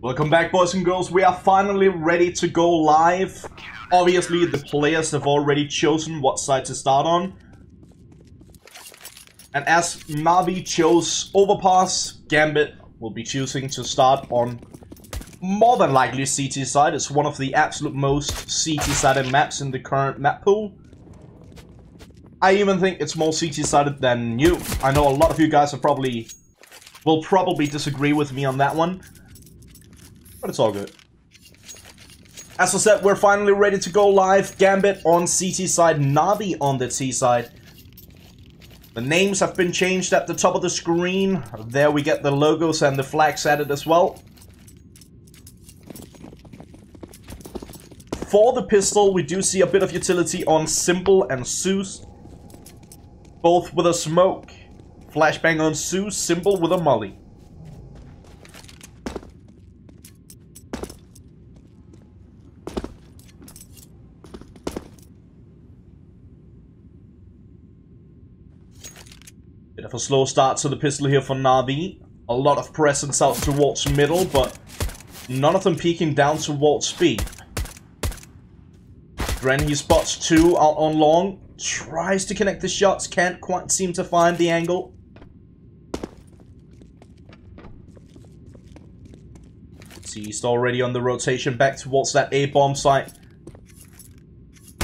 Welcome back, boys and girls. We are finally ready to go live. Obviously, the players have already chosen what side to start on. And as Navi chose Overpass, Gambit will be choosing to start on more than likely CT side. It's one of the absolute most CT-sided maps in the current map pool. I even think it's more CT-sided than you. I know a lot of you guys will probably disagree with me on that one. But it's all good. As I said, we're finally ready to go live. Gambit on CT side, Navi on the T side. The names have been changed at the top of the screen. There we get the logos and the flags added as well. For the pistol, we do see a bit of utility on Simple and Zeus. Both with a smoke. Flashbang on Zeus, Simple with a molly. Bit of a slow start to the pistol here for Navi. A lot of presence out towards middle, but none of them peeking down towards B. Dren, he spots two out on long. Tries to connect the shots, can't quite seem to find the angle. See, he's already on the rotation back towards that A-bomb site.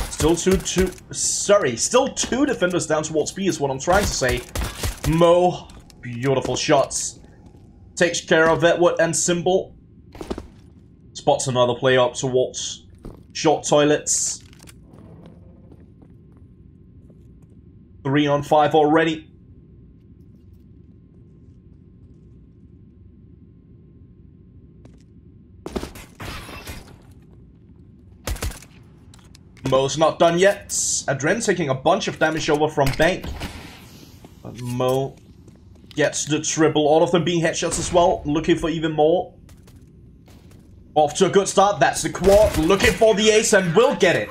Still two defenders down towards B is what I'm trying to say. Mo, beautiful shots. Takes care of Vetwood and Simple. Spots another player up towards short toilets. 3 on 5 already. Mo's not done yet. Adren taking a bunch of damage over from Bank. But Mo gets the triple. All of them being headshots as well. Looking for even more. Off to a good start. That's the quad. Looking for the ace and will get it.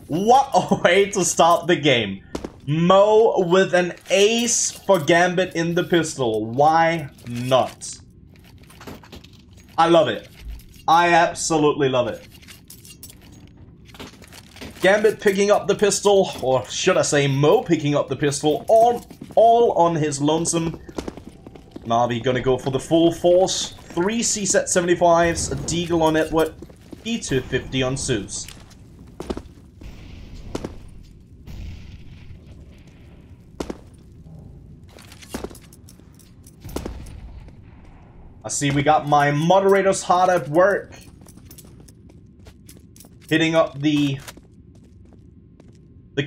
What a way to start the game. Mo with an ace for Gambit in the pistol. Why not? I love it. I absolutely love it. Gambit picking up the pistol, or should I say Mo picking up the pistol, all on his lonesome. Navi gonna go for the full force. 3 C-set 75s, a Deagle on Edward, E250 on Zeus. I see we got my moderators hard at work. Hitting up the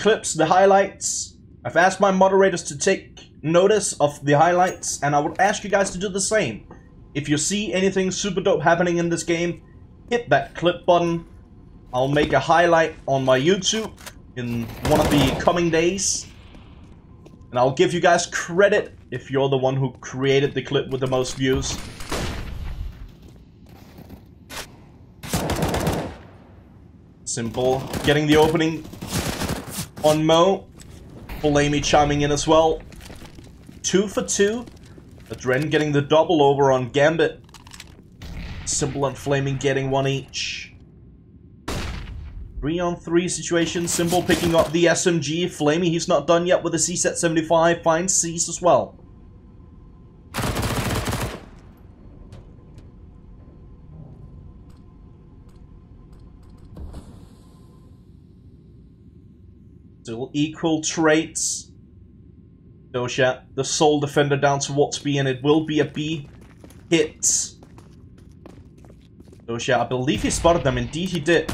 clips, the highlights. I've asked my moderators to take notice of the highlights, and I would ask you guys to do the same. If you see anything super dope happening in this game, hit that clip button. I'll make a highlight on my YouTube in one of the coming days. And I'll give you guys credit if you're the one who created the clip with the most views. Simple getting the opening on Mo. Flamey chiming in as well. 2 for 2. Adren getting the double over on Gambit. Simple and Flaming getting 1 each. 3 on 3 situation. Simple picking up the SMG. Flamey, he's not done yet with the C-set 75. Finds C's as well. Still equal traits. Dosha, the sole defender down towards B, and it will be a B hit. Dosha, I believe he spotted them. Indeed, he did.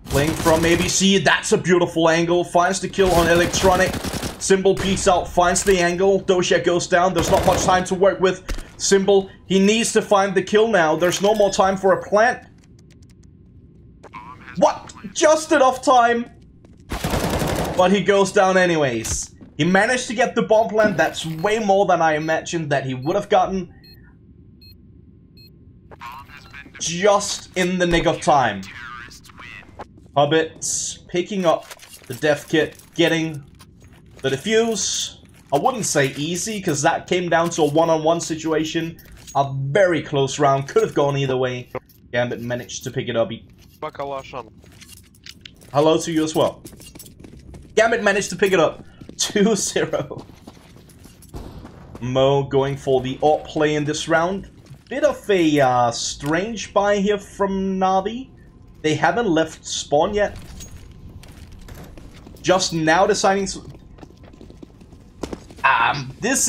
Playing from ABC, that's a beautiful angle. Finds the kill on Electronic. Simple peeks out, finds the angle. Dosha goes down. There's not much time to work with. Simple, he needs to find the kill now. There's no more time for a plant. What? Just enough time. But he goes down anyways. He managed to get the bomb plant. That's way more than I imagined that he would have gotten. Just in the nick of time. Hobbits picking up the death kit, getting the defuse. I wouldn't say easy, because that came down to a one-on-one situation. A very close round. Could have gone either way. Gambit managed to pick it up. Hello to you as well. Gambit managed to pick it up. 2-0. Mo going for the odd play in this round. Bit of a strange buy here from Na'Vi. They haven't left spawn yet. Just now deciding to... This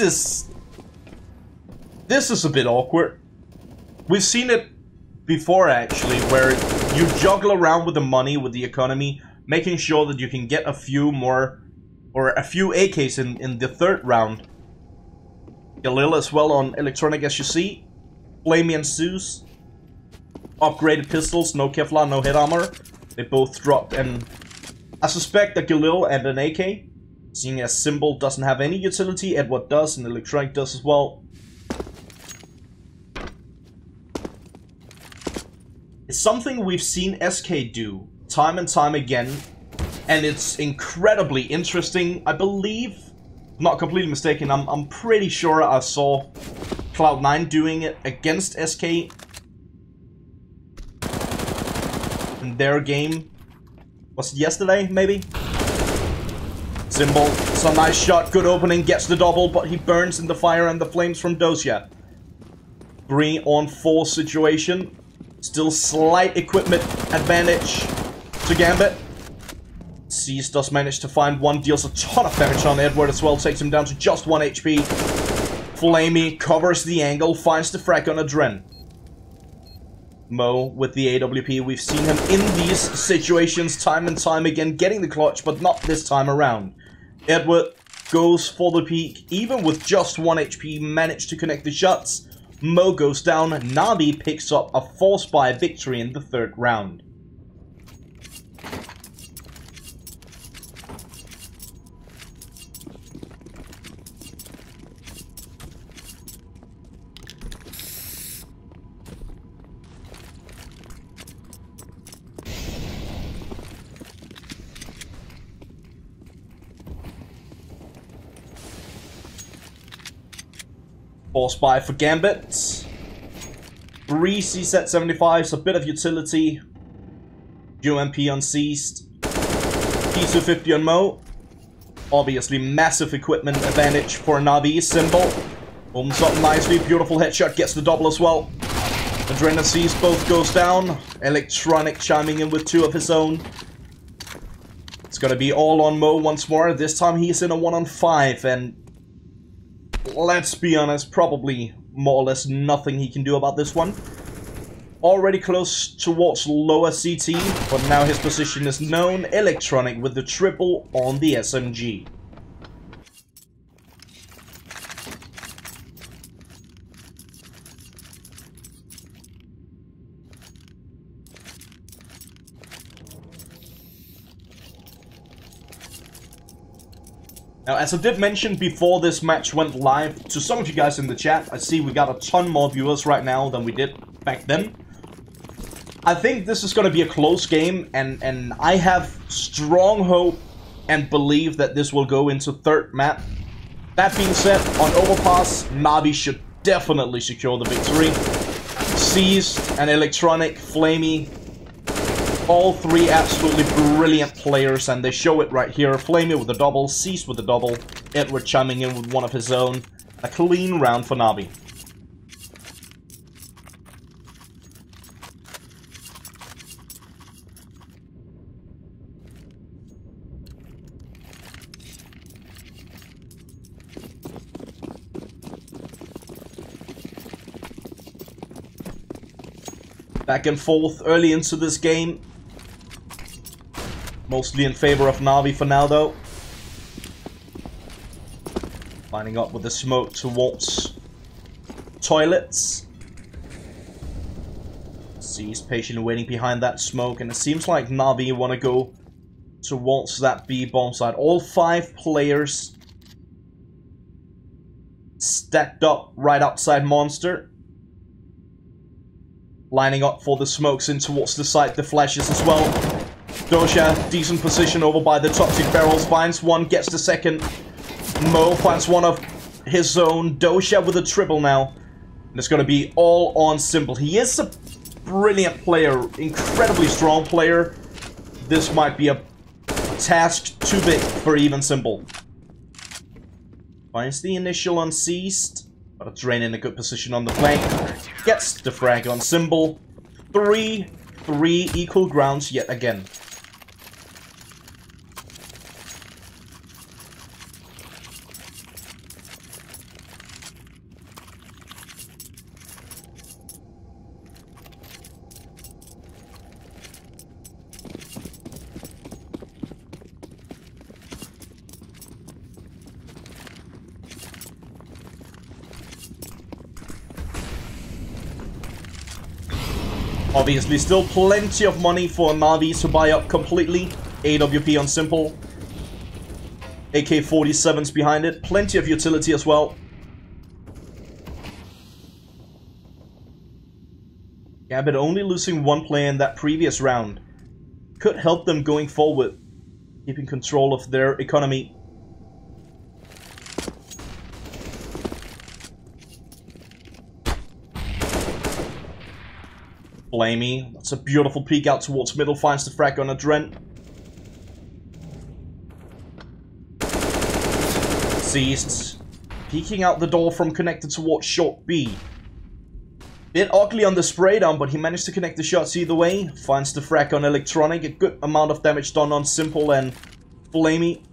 is a bit awkward. We've seen it before, actually, where you juggle around with the money, with the economy, making sure that you can get a few more, or a few AKs in the third round. Galil as well on electronic, as you see. Flamey and Zeus. Upgraded pistols, no Kevlar, no head armor. They both dropped, and I suspect that Galil and an AK, seeing as Symbol doesn't have any utility, Edward does, and electronic does as well. It's something we've seen SK do time and time again, and it's incredibly interesting. I believe, not completely mistaken, I'm pretty sure I saw Cloud9 doing it against SK in their game. Was it yesterday, maybe? Symbol, it's a nice shot, good opening, gets the double, but he burns in the fire and the flames from Dosia. 3-on-4 situation. Still slight equipment advantage to Gambit. Cease does manage to find one, deals a ton of damage on Edward as well, takes him down to just 1 HP. Flamey covers the angle, finds the frag on Adren. Mo with the AWP, we've seen him in these situations time and time again, getting the clutch, but not this time around. Edward goes for the peak, even with just 1 HP, managed to connect the shots. Mo goes down, Na'Vi picks up a force buy victory in the third round. Force buy for Gambit. 3 CSAT 75s, a bit of utility. UMP unseized. P250 on Mo. Obviously, massive equipment advantage for Na'Vi. Symbol opens up nicely. Beautiful headshot, gets the double as well. Adrenaline sees both goes down. Electronic chiming in with 2 of his own. It's gonna be all on Mo once more. This time he's in a 1-on-5, and let's be honest, probably more or less nothing he can do about this one. Already close towards lower CT, but now his position is known. Electronic with the triple on the SMG. Now, as I did mention before this match went live, to some of you guys in the chat, I see we got a ton more viewers right now than we did back then. I think this is going to be a close game, and I have strong hope and believe that this will go into third map. That being said, on Overpass, Na'Vi should definitely secure the victory. Seized and Electronic, Flamey, all 3 absolutely brilliant players, and they show it right here. Flamey with the double, Seized with the double, Edward chiming in with one of his own. A clean round for Na'Vi. Back and forth early into this game. Mostly in favor of Na'Vi for now, though. Lining up with the smoke towards toilets. He's patiently waiting behind that smoke, and it seems like Na'Vi want to go towards that B bomb side. All 5 players stacked up right outside Monster. Lining up for the smokes in towards the side, the flashes as well. Dosia, decent position over by the toxic barrels, finds one, gets the second. Mo finds one of his own. Dosia with a triple now. And it's going to be all on Simple. He is a brilliant player, incredibly strong player. This might be a task too big for even Simple. Finds the initial on Seized, but a Drain in a good position on the flank. Gets the frag on Simple. 3 equal grounds yet again. Obviously, still plenty of money for Na'Vi to buy up completely. AWP on Simple. AK-47s behind it. Plenty of utility as well. Gambit only losing 1 player in that previous round could help them going forward, keeping control of their economy. Blamey, that's a beautiful peek out towards middle, finds the frag on a Drent. Seized, peeking out the door from connected towards short B. Bit ugly on the spray down, but he managed to connect the shots either way. Finds the frag on Electronic, a good amount of damage done on Simple and Blamey.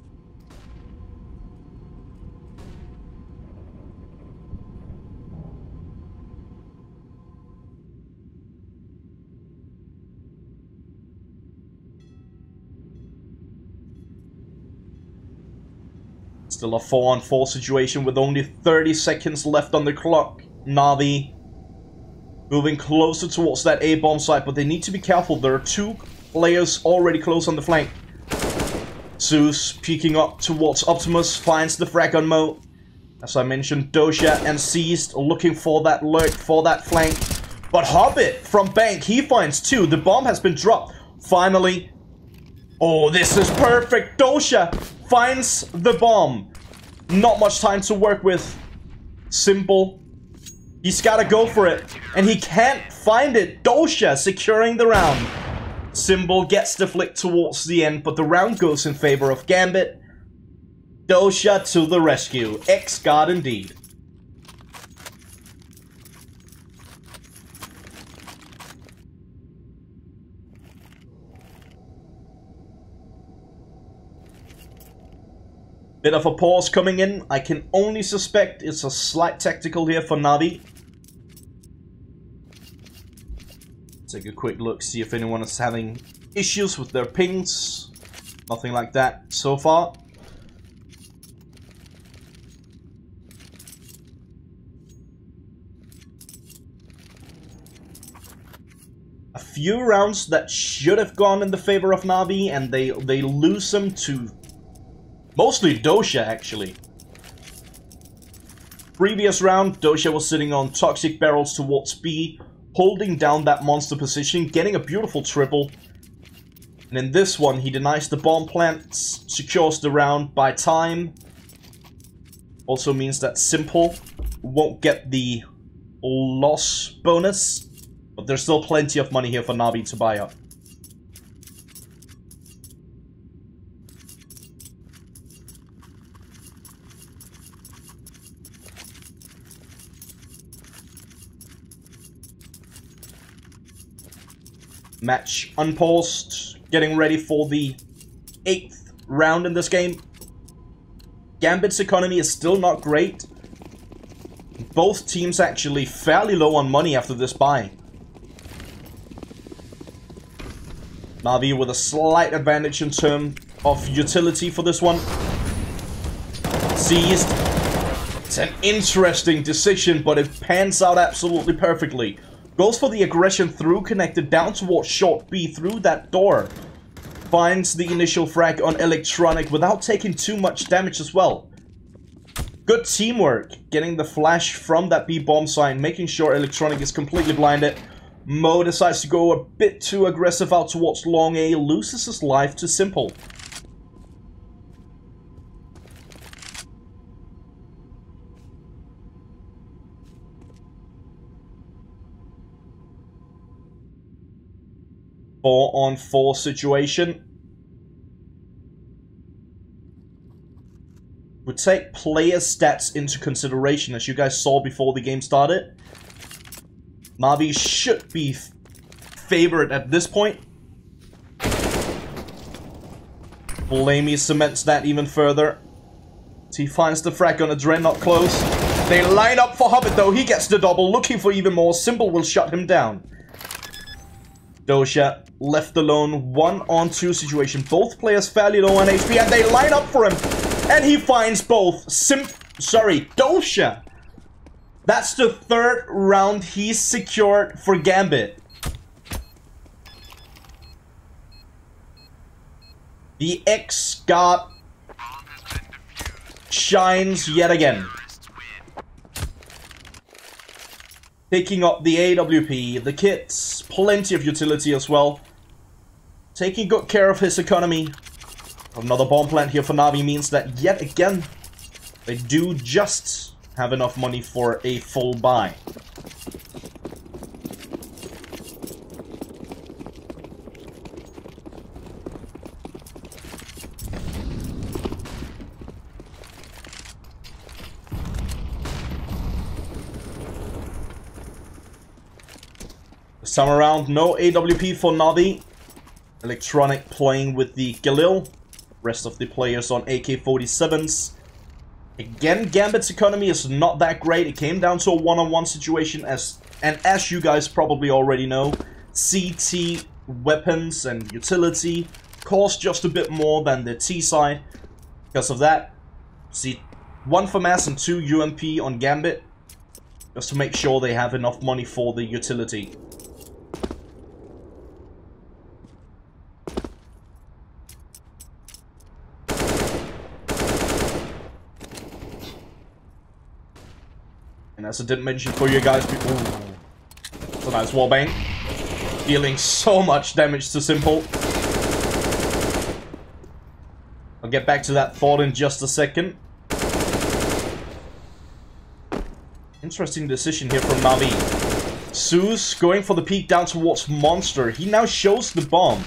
Still a 4-on-4 situation with only 30 seconds left on the clock. Na'Vi moving closer towards that A-bomb site, but they need to be careful. There are 2 players already close on the flank. Zeus peeking up towards Optimus, finds the frag on Mo. As I mentioned, Dosha and Seized looking for that lurk, for that flank. But Hobbit from Bank, he finds 2. The bomb has been dropped. Finally. Oh, this is perfect. Dosha finds the bomb. Not much time to work with. Simple. He's gotta go for it. And he can't find it. Dosha securing the round. Simple gets the flick towards the end, but the round goes in favor of Gambit. Dosha to the rescue. X-God indeed. Bit of a pause coming in. I can only suspect it's a slight tactical here for Na'Vi. Take a quick look, see if anyone is having issues with their pings. Nothing like that so far. A few rounds that should have gone in the favor of Na'Vi, and they lose them to mostly Dosha, actually. Previous round, Dosha was sitting on toxic barrels towards B, holding down that monster position, getting a beautiful triple. And in this one, he denies the bomb plants, secures the round by time. Also means that Simple won't get the loss bonus, but there's still plenty of money here for Na'Vi to buy up. Match unpaused, getting ready for the 8th round in this game. Gambit's economy is still not great. Both teams actually fairly low on money after this buy. Na'Vi with a slight advantage in terms of utility for this one. Seized. It's an interesting decision, but it pans out absolutely perfectly. Goes for the aggression through, connected down towards short B through that door. Finds the initial frag on Electronic without taking too much damage as well. Good teamwork, getting the flash from that B bomb sign, making sure Electronic is completely blinded. Mo decides to go a bit too aggressive out towards long A, loses his life to Simple. 4-on-4 situation. We take player stats into consideration, as you guys saw before the game started. Na'Vi should be favored at this point. Blamey cements that even further. He finds the frag on a Dreadnought close. They line up for Hobbit though. He gets the double, looking for even more. Simple will shut him down. Dosha left alone, 1-on-2 situation. Both players fairly low on HP, and they line up for him. And he finds both. Dosha. That's the third round he's secured for Gambit. The X-God shines yet again. Picking up the AWP, the kits, plenty of utility as well. Taking good care of his economy. Another bomb plant here for Na'Vi means that yet again, they do just have enough money for a full buy. This time around, no AWP for Na'Vi. Electronic playing with the Galil. Rest of the players on AK-47s. Again, Gambit's economy is not that great. It came down to a one-on-one situation, as you guys probably already know, CT weapons and utility cost just a bit more than the T side. Because of that, see, 1 FAMAS and 2 UMP on Gambit, just to make sure they have enough money for the utility. And as I did mention for you guys before, it's a nice wallbang. Dealing so much damage to Simple. I'll get back to that thought in just a second. Interesting decision here from Na'Vi. Zeus going for the peek down towards Monster. He now shows the bomb.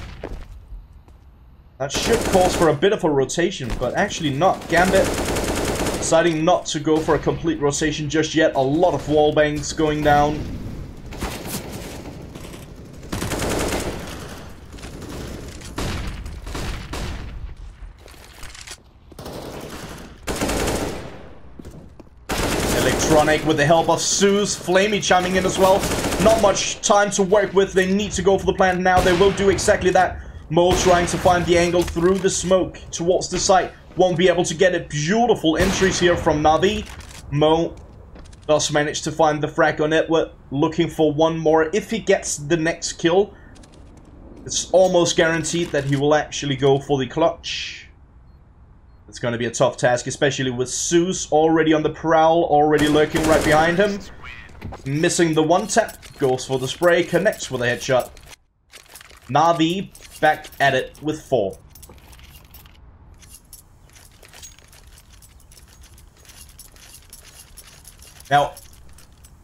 That should cause for a bit of a rotation, but actually not. Gambit deciding not to go for a complete rotation just yet. A lot of wallbangs going down. Electronic with the help of Zeus. Flamey chiming in as well. Not much time to work with. They need to go for the plant now. They will do exactly that. Mo trying to find the angle through the smoke towards the site. Won't be able to get it. Beautiful entries here from Na'Vi. Mo does manage to find the frag on Edward. Looking for one more. If he gets the next kill, it's almost guaranteed that he will actually go for the clutch. It's going to be a tough task, especially with Zeus already on the prowl, already lurking right behind him. Missing the one tap. Goes for the spray. Connects with a headshot. Na'Vi back at it with 4. Now,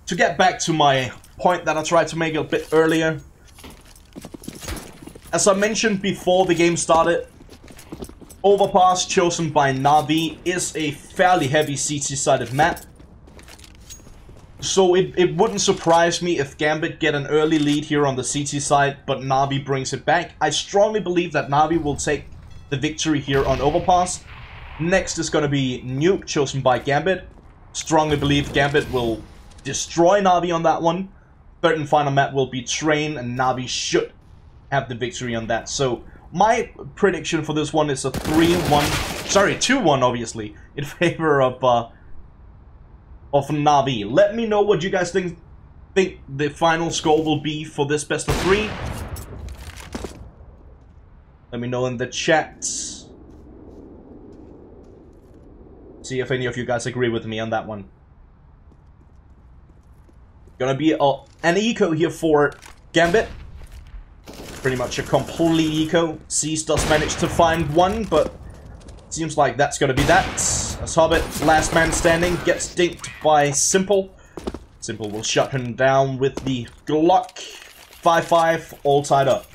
to get back to my point that I tried to make a bit earlier, as I mentioned before the game started, Overpass chosen by Na'Vi is a fairly heavy CT-sided map. So it wouldn't surprise me if Gambit get an early lead here on the CT side, but Na'Vi brings it back. I strongly believe that Na'Vi will take the victory here on Overpass. Next is going to be Nuke, chosen by Gambit. Strongly believe Gambit will destroy Na'Vi on that one. Third and final map will be Train, and Na'Vi should have the victory on that. So my prediction for this one is a 2-1 obviously, in favor of Na'Vi. Let me know what you guys think the final score will be for this best of 3. Let me know in the chat. See if any of you guys agree with me on that one. Gonna be an eco here for Gambit. Pretty much a complete eco. Cease does manage to find one, but seems like that's gonna be that. As Hobbit, last man standing, gets dinked by Simple. Simple will shut him down with the Glock. 5-5, all tied up.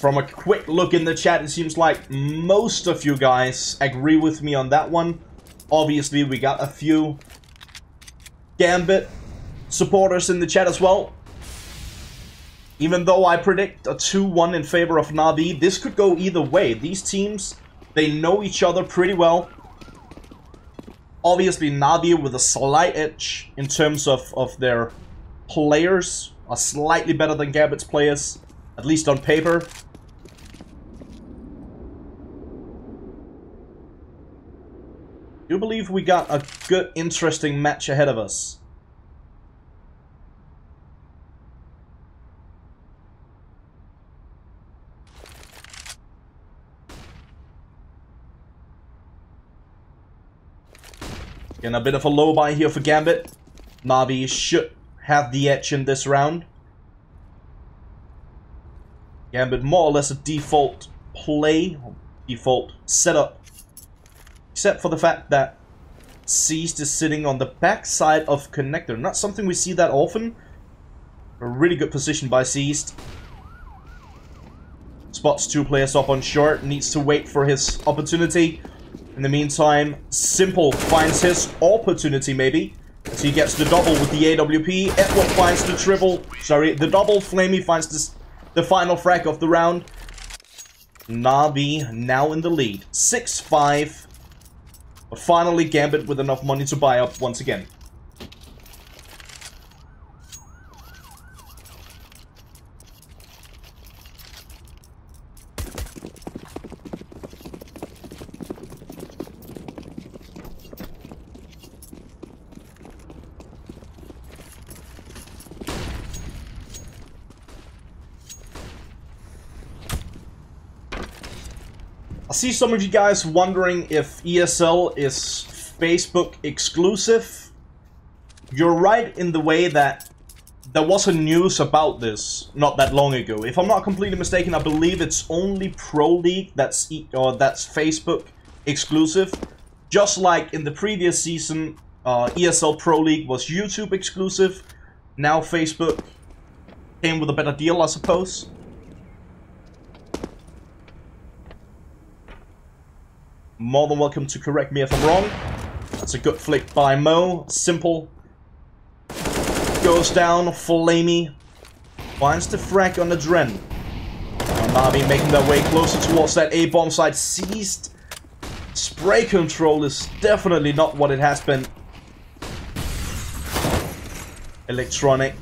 From a quick look in the chat, it seems like most of you guys agree with me on that one. Obviously, we got a few Gambit supporters in the chat as well. Even though I predict a 2-1 in favor of Na'Vi, this could go either way. These teams, they know each other pretty well. Obviously, Na'Vi with a slight edge in terms of their players are slightly better than Gambit's players, at least on paper. I do believe we got a good, interesting match ahead of us. Again, a bit of a low buy here for Gambit. Na'Vi should have the edge in this round. Gambit more or less a default play, default setup. Except for the fact that Seized is sitting on the backside of Connector. Not something we see that often. A really good position by Seized. Spots two players up on short. Needs to wait for his opportunity. In the meantime, Simple finds his opportunity maybe. As he gets the double with the AWP. Edward finds the triple. Sorry, the double. Flamey finds the final frag of the round. Na'Vi now in the lead. 6-5. But finally, Gambit with enough money to buy up once again. I see some of you guys wondering if ESL is Facebook exclusive. You're right in the way that there was a news about this not that long ago. If I'm not completely mistaken, I believe it's only Pro League that's Facebook exclusive. Just like in the previous season, ESL Pro League was YouTube exclusive. Now Facebook came with a better deal, I suppose. More than welcome to correct me if I'm wrong. That's a good flick by Mo. Simple. Goes down. Flamey. Finds the frag on the Dren. Na'Vi making their way closer towards that A-bomb side. Seized. Spray control is definitely not what it has been. Electronic.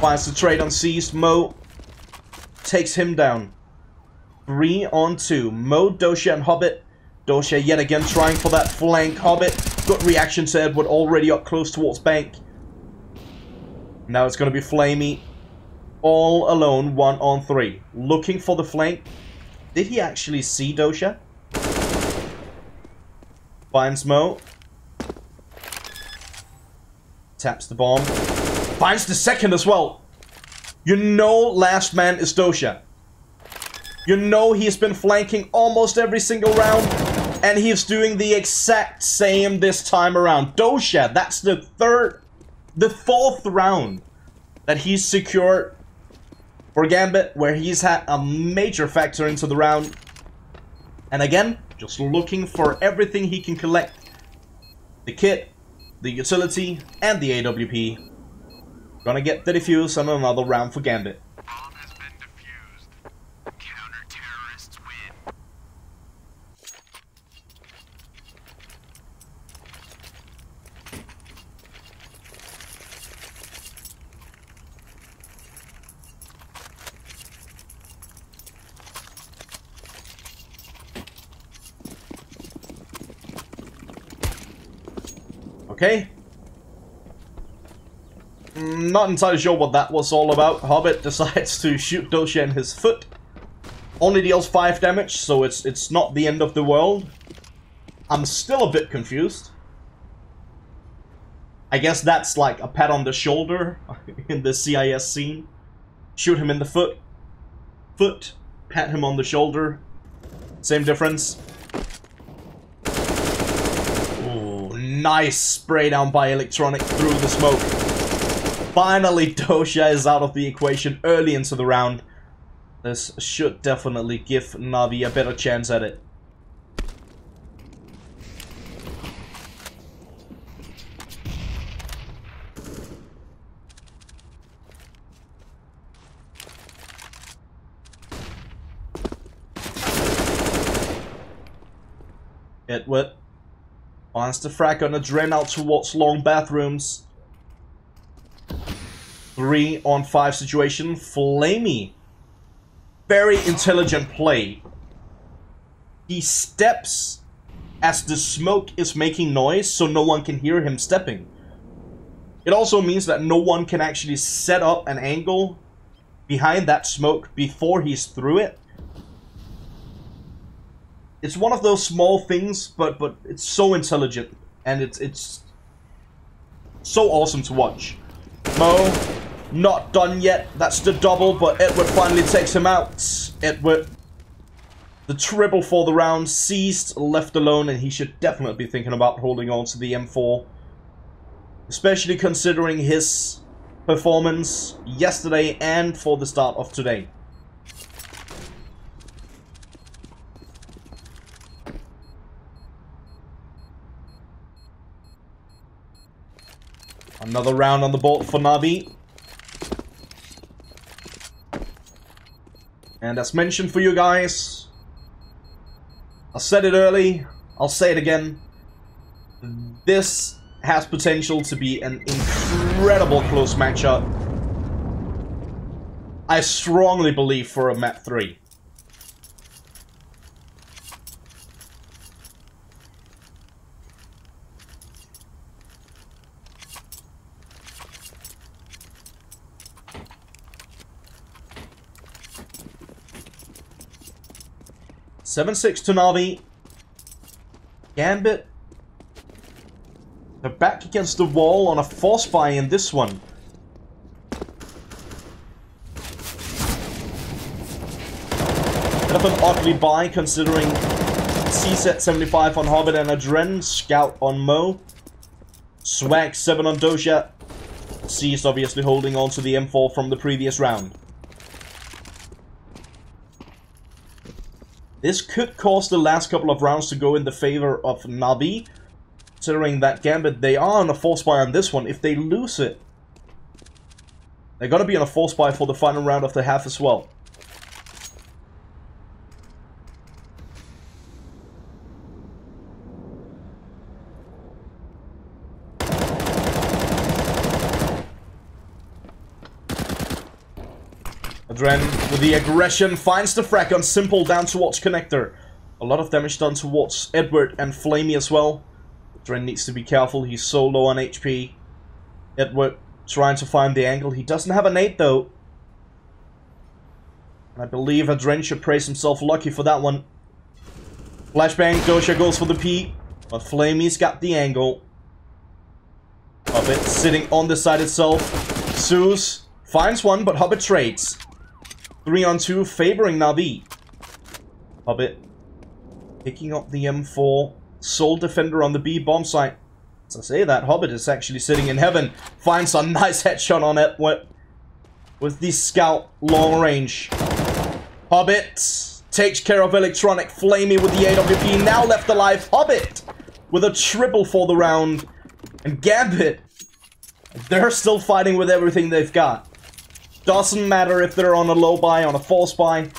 Finds the trade on Seized. Mo takes him down. 3 on 2. Mo, Dosha, and Hobbit. Dosha yet again trying for that flank. Hobbit, good reaction to Edward, already up close towards Bank. Now it's going to be Flamey all alone, 1 on 3. Looking for the flank. Did he actually see Dosha? Finds Mo. Taps the bomb. Finds the second as well. You know last man is Dosha. You know he's been flanking almost every single round. And he's doing the exact same this time around. Dosha, that's the fourth round that he's secured for Gambit, where he's had a major factor into the round. And again, just looking for everything he can collect. The kit, the utility, and the AWP. Gonna get the defuse and another round for Gambit. Okay. Not entirely sure what that was all about. Hobbit decides to shoot Dosha in his foot. Only deals 5 damage, so it's not the end of the world. I'm still a bit confused. I guess that's like a pat on the shoulder in the CIS scene. Shoot him in the foot. Pat him on the shoulder. Same difference. Nice spray down by Electronic through the smoke. Finally, Dosha is out of the equation early into the round. This should definitely give Na'Vi a better chance at it. Edward finds the frag on a Dren out towards long bathrooms. 3-on-5 situation. Flamey. Very intelligent play. He steps as the smoke is making noise so no one can hear him stepping. It also means that no one can actually set up an angle behind that smoke before he's through it. It's one of those small things, but it's so intelligent, and it's so awesome to watch. Mo, not done yet. That's the double, but Edward finally takes him out. Edward, the triple for the round, seized, left alone, and he should definitely be thinking about holding on to the M4. Especially considering his performance yesterday and for the start of today. Another round on the board for Na'Vi. And as mentioned for you guys, I said it early, I'll say it again. This has potential to be an incredible close matchup. I strongly believe for a map 3. (7-6) to Na'Vi. Gambit. They're back against the wall on a force buy in this one. Bit of an ugly buy considering C-set 75 on Hobbit and a Dren. Scout on Mo. Swag 7 on Doja. C is obviously holding on to the M4 from the previous round. This could cause the last couple of rounds to go in the favor of Na'Vi, considering that Gambit, they are on a force buy on this one. If they lose it, they're gonna be on a force buy for the final round of the half as well. Dren with the aggression finds the frag on Simple down towards Connector. A lot of damage done towards Edward and Flamey as well. Dren needs to be careful, he's so low on HP. Edward trying to find the angle. He doesn't have a nade though. I believe Dren should praise himself lucky for that one. Flashbang, Doja goes for the P, but Flamey's got the angle. Hobbit sitting on the side itself. Zeus finds one, but Hobbit trades. 3-on-2 favoring Na'Vi. Hobbit picking up the M4. Sole defender on the B bomb site. As I say that, Hobbit is actually sitting in heaven. Finds a nice headshot on it with the scout long range. Hobbit takes care of electronic. Flamey with the AWP, now left alive. Hobbit with a triple for the round. And Gambit, they're still fighting with everything they've got. Doesn't matter if they're on a low buy, on a false buy.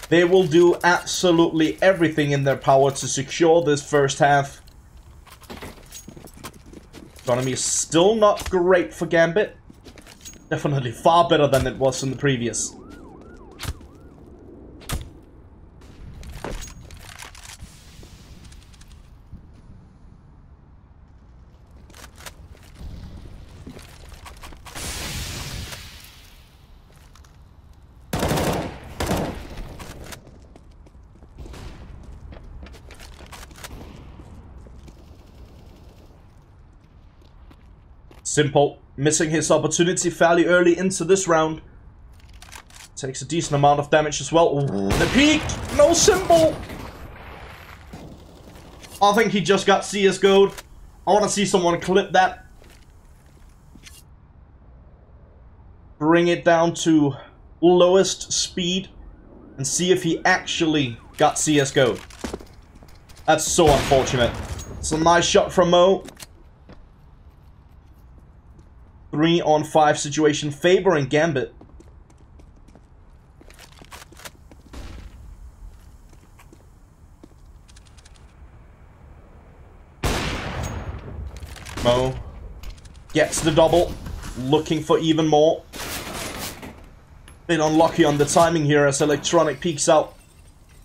They will do absolutely everything in their power to secure this first half. Economy is still not great for Gambit. Definitely far better than it was in the previous. Simple missing his opportunity fairly early into this round. Takes a decent amount of damage as well. Ooh, the peak! No Simple! I think he just got CSGO'd. I want to see someone clip that. bring it down to lowest speed and see if he actually got CSGO. That's so unfortunate. It's a nice shot from Mo. 3-on-5 situation favoring Gambit. Mo gets the double, looking for even more. Bit unlucky on the timing here as Electronic peeks out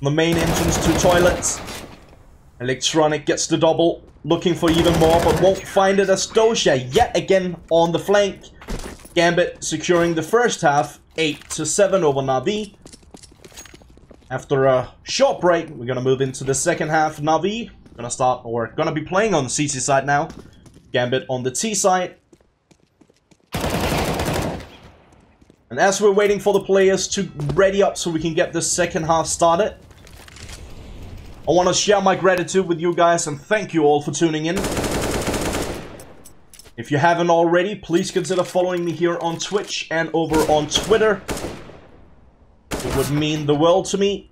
the main entrance to toilets. Electronic gets the double, looking for even more, but won't find it as Doja yet again on the flank. Gambit securing the first half, 8-7 over Na'Vi. After a short break, we're gonna move into the second half. Na'Vi gonna be playing on the CT side now. Gambit on the T side. And as we're waiting for the players to ready up so we can get the second half started, I want to share my gratitude with you guys and thank you all for tuning in. If you haven't already, please consider following me here on Twitch and over on Twitter. It would mean the world to me.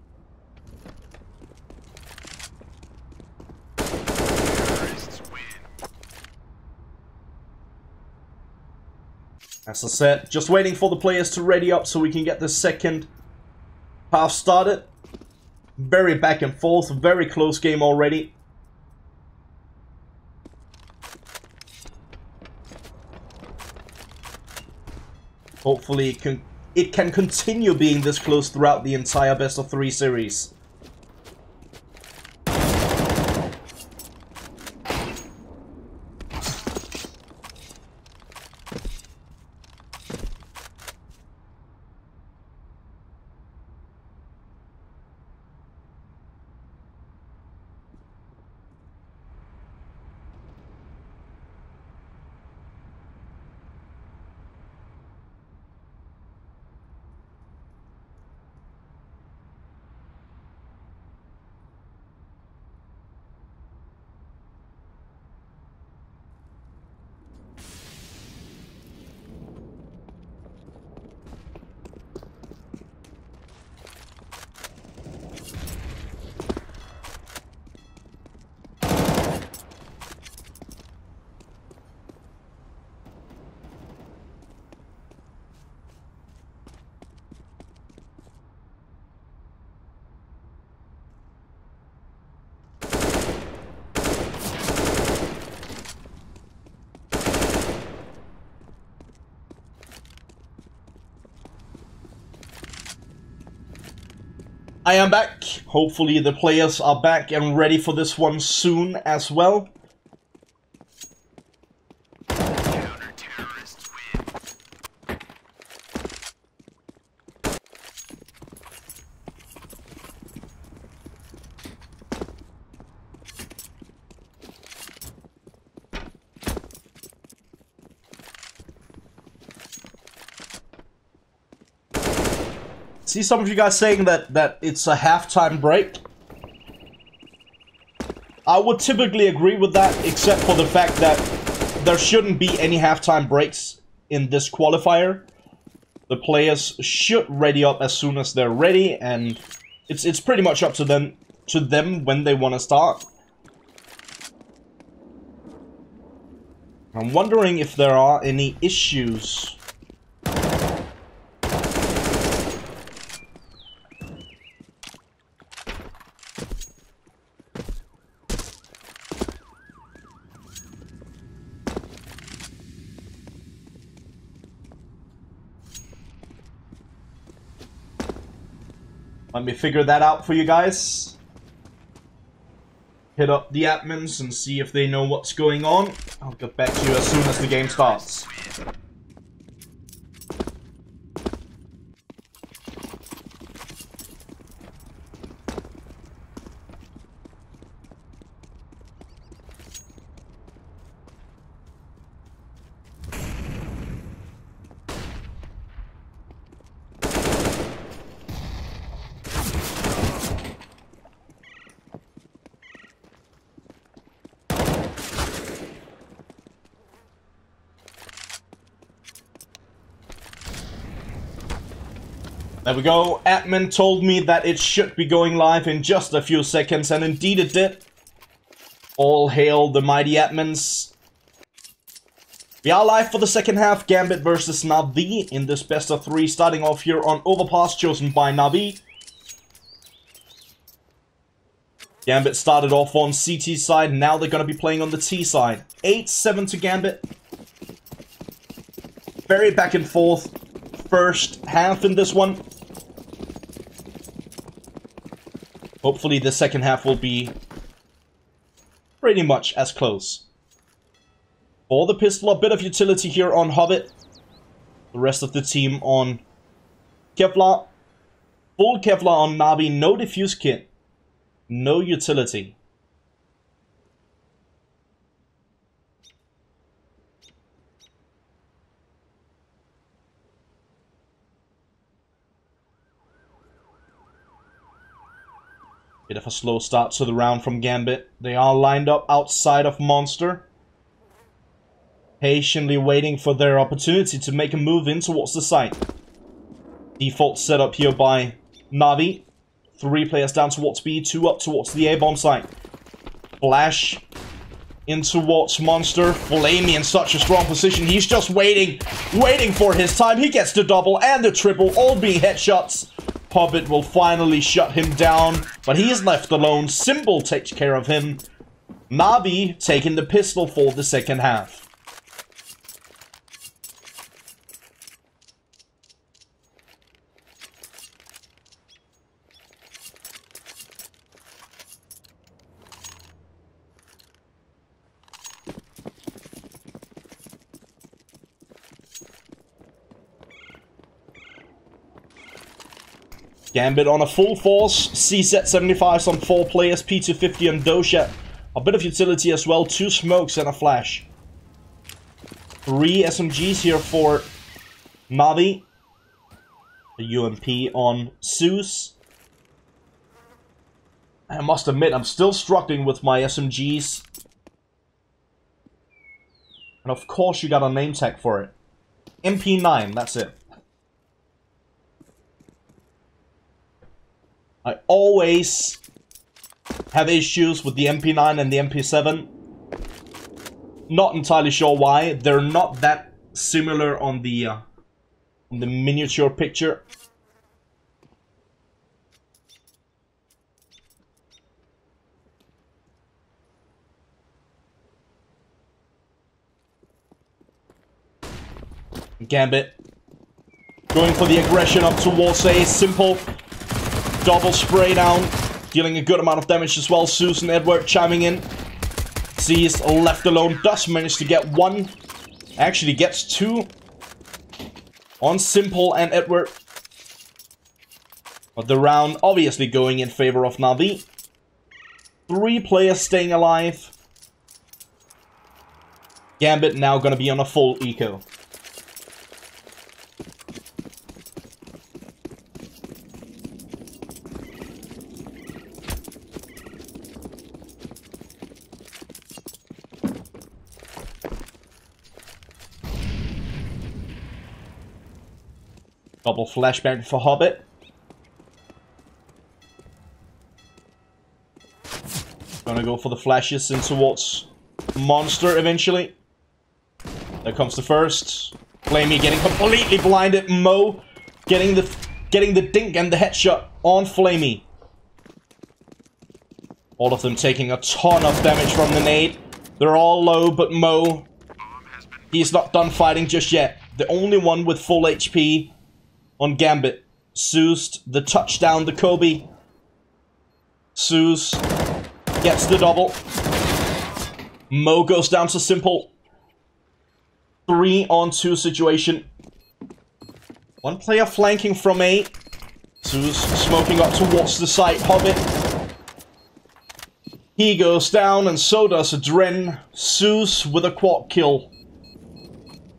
As I said, just waiting for the players to ready up so we can get the second half started. Very back and forth, very close game already. Hopefully it can continue being this close throughout the entire best of 3 series. I am back. Hopefully the players are back and ready for this one soon as well. See some of you guys saying that it's a halftime break. I would typically agree with that, except for the fact that there shouldn't be any halftime breaks in this qualifier. The players should ready up as soon as they're ready, and it's pretty much up to them when they want to start. I'm wondering if there are any issues. Let me figure that out for you guys. Hit up the admins and see if they know what's going on. I'll get back to you as soon as the game starts. There we go. Admin told me that it should be going live in just a few seconds, and indeed it did. All hail the mighty admins. We are live for the second half. Gambit versus Na'Vi in this best of 3, starting off here on Overpass, chosen by Na'Vi. Gambit started off on CT side, now they're going to be playing on the T side. 8-7 to Gambit. Very back and forth first half in this one. Hopefully the second half will be pretty much as close. For the pistol, a bit of utility here on Hobbit. The rest of the team on Kevlar. Full Kevlar on Na'Vi, no defuse kit. No utility. Bit of a slow start to the round from Gambit. They are lined up outside of Monster. Patiently waiting for their opportunity to make a move in towards the site. Default setup here by Na'Vi. 3 players down towards B, 2 up towards the A-bomb site. Flash in towards Monster. Flamey in such a strong position. He's just waiting for his time. He gets the double and the triple, all being headshots. Hobbit will finally shut him down, but he is left alone. Symbol takes care of him. Na'Vi taking the pistol for the second half. Gambit on a full force, C-set 75s on 4 players, P250 and Dosha. A bit of utility as well, 2 smokes and a flash. 3 SMGs here for Na'Vi. The UMP on Zeus. I must admit, I'm still struggling with my SMGs. And of course you got a name tag for it. MP9, that's it. I always have issues with the MP9 and the MP7. Not entirely sure why. They're not that similar on the miniature picture. Gambit going for the aggression up towards A. Simple. Double spray down, dealing a good amount of damage as well. Susan Edward chiming in. Sees left alone, does manage to get 1. Actually gets 2 on Simple and Edward. But the round obviously going in favor of Na'Vi. 3 players staying alive. Gambit now gonna be on a full eco. Double flashbang for Hobbit. Gonna go for the flashes in towards Monster eventually. There comes the first. Flamey getting completely blinded. Mo getting the dink and the headshot on Flamey. All of them taking a ton of damage from the nade. They're all low, but Mo, he's not done fighting just yet. The only one with full HP on Gambit. Zeus, the touchdown, the Kobe. Zeus gets the double. Mo goes down to Simple. 3-on-2 situation. 1 player flanking from A. Zeus smoking up towards the site. Hobbit. He goes down, and so does Dren. Zeus with a quad kill.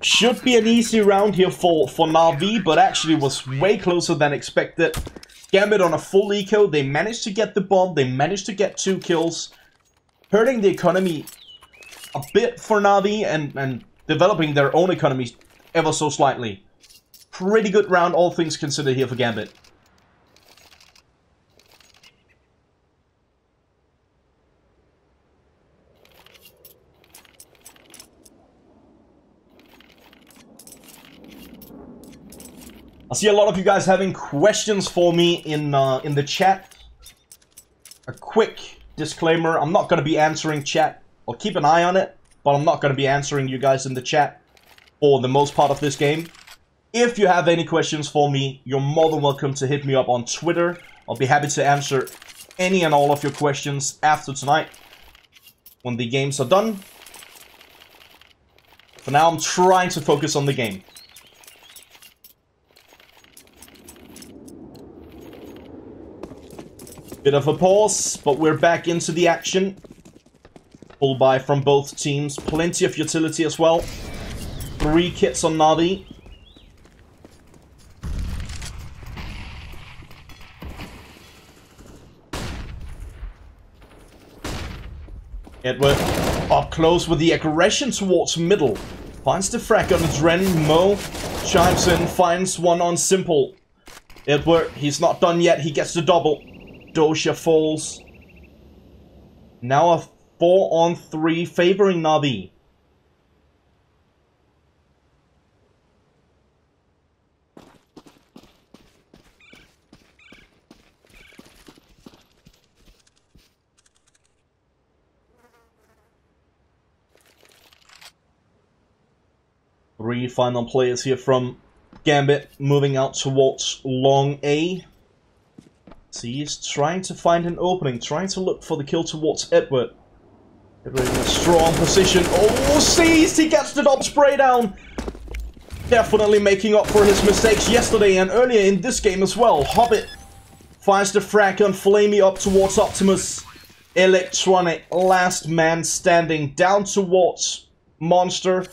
Should be an easy round here for Na'Vi, but actually was way closer than expected. Gambit on a full eco. They managed to get the bomb. They managed to get 2 kills. Hurting the economy a bit for Na'Vi and developing their own economy ever so slightly. Pretty good round, all things considered here for Gambit. I see a lot of you guys having questions for me in the chat. A quick disclaimer, I'm not going to be answering chat. I'll keep an eye on it, but I'm not going to be answering you guys in the chat for the most part of this game. If you have any questions for me, you're more than welcome to hit me up on Twitter. I'll be happy to answer any and all of your questions after tonight, when the games are done. For now, I'm trying to focus on the game. Bit of a pause, but we're back into the action. Full buy from both teams. Plenty of utility as well. 3 kits on Navi. Edward up close with the aggression towards middle. Finds the frag on Dren. Mo chimes in, finds one on Simple. Edward, he's not done yet. He gets the double. Dosha falls. Now a 4-on-3 favoring Navi. Three final players here from Gambit moving out towards long A. So he's trying to find an opening, trying to look for the kill towards Edward. Edward in a strong position. Oh, seized! He gets the double spray down! Definitely making up for his mistakes yesterday and earlier in this game as well. Hobbit finds the frag on Flamey up towards Optimus. Electronic, last man standing, down towards Monster.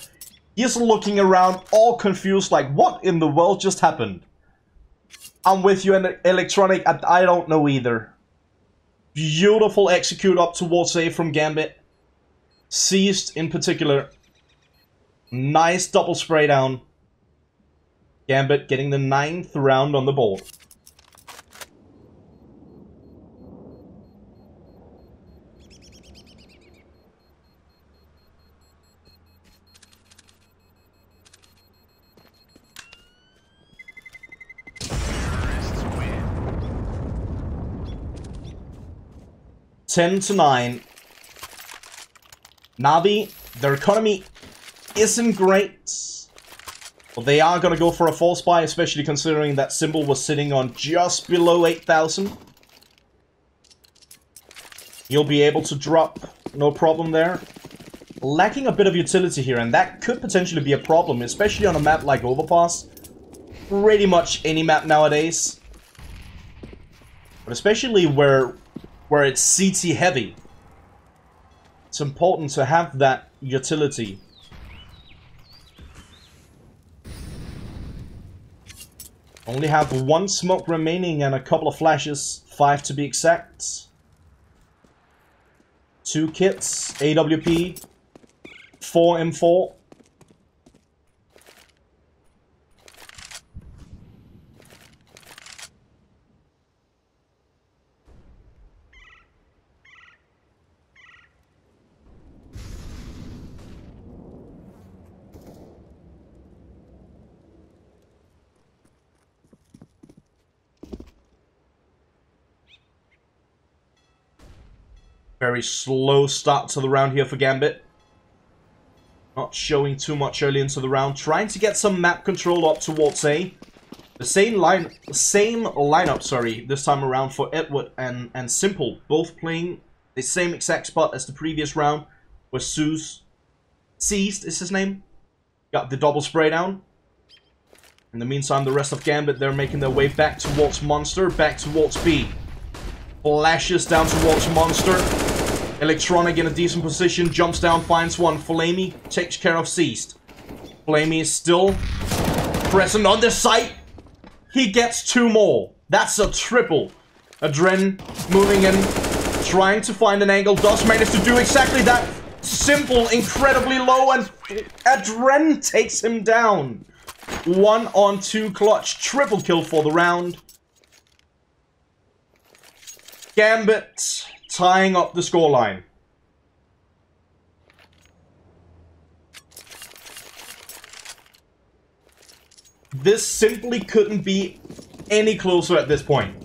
He's looking around all confused like, what in the world just happened? I'm with you, Electronic. I don't know either. Beautiful execute up towards A from Gambit. Seized in particular. Nice double spray down. Gambit getting the 9th round on the board. Ten to 9. Navi, their economy isn't great, but they are going to go for a false buy, especially considering that Symbol was sitting on just below 8,000. He'll be able to drop, no problem there. Lacking a bit of utility here, and that could potentially be a problem, especially on a map like Overpass. Pretty much any map nowadays. But especially where it's CT heavy. It's important to have that utility. Only have 1 smoke remaining and a couple of flashes, 5 to be exact. 2 kits, AWP, 4 M4. Very slow start to the round here for Gambit. Not showing too much early into the round. Trying to get some map control up towards A. The same lineup, this time around for Edward and Simple. Both playing the same exact spot as the previous round, where Zeus Seized is his name. Got the double spray down. In the meantime, the rest of Gambit, they're making their way back towards Monster, back towards B. Flashes down towards Monster. Electronic in a decent position, jumps down, finds one. Flamey takes care of Seized. Flamey is still present on the site. He gets 2 more. That's a triple. Adren moving in, trying to find an angle, does manage to do exactly that. Simple, incredibly low, and Adren takes him down. 1-on-2 clutch. Triple kill for the round. Gambit tying up the scoreline. This simply couldn't be any closer at this point.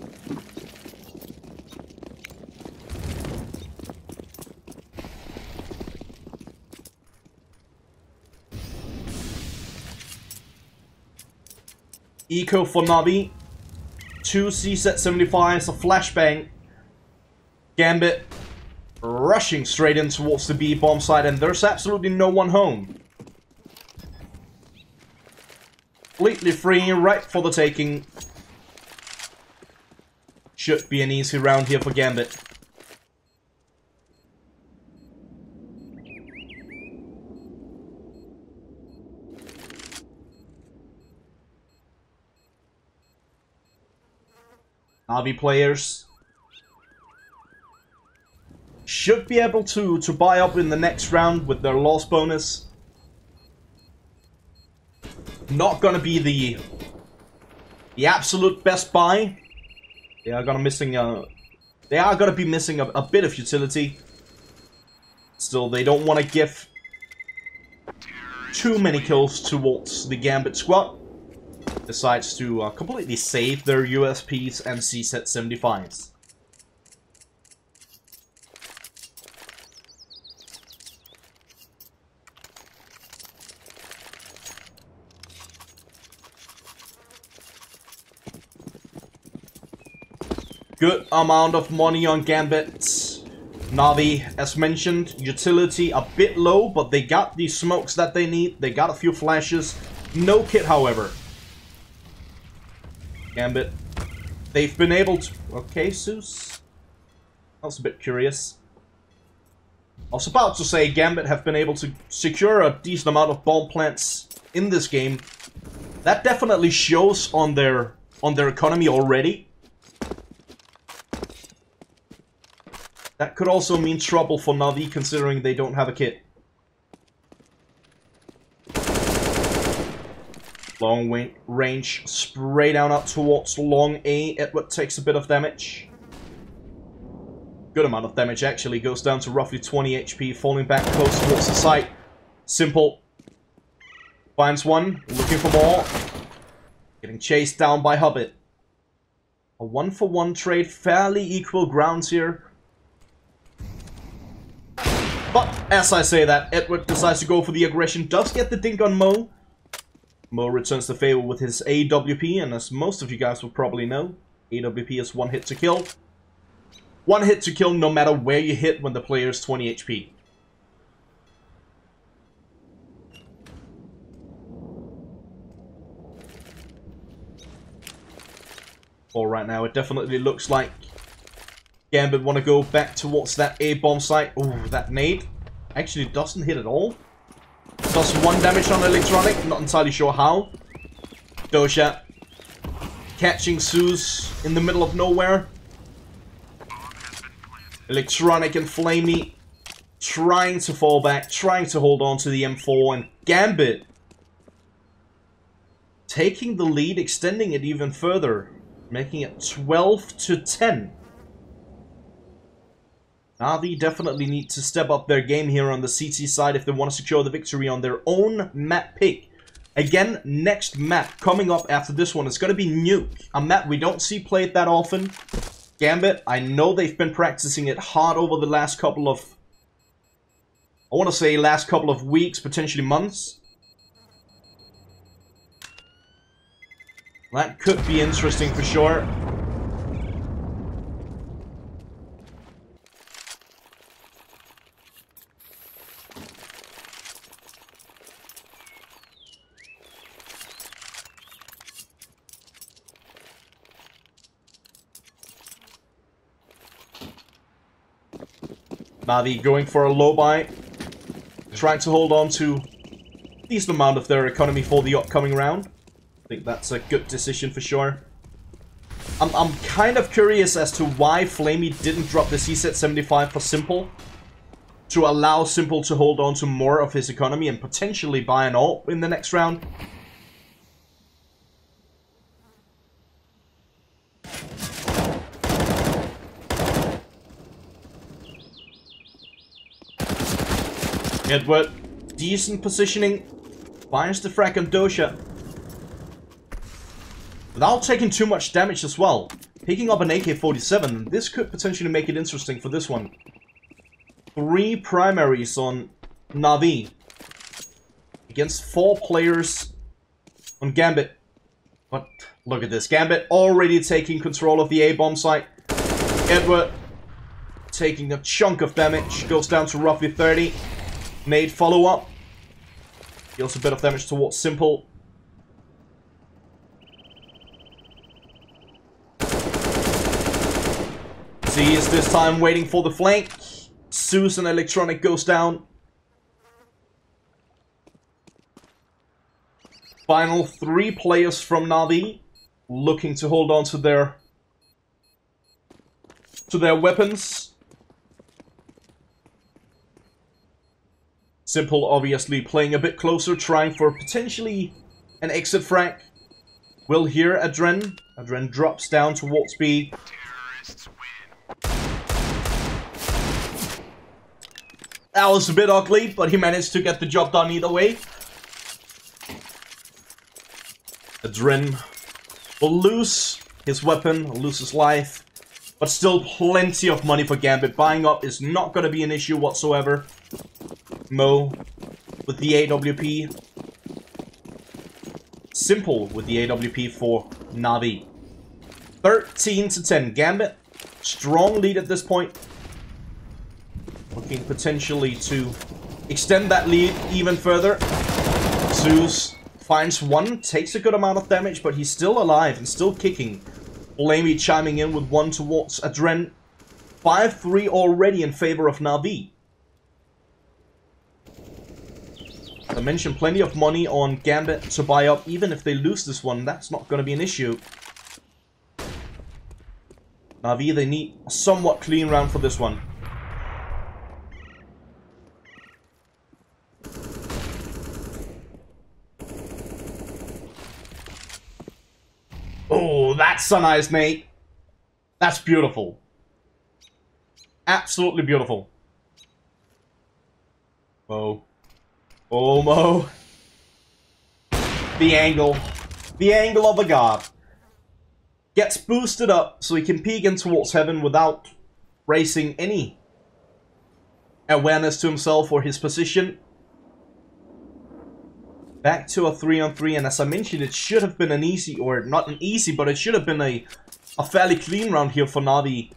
Eco for Navi. 2 CZ-75s, a flashbang. Gambit rushing straight in towards the B bomb site, and there's absolutely no one home. Completely free, right for the taking. Should be an easy round here for Gambit. Navi players should be able to buy up in the next round with their loss bonus. Not gonna be the absolute best buy. They are gonna be missing a bit of utility. Still, they don't want to give too many kills towards the Gambit squad. Decides to completely save their USPs and CZ-75s. Good amount of money on Gambit. Navi, as mentioned, utility a bit low, but they got the smokes that they need. They got a few flashes. No kit, however. Gambit, they've been able to... Okay, Zeus. I was a bit curious. I was about to say Gambit have been able to secure a decent amount of bomb plants in this game. That definitely shows on their economy already. That could also mean trouble for Navi, considering they don't have a kit. Long range spray down up towards long A. Edward takes a bit of damage. Good amount of damage, actually. Goes down to roughly 20 HP, falling back close towards the site. Simple. Finds one, looking for more. Getting chased down by Hobbit. A 1-for-1 trade, fairly equal grounds here. But, as I say that, Edward decides to go for the aggression, does get the dink on Mo. Mo returns the favor with his AWP, and as most of you guys will probably know, AWP is one hit to kill. One hit to kill no matter where you hit when the player is 20 HP. Right now, it definitely looks like Gambit want to go back towards that A-bomb site. Oh, that nade actually doesn't hit at all. Does 1 damage on electronic, not entirely sure how. Dosha catching Zeus in the middle of nowhere. Electronic and Flamey trying to fall back, trying to hold on to the M4, and Gambit taking the lead, extending it even further, making it 12-10. Navi definitely need to step up their game here on the CT side if they want to secure the victory on their own map pick. Again, next map coming up after this one is going to be Nuke, a map we don't see played that often. Gambit, I know they've been practicing it hard over the last couple of... I want to say last couple of weeks, potentially months. That could be interesting for sure. Navi going for a low buy, trying to hold on to a decent amount of their economy for the upcoming round. I think that's a good decision for sure. I'm kind of curious as to why Flamey didn't drop the CZ-75 for Simple, to allow Simple to hold on to more of his economy and potentially buy an ult in the next round. Edward, decent positioning. Finds the frag on Dosha. Without taking too much damage as well. Picking up an AK-47, this could potentially make it interesting for this one. 3 primaries on Na'Vi. Against 4 players on Gambit. But look at this. Gambit already taking control of the A-bomb site. Edward taking a chunk of damage. Goes down to roughly 30. Nade follow-up. Deals a bit of damage towards Simple. He is this time waiting for the flank. Zeus and Electronic goes down. Final 3 players from Na'Vi looking to hold on to their weapons. Simple obviously playing a bit closer, trying for potentially an exit frag. Will hear Adren. Adren drops down towards B. That was a bit ugly, but he managed to get the job done either way. Adren will lose his weapon, will lose his life, but still plenty of money for Gambit. Buying up is not going to be an issue whatsoever. Mo with the AWP. Simple with the AWP for Na'Vi. 13-10. Gambit, strong lead at this point. Looking potentially to extend that lead even further. Zeus finds 1, takes a good amount of damage, but he's still alive and still kicking. Blamey chiming in with 1 towards Adren. 5-3 already in favor of Na'Vi. As I mentioned, plenty of money on Gambit to buy up. Even if they lose this one, that's not going to be an issue. Na'Vi, they need a somewhat clean round for this one. Oh, that's a nice nade. That's beautiful. Absolutely beautiful. Mo. Oh, Mo. The angle. The angle of a god. Gets boosted up so he can peek in towards heaven without raising any awareness to himself or his position. Back to a 3-on-3, and as I mentioned, it should have been an easy, or not an easy, but it should have been a fairly clean round here for Na'Vi.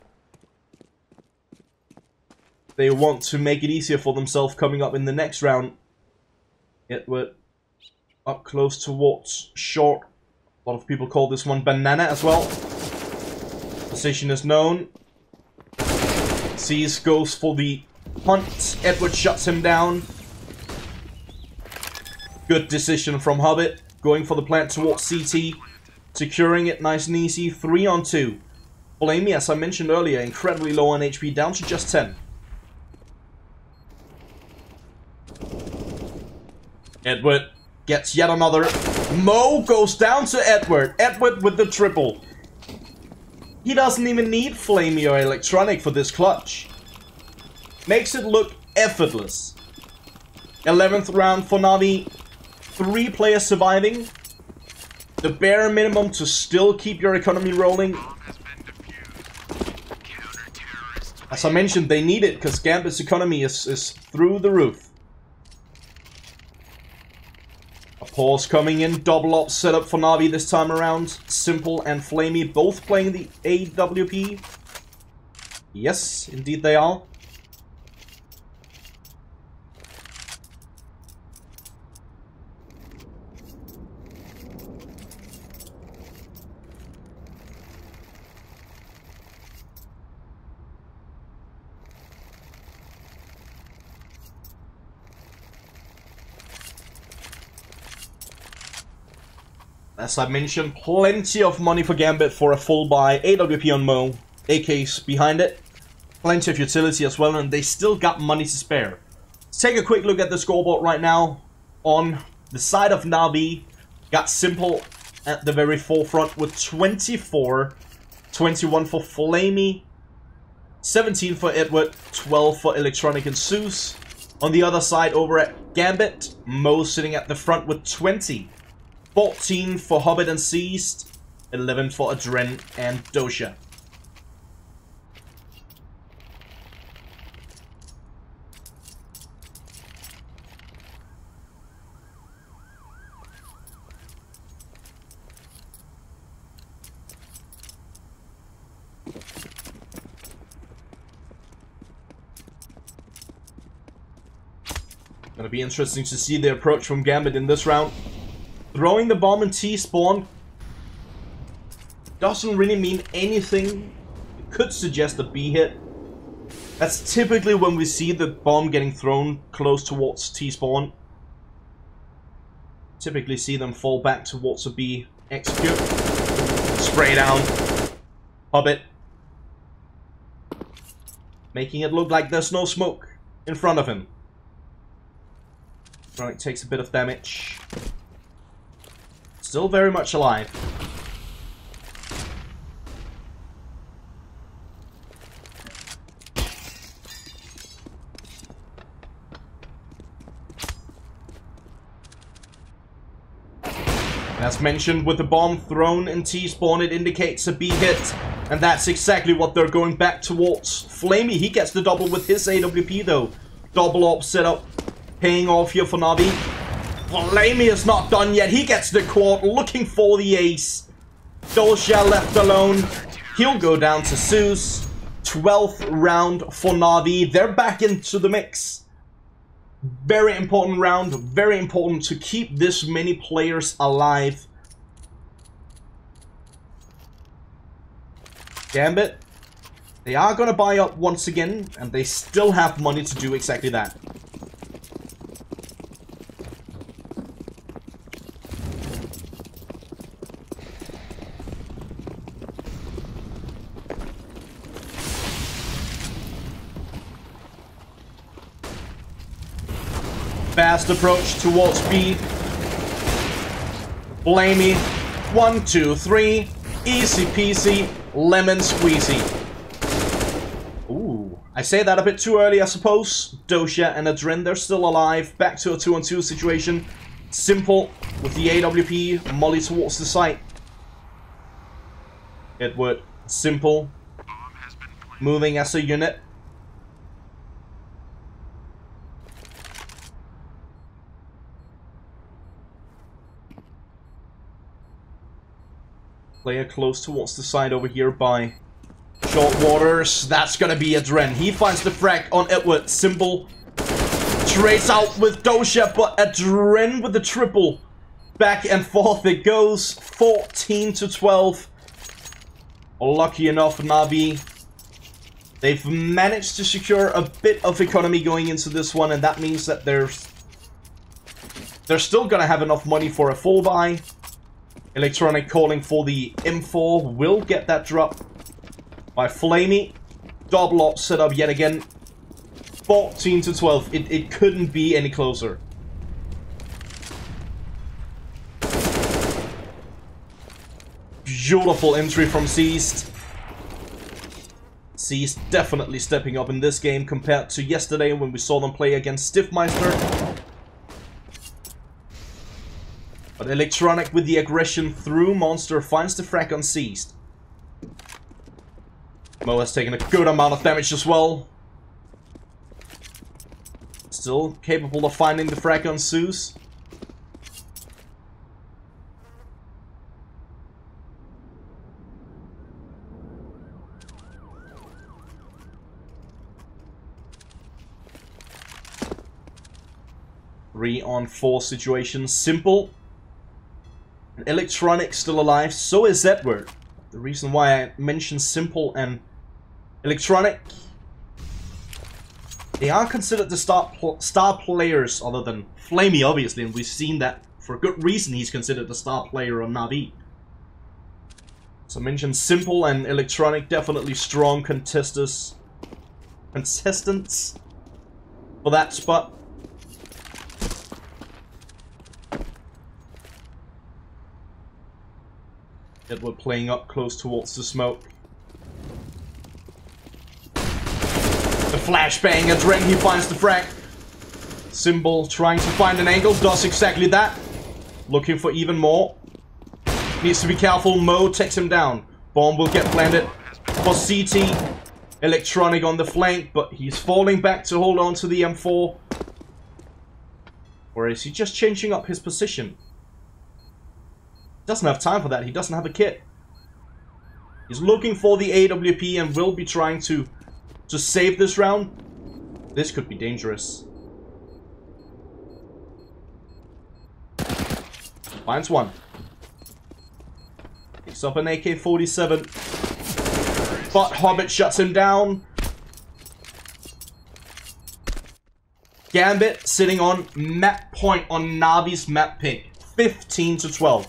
They want to make it easier for themselves coming up in the next round. Edward up close towards short. A lot of people call this one banana as well. Position is known. Sees goes for the hunt. Edward shuts him down. Good decision from Hobbit. Going for the plant towards CT. Securing it nice and easy. 3-on-2. Blamey, as I mentioned earlier, incredibly low on HP. Down to just 10. Edward gets yet another. Mo goes down to Edward. Edward with the triple. He doesn't even need Flamey or Electronic for this clutch. Makes it look effortless. 11th round for Na'Vi. 3 players surviving. The bare minimum to still keep your economy rolling. As I mentioned, they need it because Gambit's economy is through the roof. A pause coming in. Double up setup for Na'Vi this time around. Simple and Flamey both playing the AWP. Yes, indeed they are. As I mentioned, plenty of money for Gambit for a full buy. AWP on Mo. AK's behind it. Plenty of utility as well, and they still got money to spare. Let's take a quick look at the scoreboard right now. On the side of Na'Vi, got Simple at the very forefront with 24. 21 for Flamey. 17 for Edward. 12 for Electronic and Zeus. On the other side, over at Gambit, Mo sitting at the front with 20. 14 for Hobbit and Seized, 11 for Adren and Dosha. Gonna be interesting to see the approach from Gambit in this round. Throwing the bomb in T-spawn doesn't really mean anything. It could suggest a B hit. That's typically when we see the bomb getting thrown close towards T-spawn. Typically see them fall back towards a B. Execute. Spray down. Hobbit. Making it look like there's no smoke in front of him. Right, takes a bit of damage. Still very much alive. As mentioned, with the bomb thrown in T-spawn, it indicates a B hit. And that's exactly what they're going back towards. Flamey, he gets the double with his AWP though. Double op setup. Paying off here for Navi. Flamey is not done yet. He gets the quad, looking for the ace. Dosha left alone. He'll go down to Zeus. 12th round for Navi. They're back into the mix. Very important round. Very important to keep this many players alive. Gambit. They are going to buy up once again. And they still have money to do exactly that. Fast approach towards B. Flamey. 1, 2, 3. Easy peasy. Lemon squeezy. Ooh. I say that a bit too early, I suppose. Dosha and Adren, they're still alive. Back to a 2-on-2 situation. Simple with the AWP. Molly towards the site. Edward. Simple. Moving as a unit. Player close towards the side over here by Short Waters. That's gonna be Adren. He finds the frag on Edward. Simple. Trades out with Dosha, but Adren with the triple. Back and forth it goes. 14 to 12. Lucky enough, Navi. They've managed to secure a bit of economy going into this one, and that means that they're still gonna have enough money for a full buy. Electronic calling for the M4, will get that drop by Flamey. Double op set up yet again. 14 to 12. It couldn't be any closer. Beautiful entry from Seized. Seized definitely stepping up in this game compared to yesterday when we saw them play against Stiffmeister. But Electronic with the aggression through Monster finds the frag on Seized. Mo has taken a good amount of damage as well. Still capable of finding the frag on Zeus. Three-on-4 situation. Simple. Electronic still alive, so is Edward. The reason why I mentioned Simple and Electronic, they are considered the star players other than Flamey, obviously, and we've seen that for good reason he's considered the star player on Navi. So I mentioned Simple and Electronic, definitely strong contestants for that spot. Edward playing up close towards the smoke. The flashbang, Adren, he finds the frag. Symbol trying to find an angle, does exactly that. Looking for even more. Needs to be careful, Mo takes him down. Bomb will get planted for CT. Electronic on the flank, but he's falling back to hold on to the M4. Or is he just changing up his position? Doesn't have time for that, he doesn't have a kit. He's looking for the AWP and will be trying to save this round. This could be dangerous. Finds one. Picks up an AK-47. But Hobbit shuts him down. Gambit sitting on map point on Navi's map pick. 15 to 12.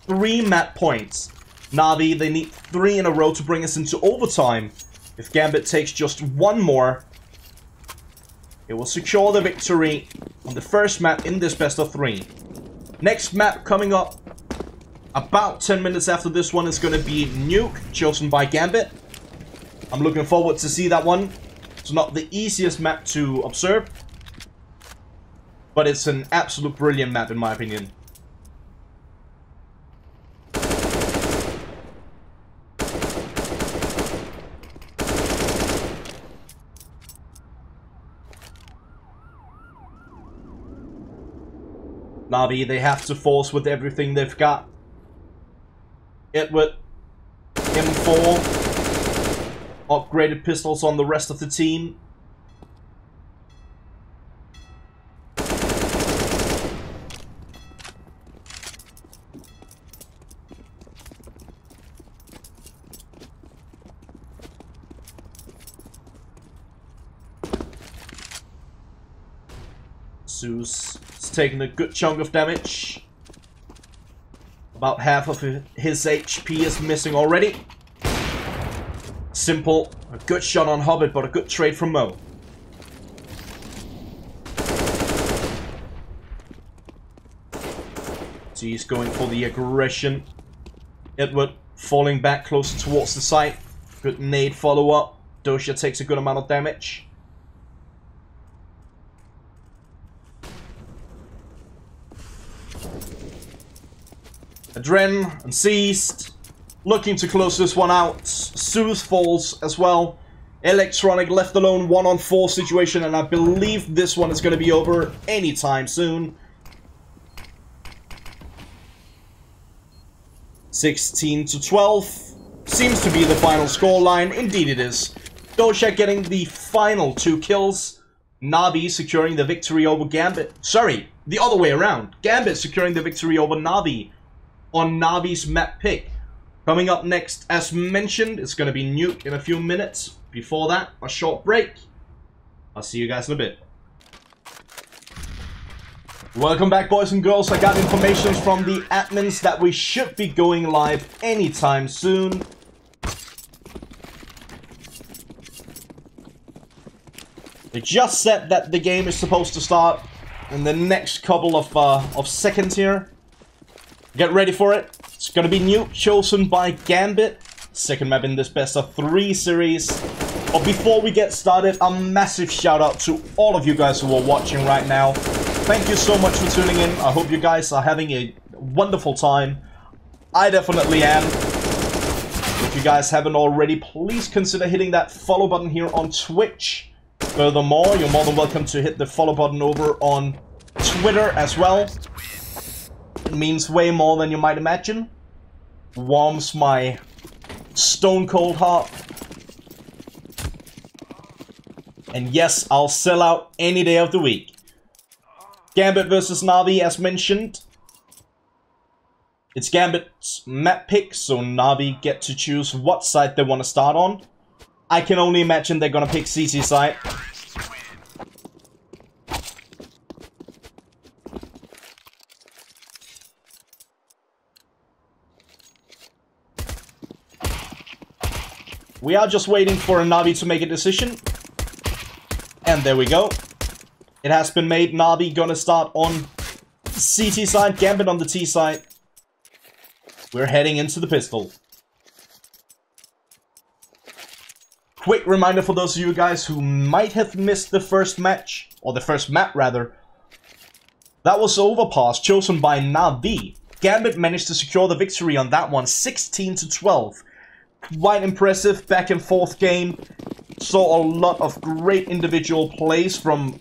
3 map points. Navi, they need 3 in a row to bring us into overtime. If Gambit takes just 1 more, it will secure the victory on the first map in this best of 3. Next map coming up about 10 minutes after this one is going to be Nuke, chosen by Gambit. I'm looking forward to see that one. It's not the easiest map to observe, but it's an absolute brilliant map in my opinion. Navi, they have to force with everything they've got. Edward, M4, upgraded pistols on the rest of the team. Zeus is taking a good chunk of damage. About half of his HP is missing already. Simple, a good shot on Hobbit, but a good trade from Mo. So he's going for the aggression. Edward falling back closer towards the site. Good nade follow-up. Dosha takes a good amount of damage. Adren and Seized looking to close this one out. Zeus falls as well. Electronic left alone 1-on-4 situation, and I believe this one is going to be over anytime soon. 16 to 12 seems to be the final scoreline. Indeed it is. Dosha getting the final 2 kills. Navi securing the victory over Gambit. Sorry, the other way around. Gambit securing the victory over Navi on Navi's map pick. Coming up next, as mentioned, it's going to be Nuke in a few minutes. Before that, a short break. I'll see you guys in a bit. Welcome back, boys and girls. I got information from the admins that we should be going live anytime soon. They just said that the game is supposed to start in the next couple of seconds here. Get ready for it. It's gonna be Nuke, chosen by Gambit. Second map in this best of 3 series. But before we get started, a massive shout out to all of you guys who are watching right now. Thank you so much for tuning in. I hope you guys are having a wonderful time. I definitely am. If you guys haven't already, please consider hitting that follow button here on Twitch. Furthermore, you're more than welcome to hit the follow button over on Twitter as well. It means way more than you might imagine. Warms my stone cold heart. And yes, I'll sell out any day of the week. Gambit versus Navi, as mentioned. It's Gambit's map pick, so Navi get to choose what side they want to start on. I can only imagine they're gonna pick CC side. We are just waiting for a Navi to make a decision. And there we go. It has been made. Navi gonna start on CT side, Gambit on the T side. We're heading into the pistol. Quick reminder for those of you guys who might have missed the first match. or the first map rather. That was Overpass, chosen by Na'Vi. Gambit managed to secure the victory on that one, 16-12. Quite impressive back and forth game. Saw a lot of great individual plays from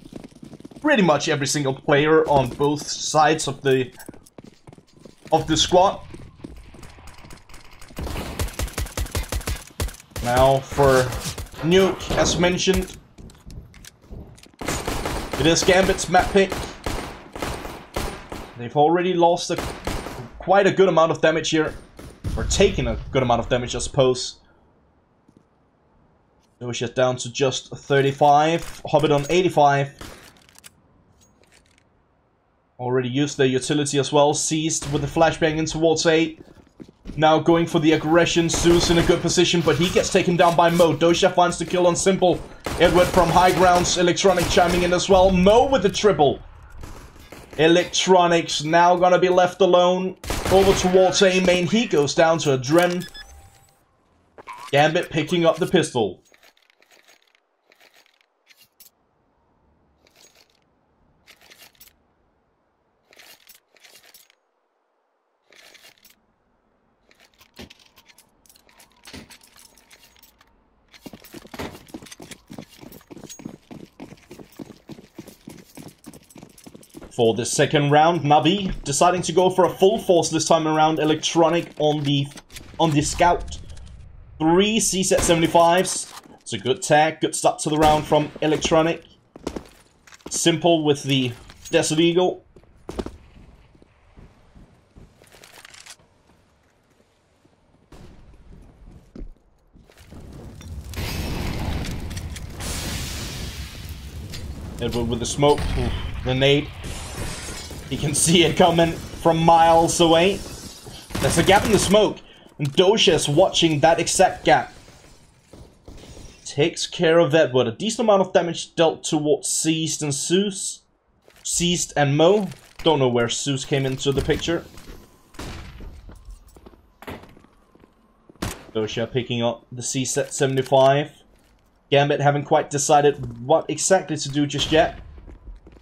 pretty much every single player on both sides of the squad. Now for Nuke, as mentioned, it is Gambit's map pick. They've already lost quite a good amount of damage here, or taken a good amount of damage, I suppose. Push it down to just 35. Hobbit on 85. Already used their utility as well. Seized with the flashbang in towards A. Now going for the aggression. Zeus in a good position, but he gets taken down by Mo. Dosha finds the kill on Simple. Edward from high grounds. Electronic chiming in as well. Mo with the triple. Electronics now gonna be left alone. Over towards A main. He goes down to Adren. Gambit picking up the pistol. For the second round, Na'Vi deciding to go for a full force this time around. Electronic on the scout. 3 CZ75s. It's a good tag, good start to the round from Electronic. Simple with the Desert Eagle. Edward with the smoke. The nade. You can see it coming from miles away. There's a gap in the smoke, and Dosha is watching that exact gap. Takes care of Edward. A decent amount of damage dealt towards Seized and Zeus. Seized and Mo. Don't know where Zeus came into the picture. Dosha picking up the CZ75. Gambit haven't quite decided what exactly to do just yet.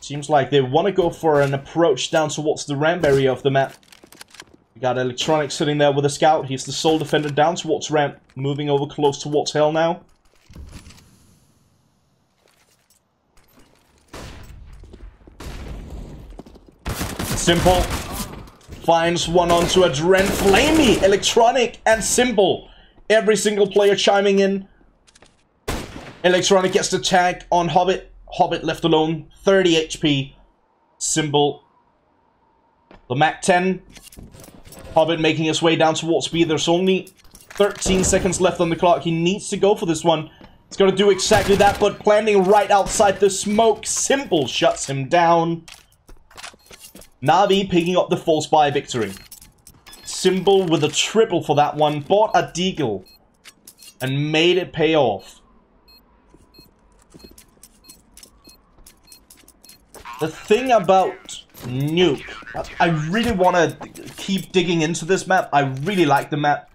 Seems like they want to go for an approach down towards the ramp area of the map. We got Electronic sitting there with a scout. He's the sole defender down towards ramp. Moving over close towards Hell now. Simple. Finds one onto Adren. Flamey, Electronic, and Simple. Every single player chiming in. Electronic gets the tag on Hobbit. Hobbit left alone, 30 HP. Simple. The Mac 10. Hobbit making his way down towards B. There's only 13 seconds left on the clock. He needs to go for this one. He's gonna do exactly that, but planting right outside the smoke. Simple shuts him down. Na'Vi picking up the false buy victory. Simple with a triple for that one. Bought a deagle and made it pay off. The thing about Nuke, I really want to keep digging into this map. I really like the map.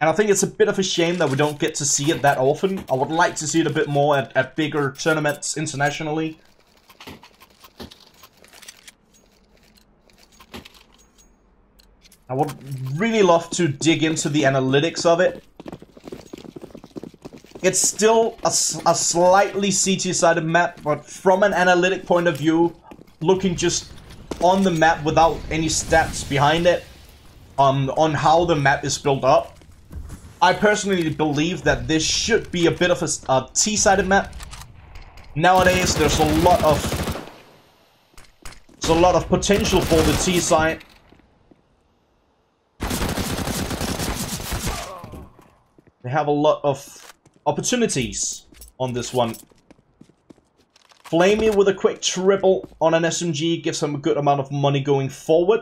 And I think it's a bit of a shame that we don't get to see it that often. I would like to see it a bit more at bigger tournaments internationally. I would really love to dig into the analytics of it. It's still a slightly CT-sided map, but from an analytic point of view, looking just on the map without any stats behind it, on how the map is built up, I personally believe that this should be a bit of a T-sided map. Nowadays, there's a lot of potential for the T side. They have a lot of opportunities on this one. Flamey with a quick triple on an SMG gives him a good amount of money going forward.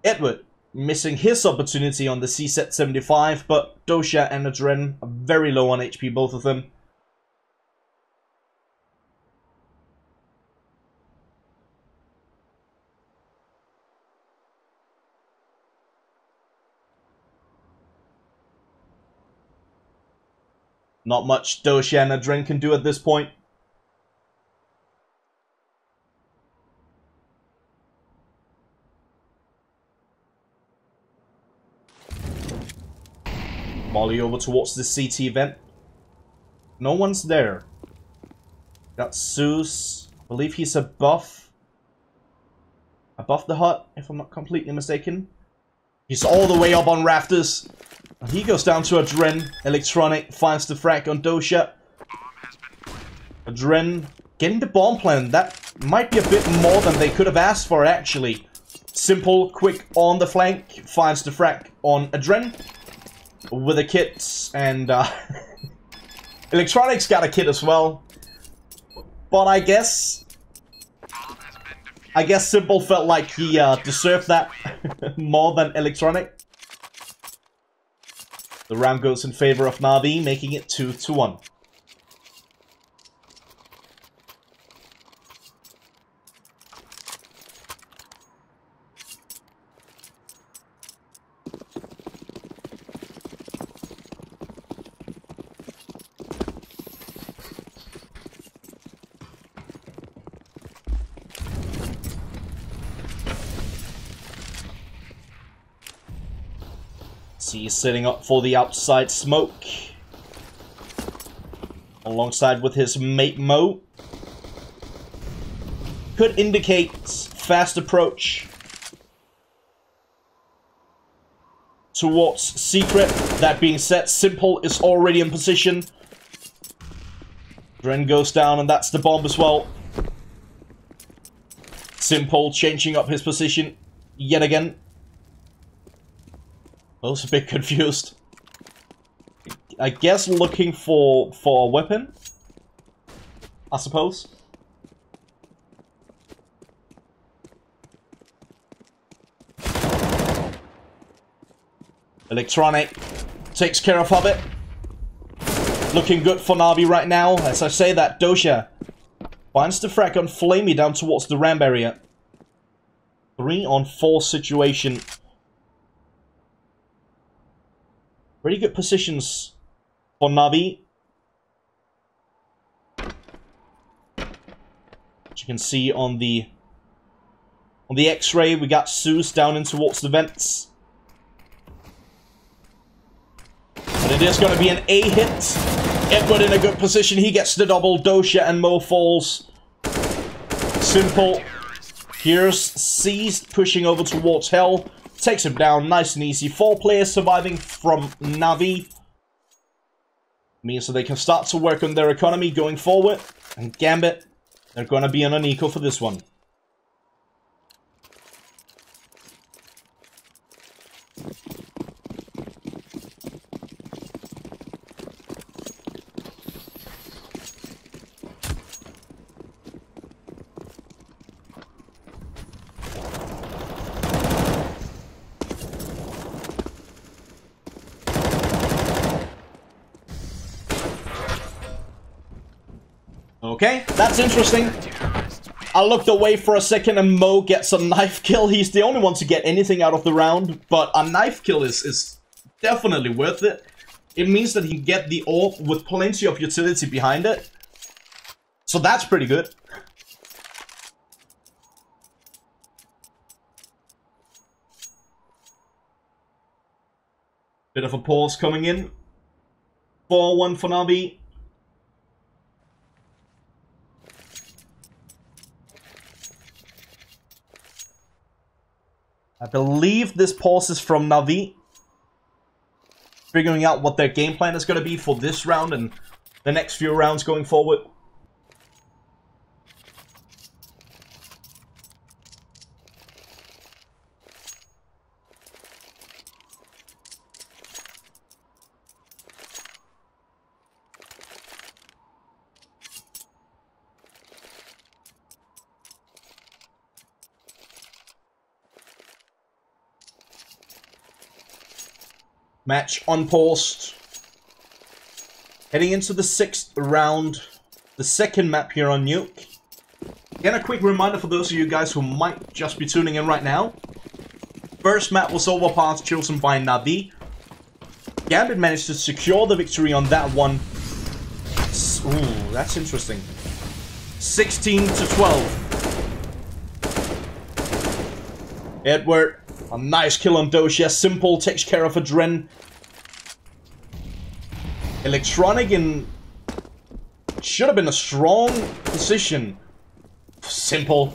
Edward missing his opportunity on the CZ75, but Dosha and Adren are very low on HP, both of them. Not much Dosha and Adren can do at this point. Molly over towards the CT vent. No one's there. Got Zeus. I believe he's above the hut, if I'm not completely mistaken. He's all the way up on rafters. He goes down to Adren. Electronic finds the frag on Dosha. Adren getting the bomb plan. That might be a bit more than they could have asked for, actually. Simple, quick on the flank. Finds the frag on Adren. With a kit. And Electronic's got a kit as well. But I guess Simple felt like he deserved that more than Electronic. The round goes in favor of Na'Vi, making it 2-1. He's setting up for the outside smoke. Alongside with his mate Mo. Could indicate fast approach towards Secret. That being said, Simple is already in position. Dren goes down and that's the bomb as well. Simple changing up his position yet again. I was a bit confused. I guess looking for a weapon, I suppose. Electronic takes care of it. Looking good for Na'Vi right now. As I say that, Dosha finds the frag on Flamey down towards the ramp area. 3-on-4 situation. Pretty good positions for Na'Vi. As you can see on the X-ray, we got Zeus down in towards the vents. But it is going to be an A hit. Edward in a good position. He gets the double. Dosha and Mo falls. Simple. Here's Seized pushing over towards Hell. Takes him down nice and easy. 4 players surviving from Na'Vi. Means that they can start to work on their economy going forward. And Gambit, they're going to be on an eco for this one. Okay, that's interesting. I looked away for a second and Mo gets a knife kill. He's the only one to get anything out of the round, but a knife kill is definitely worth it. It means that he can get the orb with plenty of utility behind it. So that's pretty good. Bit of a pause coming in. 4-1 for Na'Vi. I believe this pause is from Na'Vi. Figuring out what their game plan is going to be for this round and the next few rounds going forward. Match unpaused. Heading into the 6th round. The second map here on Nuke. Again, a quick reminder for those of you guys who might just be tuning in right now. First map was Overpass, chosen by Na'Vi. Gambit managed to secure the victory on that one. Ooh, that's interesting. 16-12. Edward, a nice kill on Dosha. Simple takes care of Adren. Electronic in... should have been a strong position. Simple.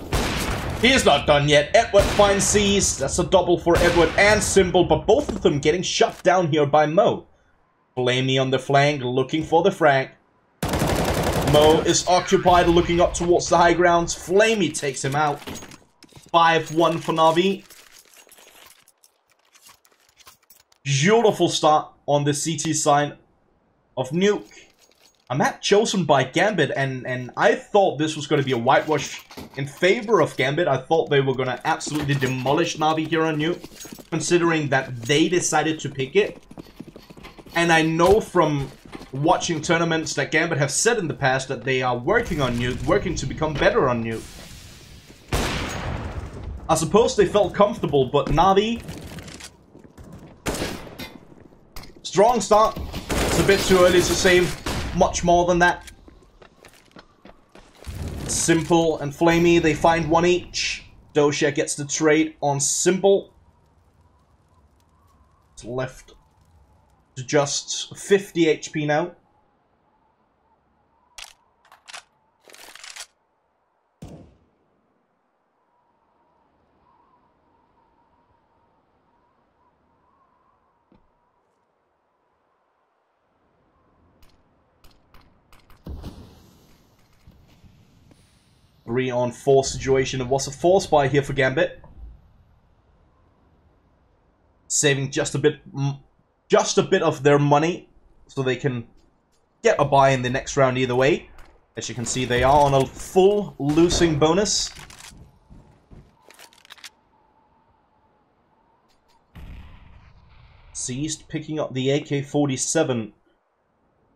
He's not done yet. Edward finds Seized. That's a double for Edward and Simple, but both of them getting shut down here by Mo. Flamey on the flank, looking for the frag. Mo is occupied, looking up towards the high grounds. Flamey takes him out. 5-1 for Na'Vi. Beautiful start on the CT side of Nuke. A map chosen by Gambit, and I thought this was going to be a whitewash in favor of Gambit. I thought they were going to absolutely demolish Na'Vi here on Nuke, considering that they decided to pick it. And I know from watching tournaments that Gambit have said in the past that they are working on Nuke, working to become better on Nuke. I suppose they felt comfortable, but Na'Vi... strong start. It's a bit too early to say much more than that. Simple and Flamey, they find one each. Dosha gets the trade on Simple. It's left to just 50 HP now. Three-on-4 situation. It was a force buy here for Gambit. Saving just a bit of their money so they can get a buy in the next round either way. As you can see, they are on a full losing bonus. Seized picking up the AK-47.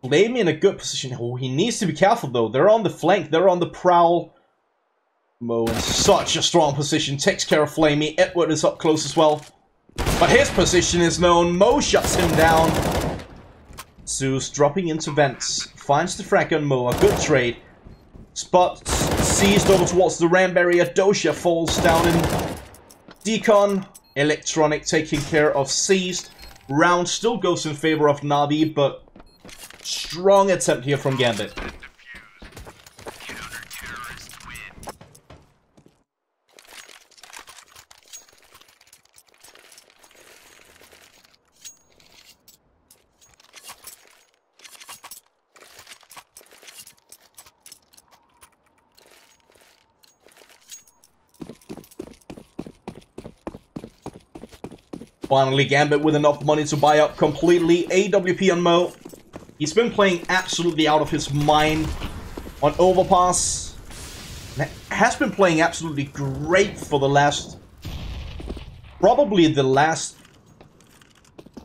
Flamey in a good position. Oh, he needs to be careful though. They're on the flank. They're on the prowl. Mo in such a strong position. Takes care of Flamey. Edward is up close as well. But his position is known. Mo shuts him down. Zeus dropping into vents. Finds the frag on Mo. A good trade. Spots Seized over towards the ram barrier. Dosha falls down in Decon. Electronic taking care of Seized. Round still goes in favor of Na'Vi, but strong attempt here from Gambit. Finally, Gambit with enough money to buy up completely. AWP on Mo. He's been playing absolutely out of his mind on Overpass. Has been playing absolutely great for the last... probably the last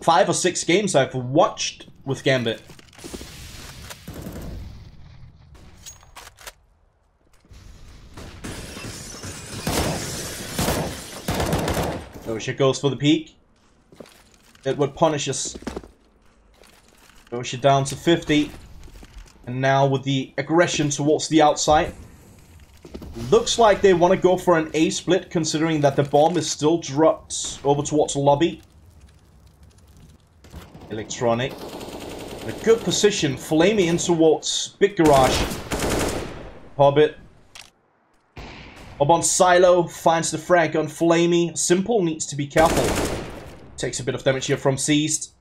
5 or 6 games I've watched with Gambit. Dosha goes for the peak. Edward punishes. Dosha down to 50. And now with the aggression towards the outside. Looks like they want to go for an A split, considering that the bomb is still dropped over towards the lobby. Electronic. In a good position. Flamey in towards Big Garage. Hobbit. Up on Silo. Finds the frag on Flamey. Simple needs to be careful. Takes a bit of damage here from Seized.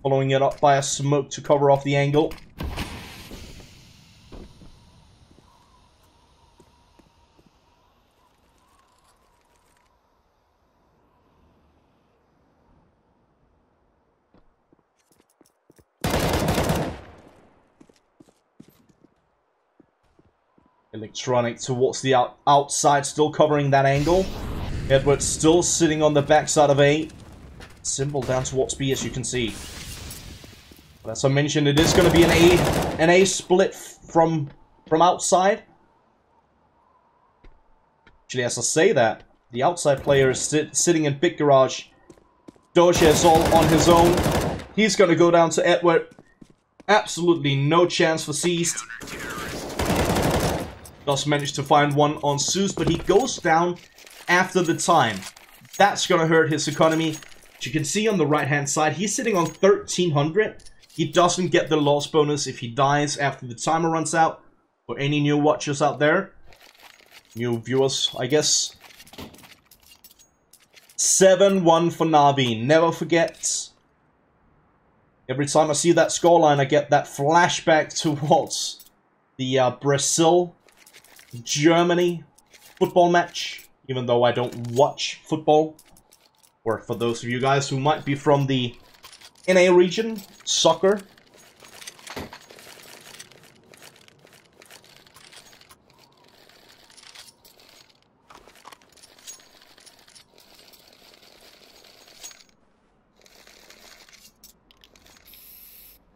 Following it up by a smoke to cover off the angle. Electronic towards the outside, still covering that angle. Edward still sitting on the backside of A. Simple down towards B, as you can see. But as I mentioned, it is going to be an A split from outside. Actually, as I say that, the outside player is sitting in Big Garage. Dosha is all on his own. He's going to go down to Edward. Absolutely no chance for Seized. Does manage to find one on Zeus, but he goes down after the time. That's going to hurt his economy. As you can see on the right-hand side, he's sitting on 1,300. He doesn't get the loss bonus if he dies after the timer runs out. For any new watchers out there, new viewers, I guess. 7-1 for Navi. Never forget. Every time I see that scoreline, I get that flashback towards the Brazil-Germany football match. Even though I don't watch football. Or for those of you guys who might be from the NA region, soccer.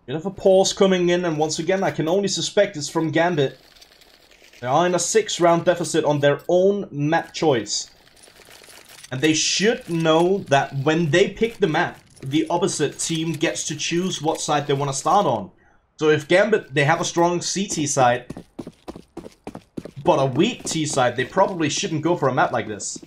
Bit of a pause coming in, and once again, I can only suspect it's from Gambit. They are in a 6-round deficit on their own map choice. And they should know that when they pick the map, the opposite team gets to choose what side they want to start on. So if Gambit, they have a strong CT side, but a weak T side, they probably shouldn't go for a map like this.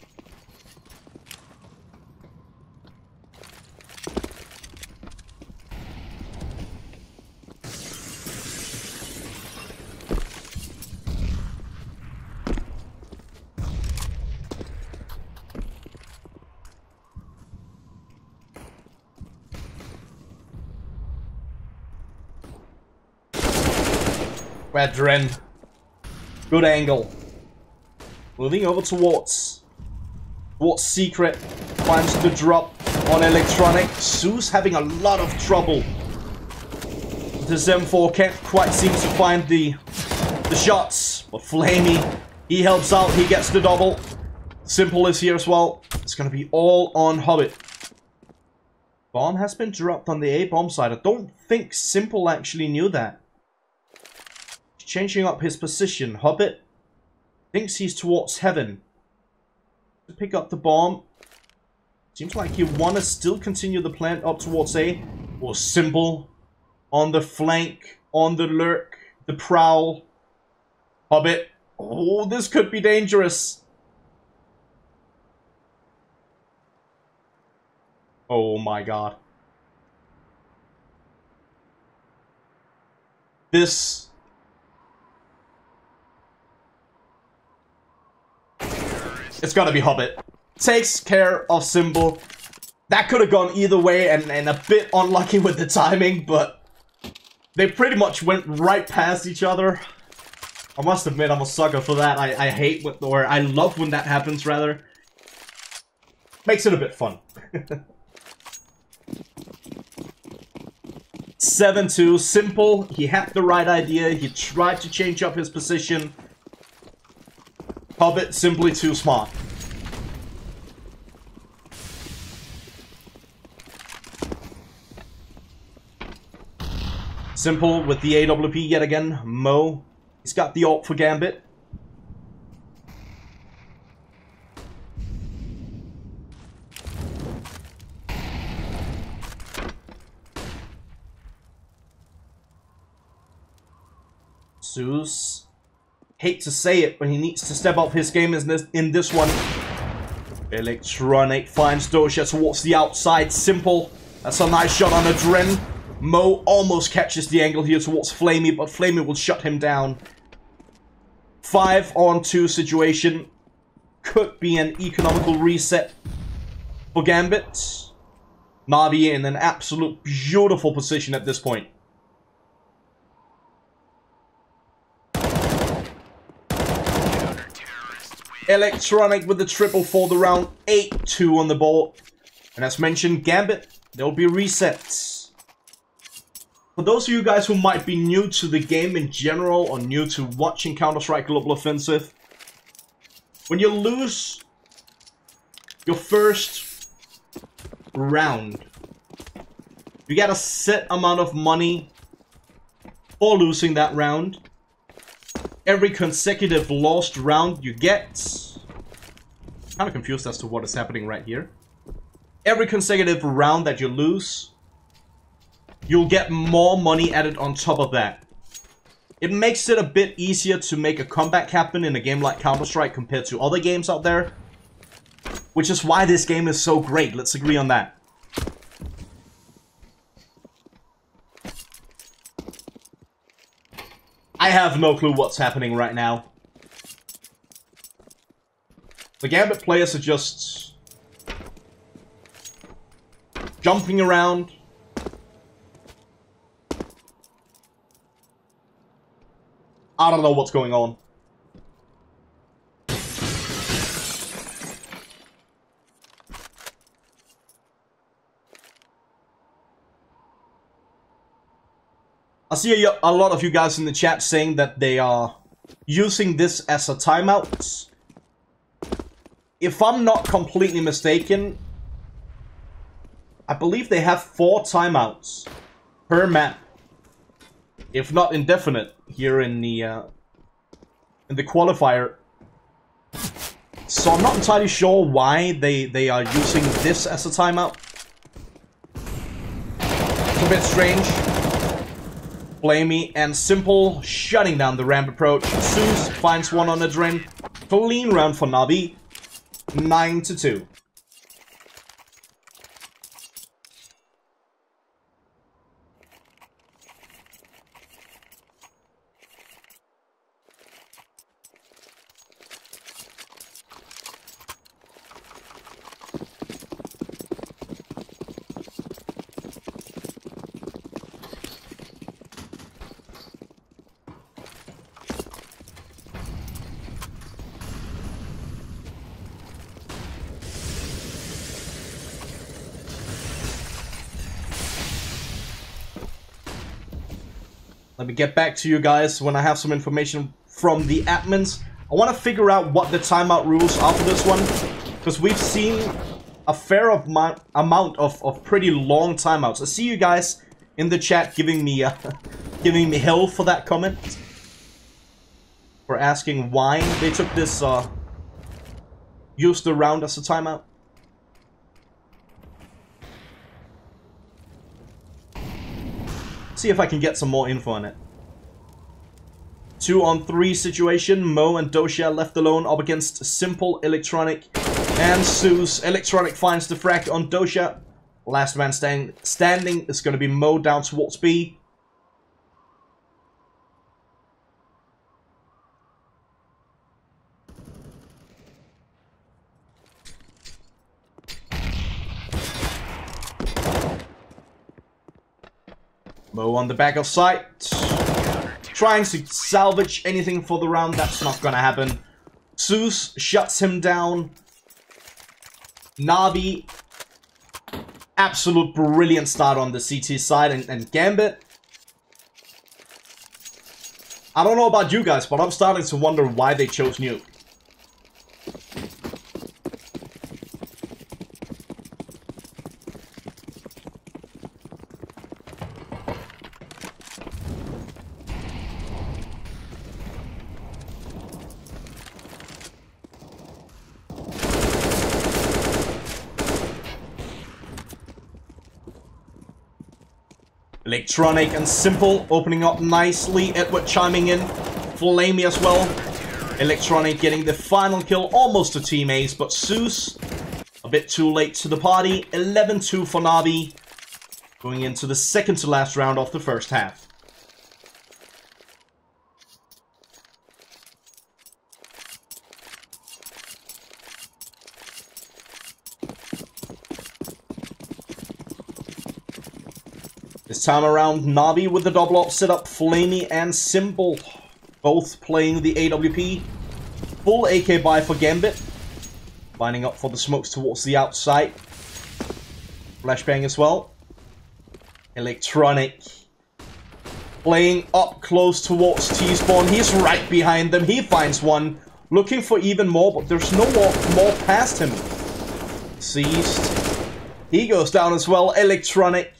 Dren. Good angle. Moving over towards Secret. Finds the drop on Electronic. Zeus having a lot of trouble. The M4 can't quite seem to find the shots. But Flamey, he helps out. He gets the double. Simple is here as well. It's going to be all on Hobbit. Bomb has been dropped on the A-bomb side. I don't think Simple actually knew that. Changing up his position. Hobbit thinks he's towards heaven. To pick up the bomb. Seems like you want to still continue the plant up towards A. Or Simple on the flank, on the lurk, the prowl. Hobbit. Oh, this could be dangerous. Oh my god. This... It's gotta be Hobbit. Takes care of Simple. That could have gone either way and a bit unlucky with the timing, but they pretty much went right past each other. I must admit, I'm a sucker for that. I hate when, or I love when that happens, rather. Makes it a bit fun. 7-2. Simple. He had the right idea. He tried to change up his position. Hobbit simply too smart. Simple with the AWP yet again. Mo. He's got the ult for Gambit. Zeus. Hate to say it, but he needs to step up his game in this one. Electronic finds Doja towards the outside. Simple. That's a nice shot on a Dren. Mo almost catches the angle here towards Flamey, but Flamey will shut him down. 5-on-2 situation. Could be an economical reset for Gambit. Navi in an absolute beautiful position at this point. Electronic with the triple for the round. 8-2 on the board. And as mentioned, Gambit, there'll be resets. For those of you guys who might be new to the game in general, or new to watching Counter-Strike Global Offensive, when you lose your first round, you get a set amount of money for losing that round. Every consecutive lost round you get... kind of confused as to what is happening right here. Every consecutive round that you lose, you'll get more money added on top of that. It makes it a bit easier to make a comeback happen in a game like Counter-Strike compared to other games out there. Which is why this game is so great, let's agree on that. I have no clue what's happening right now. The Gambit players are just jumping around. I don't know what's going on. I see a lot of you guys in the chat saying that they are using this as a timeout. If I'm not completely mistaken, I believe they have 4 timeouts per map, if not indefinite, here in the qualifier. So I'm not entirely sure why they are using this as a timeout. It's a bit strange. Flamey and Simple shutting down the ramp approach. Zeus finds one on the drain. Clean round for Navi. 9-2. Let me get back to you guys when I have some information from the admins. I want to figure out what the timeout rules are for this one, because we've seen a fair amount of pretty long timeouts. I see you guys in the chat giving me hell for that comment, for asking why they took this used the round as a timeout. See if I can get some more info on it. 2-on-3 situation. Mo and Dosha left alone up against Simple, Electronic, and Zeus. Electronic finds the frag on Dosha. Last man standing is going to be Mo down towards B. Mo on the back of site. Trying to salvage anything for the round. That's not gonna happen. Zeus shuts him down. Navi. Absolute brilliant start on the CT side. And Gambit. I don't know about you guys, but I'm starting to wonder why they chose Nuke. Electronic and Simple opening up nicely. Edward chiming in. Flamey as well. Electronic getting the final kill. Almost a team ace, but Zeus a bit too late to the party. 11-2 for Navi. Going into the second to last round of the first half. This time around, Navi with the double up setup, Flamey and Simple both playing the AWP. Full AK buy for Gambit. Lining up for the smokes towards the outside. Flashbang as well. Electronic playing up close towards T-spawn. He's right behind them. He finds one. Looking for even more, but there's no more past him. Seized. He goes down as well. Electronic.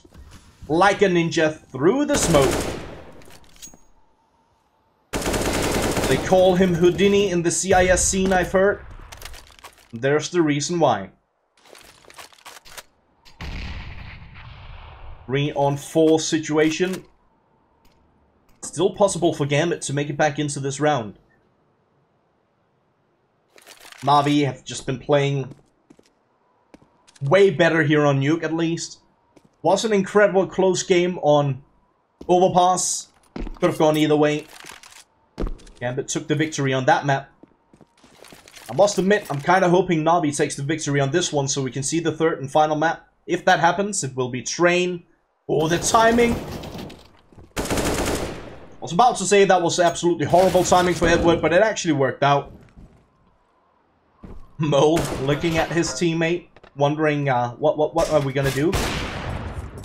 Like a ninja through the smoke. They call him Houdini in the CIS scene, I've heard. There's the reason why. 3-on-4 situation. Still possible for Gambit to make it back into this round. Navi have just been playing way better here on Nuke, at least. Was an incredible close game on Overpass. Could have gone either way. Gambit took the victory on that map. I must admit, I'm kind of hoping Navi takes the victory on this one so we can see the third and final map. If that happens, it will be Train. Oh, the timing! I was about to say that was absolutely horrible timing for Edward, but it actually worked out. Mo looking at his teammate, wondering what are we gonna do?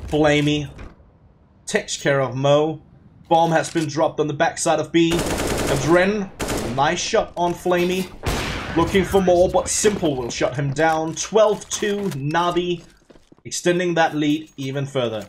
Flamey takes care of Mo. Bomb has been dropped on the backside of B. Adren, nice shot on Flamey. Looking for more, but Simple will shut him down. 12-2, Navi, extending that lead even further.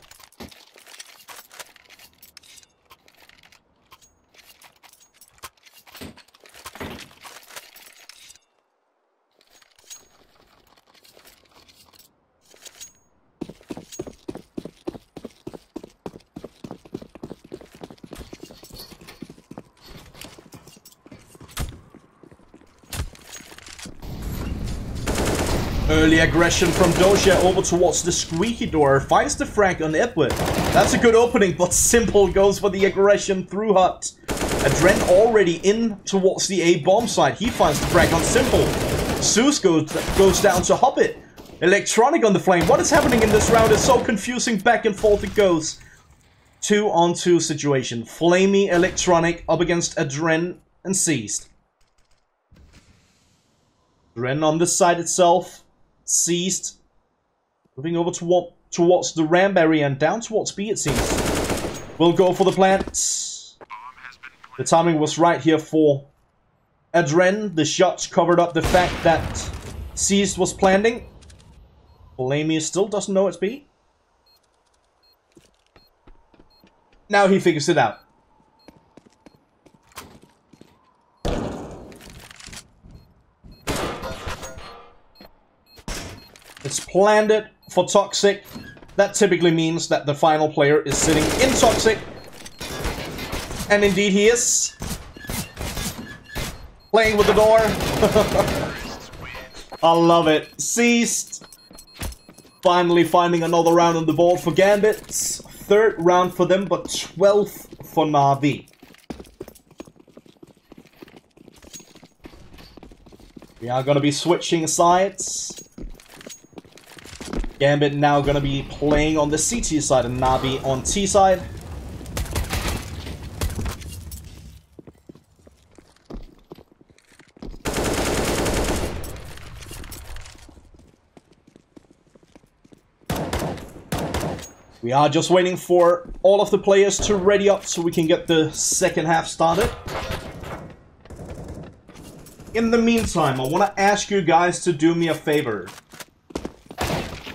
Early aggression from Doja over towards the squeaky door. Finds the frag on Edward. That's a good opening, but Simple goes for the aggression through hut. Adren already in towards the A bomb side. He finds the frag on Simple. Zeus goes down to Hobbit. Electronic on the flame. What is happening in this round is so confusing. Back and forth it goes. 2-on-2 situation. Flamey, Electronic up against Adren and Seized. Adren on the side itself. Seized. Moving over towards the ramp area and down towards B, it seems. We'll go for the plant. The timing was right here for Adren. The shots covered up the fact that Seized was planting. Flamey still doesn't know it's B. Now he figures it out. It's planted for Toxic. That typically means that the final player is sitting in Toxic. And indeed he is. Playing with the door. I love it. Seized. Finally finding another round on the board for Gambit. Third round for them, but 12th for Navi. We are going to be switching sides. Gambit now going to be playing on the CT side and Navi on T side. We are just waiting for all of the players to ready up so we can get the second half started. In the meantime, I want to ask you guys to do me a favor.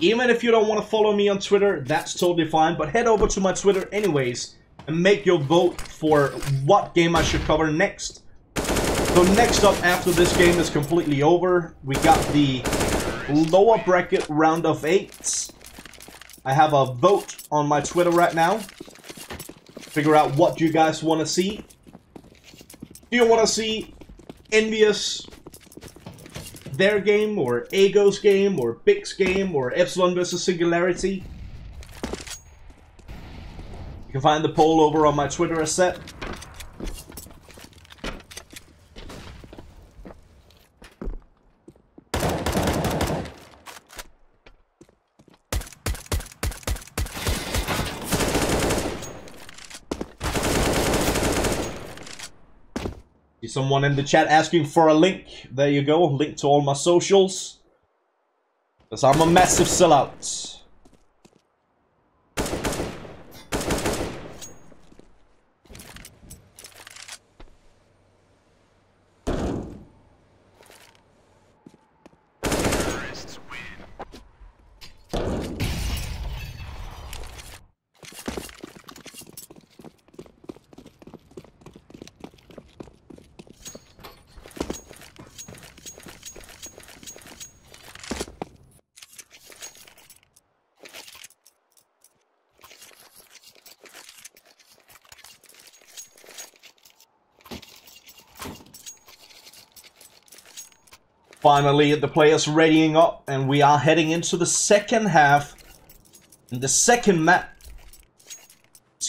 Even if you don't want to follow me on Twitter, that's totally fine, but head over to my Twitter anyways and make your vote for what game I should cover next. So next up, after this game is completely over, we got the lower bracket round of 8. I have a vote on my Twitter right now. Figure out what you guys want to see. Do you want to see Envious their game, or Ago's game, or Big's game, or Epsilon versus Singularity? You can find the poll over on my Twitter as set. Someone in the chat asking for a link. There you go, link to all my socials. Because I'm a massive sellout. Finally, the players readying up, and we are heading into the second half. In the second map,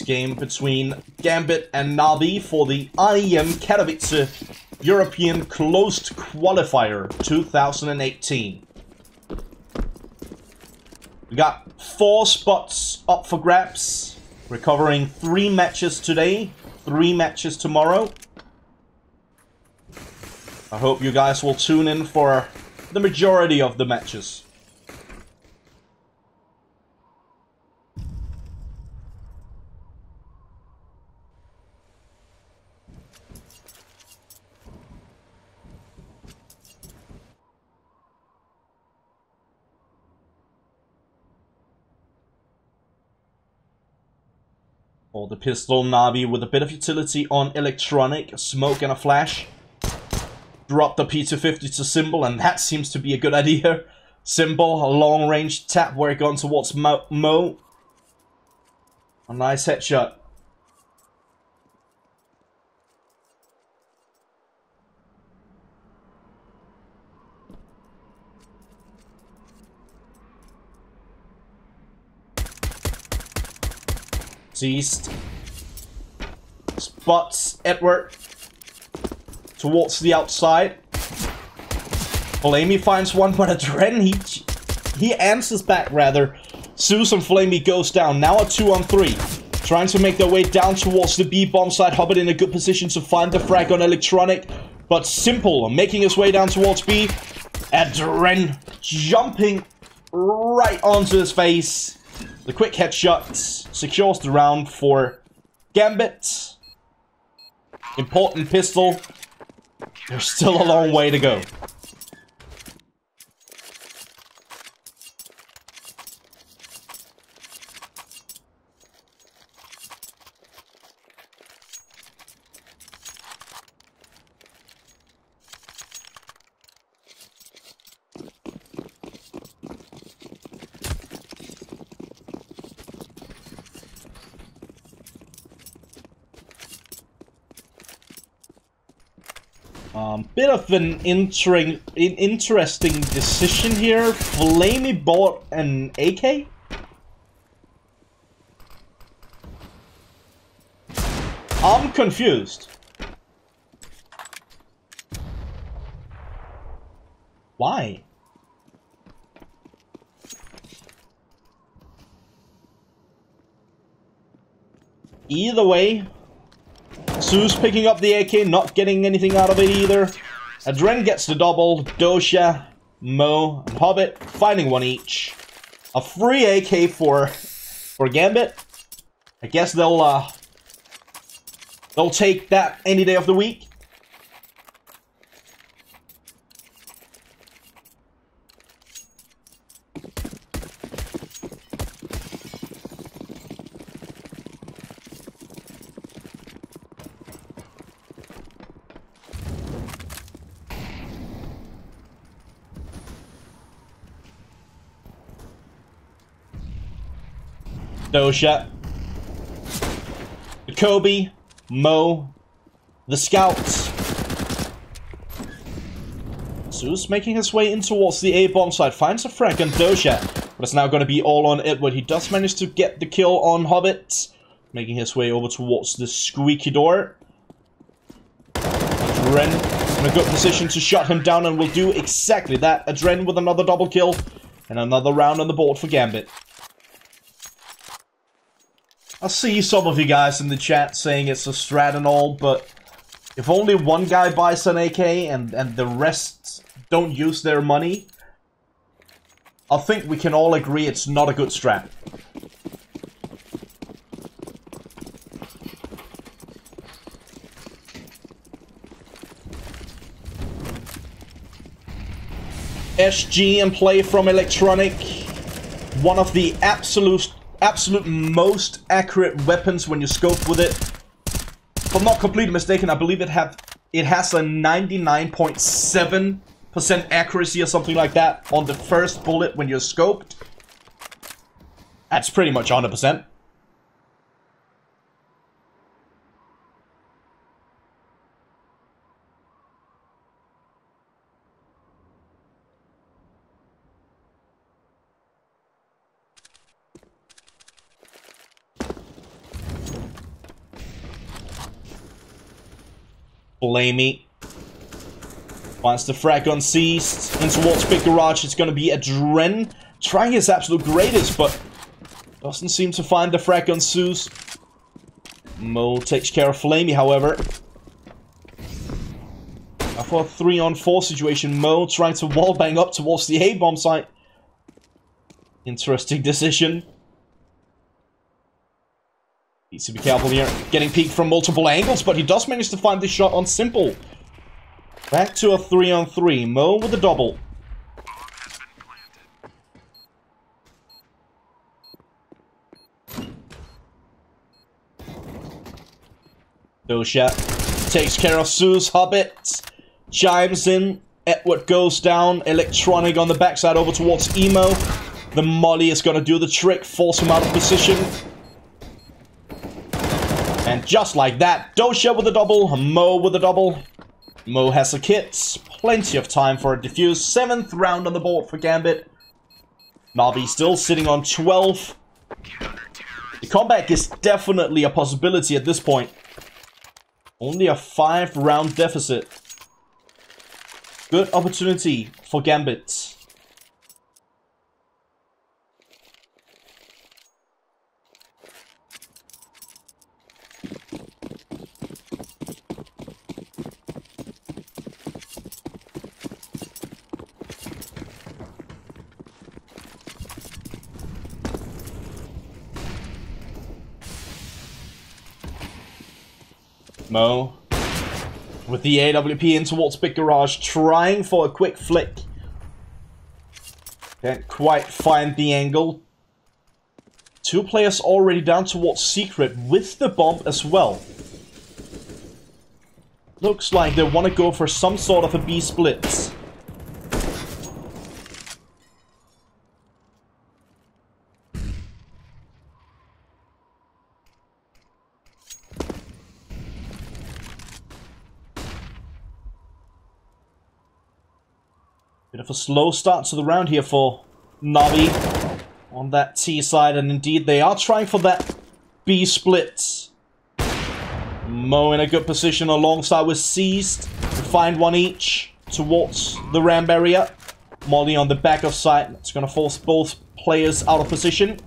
game between Gambit and Navi for the IEM Katowice European Closed Qualifier 2018. We got 4 spots up for grabs. We're covering 3 matches today, 3 matches tomorrow. I hope you guys will tune in for the majority of the matches. Or the pistol Navi with a bit of utility on electronic, a smoke and a flash. Drop the P250 to Symbol, and that seems to be a good idea. Symbol, a long range tap where it gone towards Mo. A nice headshot. Seized. Spots Edward towards the outside. Flamey finds one, but Adren, he answers back rather. Zeus and Flamey goes down. Now a 2-on-3. Trying to make their way down towards the B bomb site. Hobbit in a good position to find the frag on electronic. But Simple making his way down towards B. Adren jumping right onto his face. The quick headshot secures the round for Gambit. Important pistol. There's still a long way to go. Bit of an interesting decision here. Flamey bought an AK? I'm confused. Why? Either way, Zeus picking up the AK, not getting anything out of it either. Adren gets the double. Dosha, Mo, and Hobbit finding one each. A free AK for Gambit. I guess they'll take that any day of the week. Dosha, Kobe, Mo, the Scouts. Zeus making his way in towards the A bomb site, finds a frag on Dosha, but it's now going to be all on Edward. He does manage to get the kill on Hobbit, making his way over towards the squeaky door. Adren in a good position to shut him down and will do exactly that. Adren with another double kill and another round on the board for Gambit. I see some of you guys in the chat saying it's a strat and all, but if only one guy buys an AK and the rest don't use their money, I think we can all agree it's not a good strat. SG and play from Electronic, one of the absolute most accurate weapons when you scope with it. If I'm not completely mistaken, I believe it has a 99.7% accuracy or something like that on the first bullet when you're scoped. That's pretty much 100%. Blamey finds the frag on seized. In towards Big Garage, it's going to be Adren trying his absolute greatest, but doesn't seem to find the frag on Zeus. Mo takes care of Flamey, however. For a 3-on-4 situation, Mo trying to wallbang up towards the A-bomb site. Interesting decision. Needs to be careful here. Getting peeked from multiple angles, but he does manage to find the shot on Simple. Back to a 3-on-3. Mo with a double. Dosha takes care of Zeus. Hobbit chimes in. Edward goes down. Electronic on the backside over towards Emo. The molly is going to do the trick. Force him out of position. And just like that, Dosha with a double. Mo with a double. Mo has a kit. Plenty of time for a defuse. 7th round on the board for Gambit. Navi still sitting on 12. The comeback is definitely a possibility at this point. Only a 5-round deficit. Good opportunity for Gambit. Mo with the AWP in towards Big Garage, trying for a quick flick. Can't quite find the angle. 2 players already down towards Secret with the bomb as well. Looks like they want to go for some sort of a B split. Bit of a slow start to the round here for Navi on that T side, and indeed they are trying for that B split. Mo in a good position alongside with Seized to find one each towards the ramp area. Molly on the back of site. It's going to force both players out of position.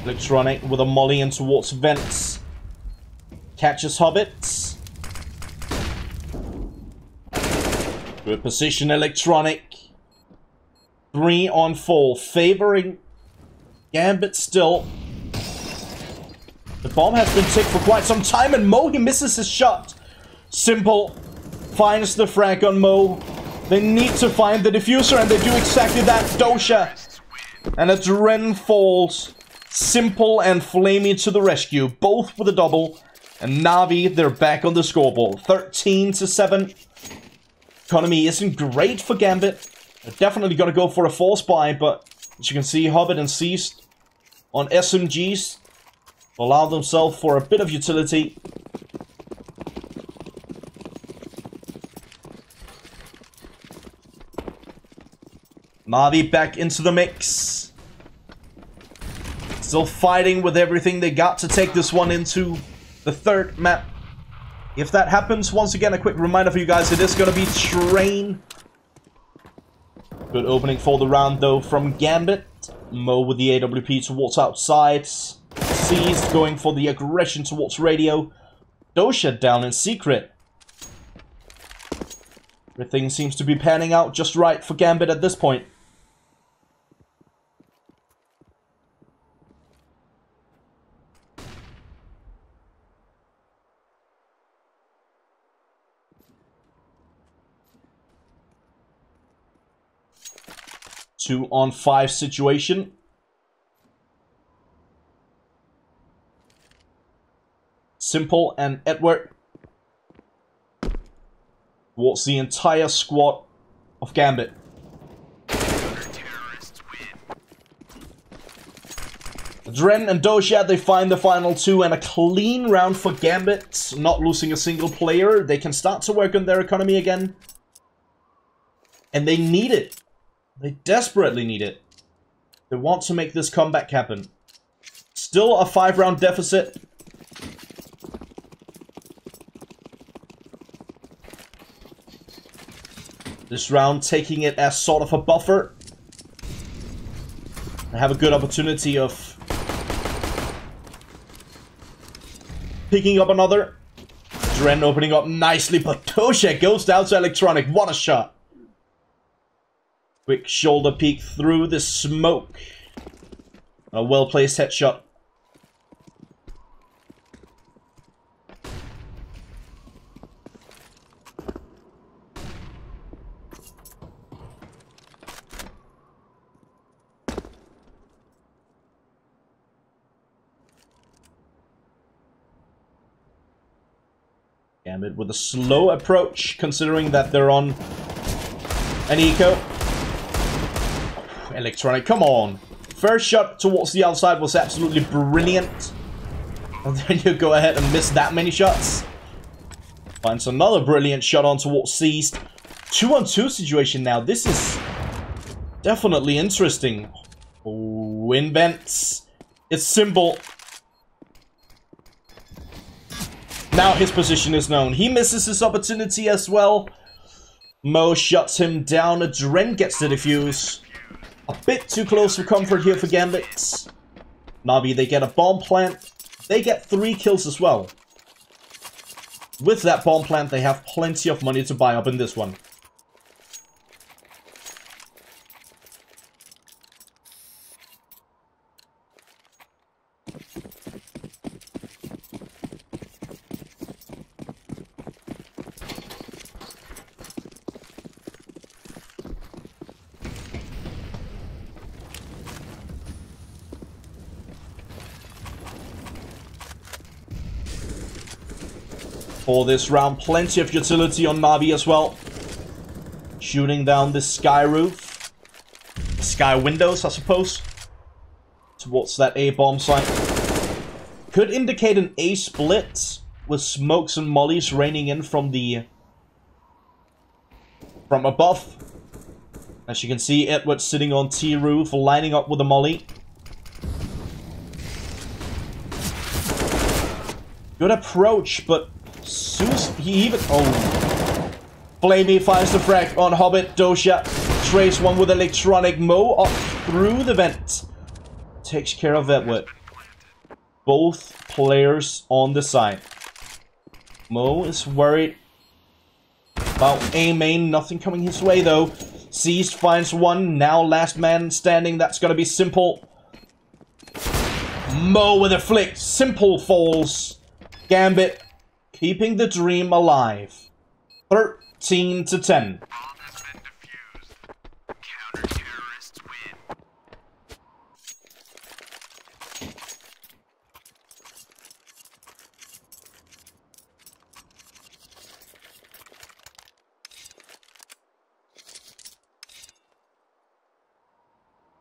Electronic with a Molly in towards Vents. Catches Hobbits. Good position, Electronic. 3-on-4, favoring Gambit still. The bomb has been ticked for quite some time, and Mo, he misses his shot. Simple finds the frag on Mo. They need to find the diffuser, and they do exactly that. Dosha and Adren falls. Simple and Flamey to the rescue, both with a double. And Navi, they're back on the scoreboard. 13-7. Economy isn't great for Gambit. They're definitely going to go for a force buy, but as you can see, Hobbit and Seized on SMGs allow themselves for a bit of utility. Navi back into the mix. Still fighting with everything they got to take this one into the 3rd map. If that happens, once again, a quick reminder for you guys, it is going to be Train. Good opening for the round, though, from Gambit. Mo with the AWP towards outside. Seized going for the aggression towards radio. Dosha down in Secret. Everything seems to be panning out just right for Gambit at this point. Two-on-5 situation. Simple and Edward towards the entire squad of Gambit. Dren and Dosha, they find the final 2 and a clean round for Gambit. Not losing a single player. They can start to work on their economy again. And they need it. They desperately need it. They want to make this comeback happen. Still a 5-round deficit. This round taking it as sort of a buffer. I have a good opportunity of picking up another. Dren opening up nicely, but Tosha goes down to Electronic. What a shot. Quick shoulder peek through the smoke. A well-placed headshot. Gambit with a slow approach, considering that they're on an eco. Electronic, come on. First shot towards the outside was absolutely brilliant. And then you go ahead and miss that many shots. Finds another brilliant shot on towards Seized. 2-on-2 situation now. This is definitely interesting. Oh, invents. It's simple. Now his position is known. He misses his opportunity as well. Mo shuts him down. Dren gets the defuse. A bit too close for comfort here for Gambit. Na'Vi, they get a bomb plant. They get 3 kills as well. With that bomb plant, they have plenty of money to buy up in this one. For this round, plenty of utility on Na'Vi as well. Shooting down the sky roof. Sky windows, I suppose. Towards that A bomb site. Could indicate an A split with smokes and mollies raining in from above. As you can see, Edward sitting on T roof, lining up with a molly. Good approach, but he even... Oh. Flamey finds the frag on Hobbit. Dosha trays one with Electronic. Mo up through the vent. Takes care of Edward. Both players on the side. Mo is worried about A main. Nothing coming his way though. Seized finds one. Now last man standing. That's gonna be Simple. Mo with a flick. Simple falls. Gambit keeping the dream alive. 13-10.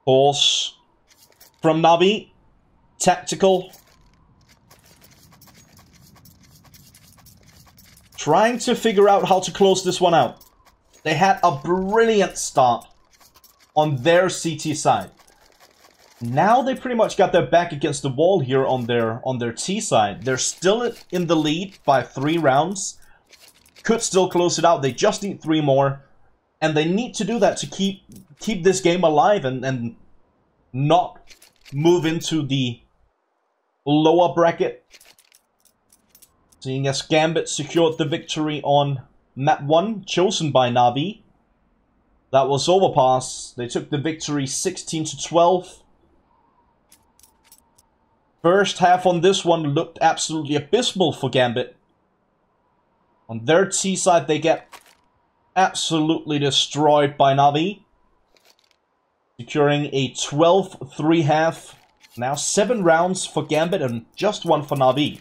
Force from Na'Vi. Tactical. Trying to figure out how to close this one out. They had a brilliant start on their CT side. Now they pretty much got their back against the wall here on their T side. They're still in the lead by 3 rounds. Could still close it out. They just need 3 more. And they need to do that to keep this game alive and not move into the lower bracket. Seeing as Gambit secured the victory on map 1, chosen by Na'Vi. That was Overpass. They took the victory 16-12. First half on this one looked absolutely abysmal for Gambit. On their T side, they get absolutely destroyed by Na'Vi. Securing a 12-3 half. Now 7 rounds for Gambit and just 1 for Na'Vi.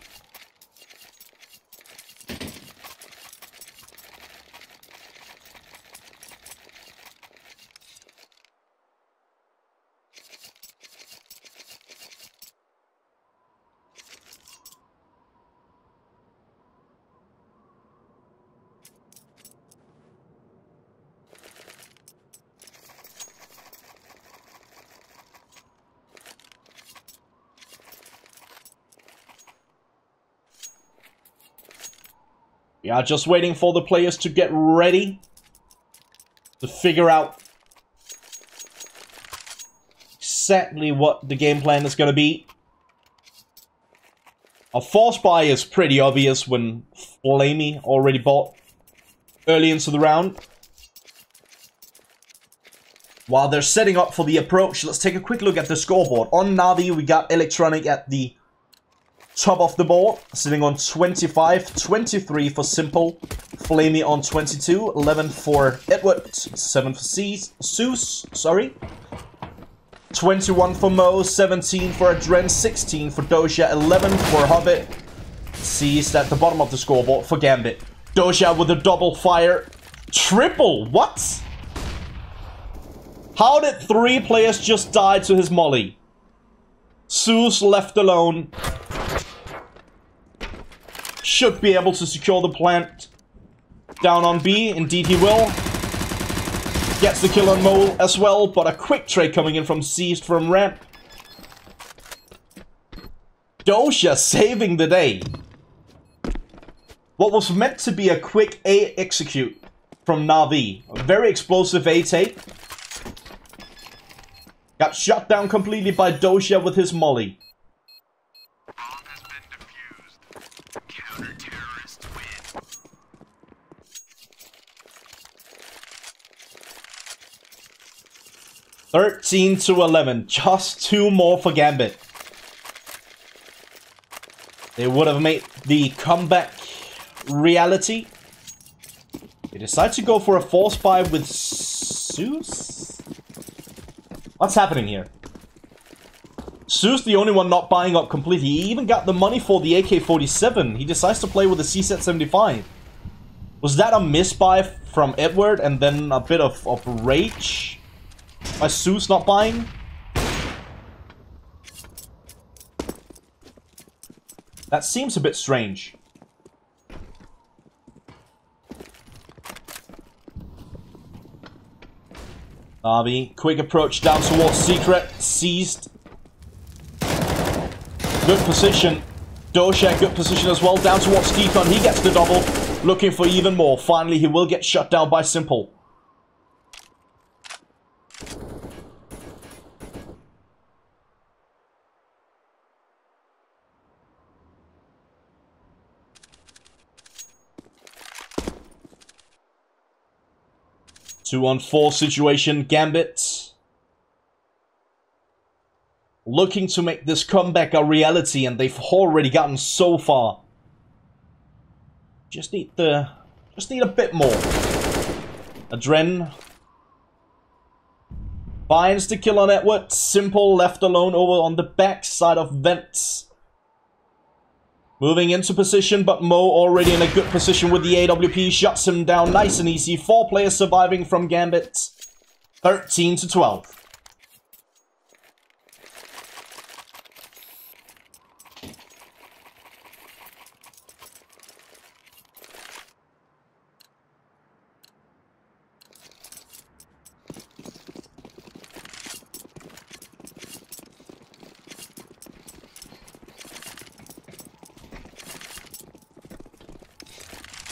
We are just waiting for the players to get ready. to figure out exactly what the game plan is going to be. A force buy is pretty obvious when Flamey already bought early into the round. While they're setting up for the approach, let's take a quick look at the scoreboard. On Na'Vi, we got Electronic at the top of the board, sitting on 25, 23 for Simple, Flamey on 22, 11 for Edward, 7 for Zeus, 21 for Mo, 17 for Adren, 16 for Doja, 11 for Hobbit. Seized at the bottom of the scoreboard for Gambit. Doja with a double fire. Triple, what? How did 3 players just die to his molly? Zeus left alone. Should be able to secure the plant down on B. Indeed he will. Gets the kill on Mo as well, but a quick trade coming in from Seized from ramp. Doja saving the day. What was meant to be a quick A execute from Na'Vi. A very explosive A take. Got shut down completely by Doja with his molly. 13 to 11. Just 2 more for Gambit. They would have made the comeback reality. They decide to go for a force buy with Zeus? What's happening here? Zeus the only one not buying up completely. He even got the money for the AK-47. He decides to play with the CZ-75. Was that a misbuy from Edward and then a bit of rage by Zeus not buying? That seems a bit strange. Na'Vi, quick approach down towards Secret. Seized. Good position. Doja, good position as well. Down towards Deacon. He gets the double. Looking for even more. Finally, he will get shut down by Simple. Two-on-4 situation. Gambit looking to make this comeback a reality, and they've already gotten so far. Just need a bit more. Adren finds the kill on Edward. Simple left alone over on the back side of Vents. Moving into position, but Mo already in a good position with the AWP. Shuts him down nice and easy. 4 players surviving from Gambit. 13 to 12.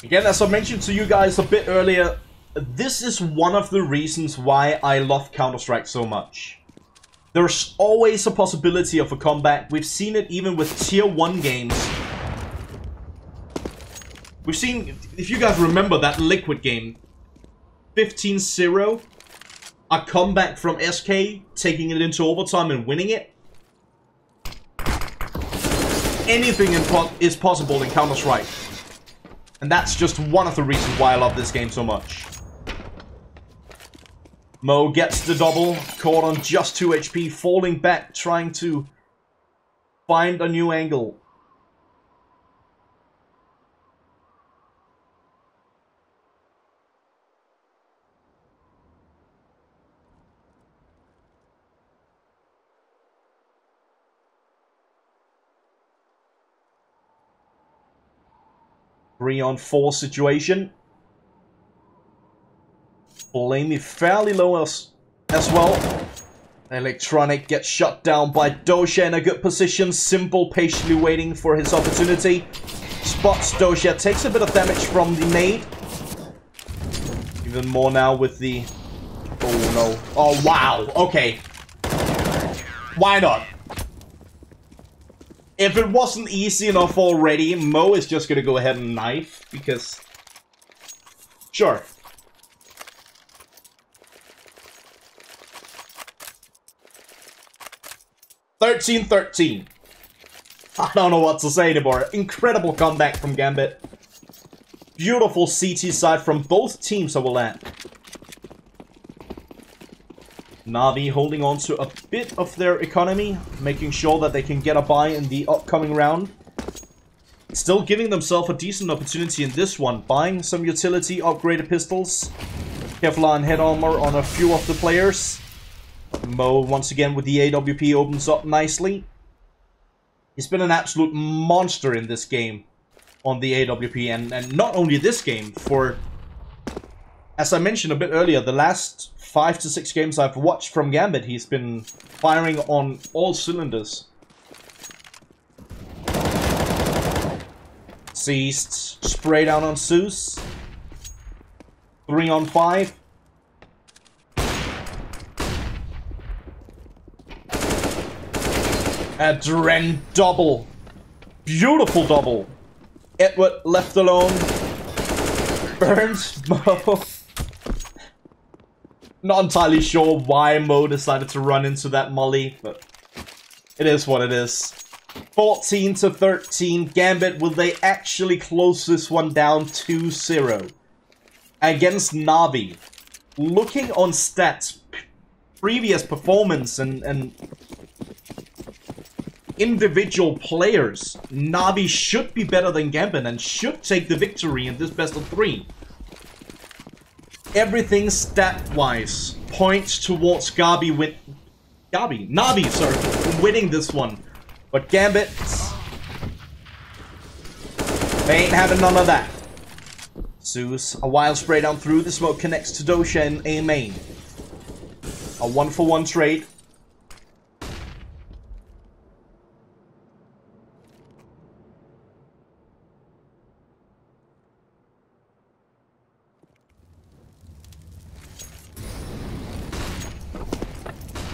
Again, as I mentioned to you guys a bit earlier, this is one of the reasons why I love Counter-Strike so much. There's always a possibility of a comeback. We've seen it even with Tier 1 games. We've seen, if you guys remember that Liquid game, 15-0, a comeback from SK, taking it into overtime and winning it. Anything is possible in Counter-Strike. And that's just one of the reasons why I love this game so much. Mo gets the double, caught on just 2 HP, falling back, trying to find a new angle. Three-on-4 situation. Flamey fairly low as well. Electronic gets shut down by Doja in a good position. Simple patiently waiting for his opportunity. Spots Doja, takes a bit of damage from the nade. Even more now with the... Oh no. Oh wow, okay. Why not? If it wasn't easy enough already, Mo is just gonna go ahead and knife, because... Sure. "13-13. I don't know what to say anymore. Incredible comeback from Gambit. Beautiful CT side from both teams, I will add. Na'Vi holding on to a bit of their economy, making sure that they can get a buy in the upcoming round. Still giving themselves a decent opportunity in this one, buying some utility upgraded pistols. Kevlar and head armor on a few of the players. Mo, once again with the AWP, opens up nicely. He's been an absolute monster in this game on the AWP, and not only this game, for, as I mentioned a bit earlier, the last 5 to 6 games I've watched from Gambit, he's been firing on all cylinders. Seized, spray down on Zeus. 3 on 5. Adren double. Beautiful double. Edward left alone. Burned Mo. Not entirely sure why Mo decided to run into that molly, but it is what it is. 14-13. Gambit, will they actually close this one down 2-0 against Na'Vi? Looking on stats, previous performance and individual players, Na'Vi should be better than Gambit and should take the victory in this best of 3. Everything stat-wise points towards Na'Vi winning this one. But Gambit, they ain't having none of that. Zeus, a wild spray down through the smoke, connects to Dosha in A main. A 1-for-1 trade.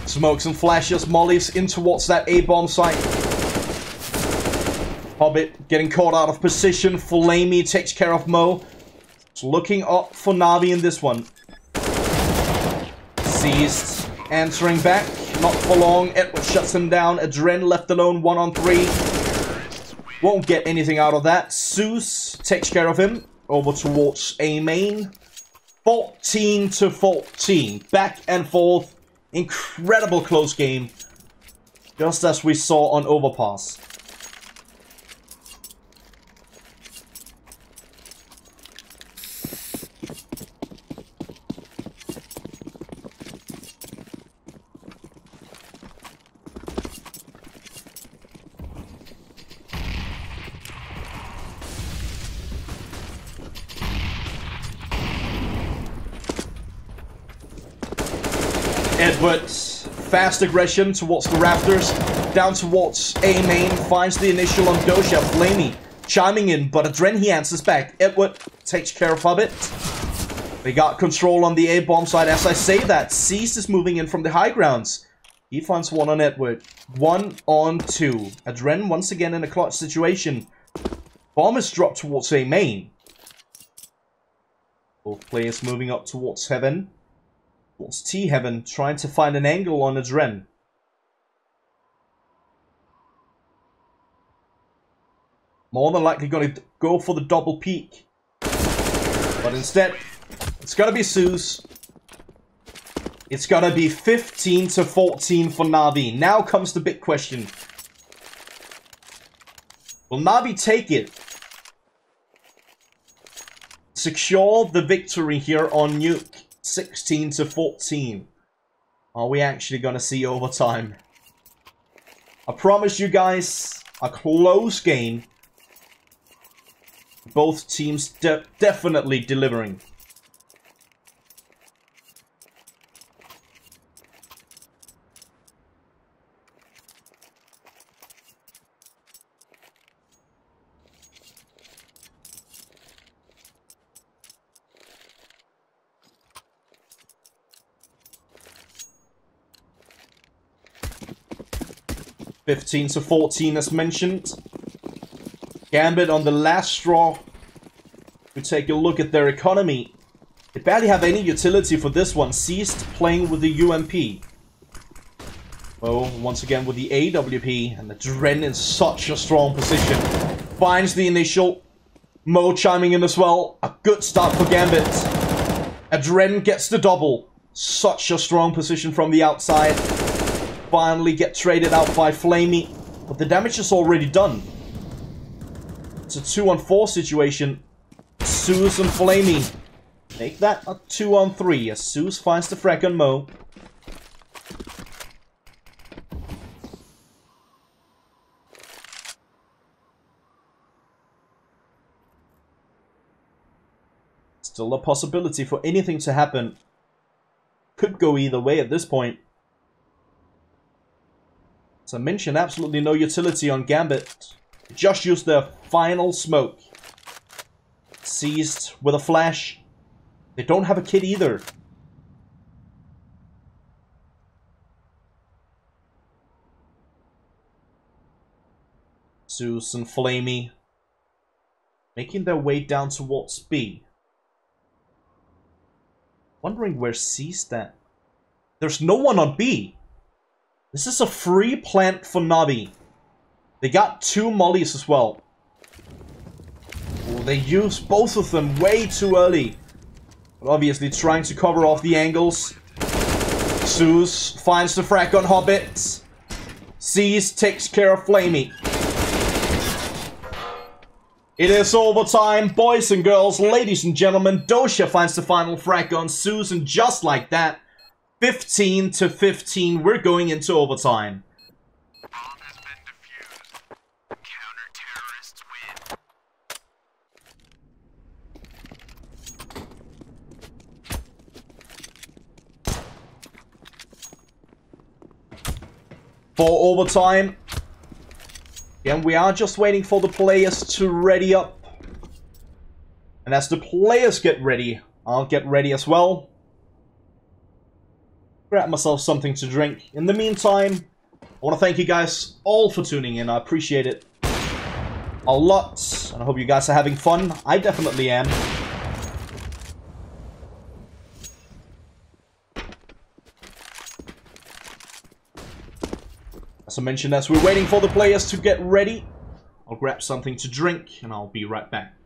Smokes and flashes, mollies in towards that A-bomb site. Hobbit getting caught out of position. Flamey takes care of Mo. It's looking up for Na'Vi in this one. Seized, answering back. Not for long. Edward shuts him down. Adren left alone 1 on 3. Won't get anything out of that. Zeus takes care of him. Over towards A main. 14-14. Back and forth. Incredible close game, just as we saw on Overpass. Edward, fast aggression towards the rafters, down towards A main, finds the initial on Dosha. Flamey chiming in, but Adren, he answers back. Edward takes care of Hobbit. They got control on the A-bomb side. As I say that, Cease is moving in from the high grounds. He finds 1 on Edward. 1 on 2. Adren once again in a clutch situation. Bomb is dropped towards A main. Both players moving up towards Heaven. Towards T-Heaven, trying to find an angle on Adren. More than likely going to go for the double peek. But instead, it's going to be Zeus. It's going to be 15-14 for Na'Vi. Now comes the big question. Will Na'Vi take it? Secure the victory here on Nuke. 16-14. Are we actually going to see overtime? I promise you guys, a close game. Both teams definitely delivering. 15 to 14 as mentioned. Gambit on the last straw. We take a look at their economy. They barely have any utility for this one. Ceased playing with the UMP. Well, once again with the AWP. And the Dren in such a strong position. Finds the initial. Mo chiming in as well. A good start for Gambit. Adren gets the double. Such a strong position from the outside. Finally get traded out by Flamey. But the damage is already done. It's a 2-on-4 situation. Zeus and Flamey make that a 2-on-3 as Zeus finds the frag on Mo. Still a possibility for anything to happen. Could go either way at this point. As I mentioned, absolutely no utility on Gambit. They just used their final smoke. Seized with a flash. They don't have a kit either. Zeus and Flamey making their way down towards B. Wondering where C's at. There's no one on B. This is a free plant for Navi. They got 2 mollies as well. They used both of them way too early. But obviously trying to cover off the angles. Zeus finds the frag on Hobbit. Sees takes care of Flamey. It is overtime, boys and girls, ladies and gentlemen. Dosha finds the final frag on Zeus, and just like that, 15 to 15, we're going into overtime. Bomb has been defused. Counter-terrorists win. For overtime. And we are just waiting for the players to ready up. And as the players get ready, I'll get ready as well. Grab myself something to drink. In the meantime, I want to thank you guys all for tuning in. I appreciate it a lot. And I hope you guys are having fun. I definitely am. As I mentioned, as we're waiting for the players to get ready, I'll grab something to drink and I'll be right back.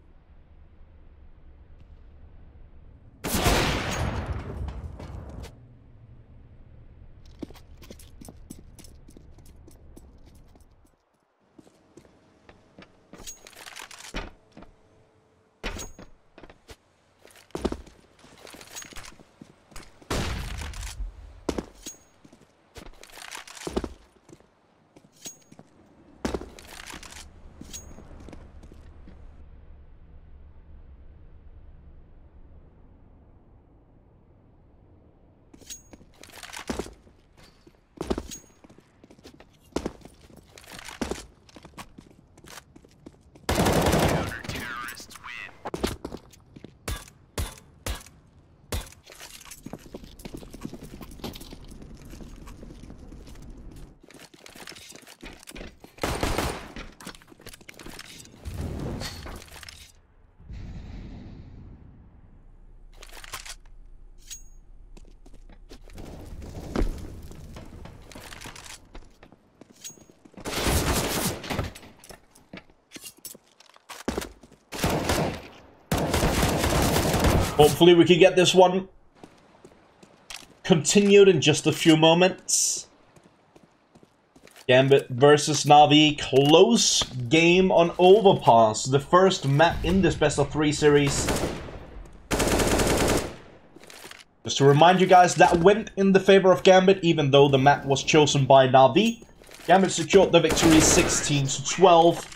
Hopefully we can get this one continued in just a few moments. Gambit versus Navi. Close game on Overpass. The first map in this best of 3 series. Just to remind you guys, that went in the favor of Gambit, even though the map was chosen by Navi. Gambit secured the victory 16 to 12.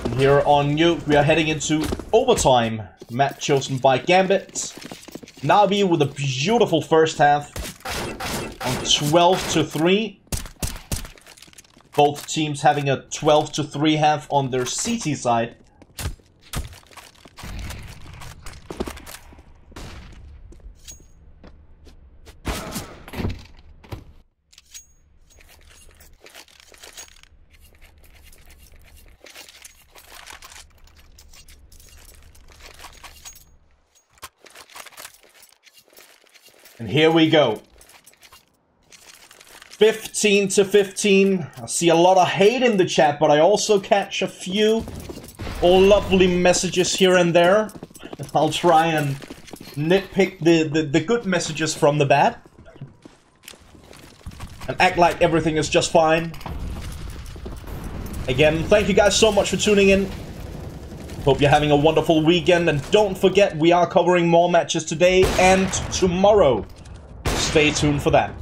And here on Nuke, we are heading into overtime. Map chosen by Gambit. Navi with a beautiful first half on 12 to 3. Both teams having a 12 to 3 half on their CT side. And here we go. 15 to 15. I see a lot of hate in the chat, but I also catch a few lovely messages here and there. I'll try and nitpick the good messages from the bad. And act like everything is just fine. Again, thank you guys so much for tuning in. Hope you're having a wonderful weekend. And don't forget, we are covering more matches today and tomorrow. Stay tuned for that.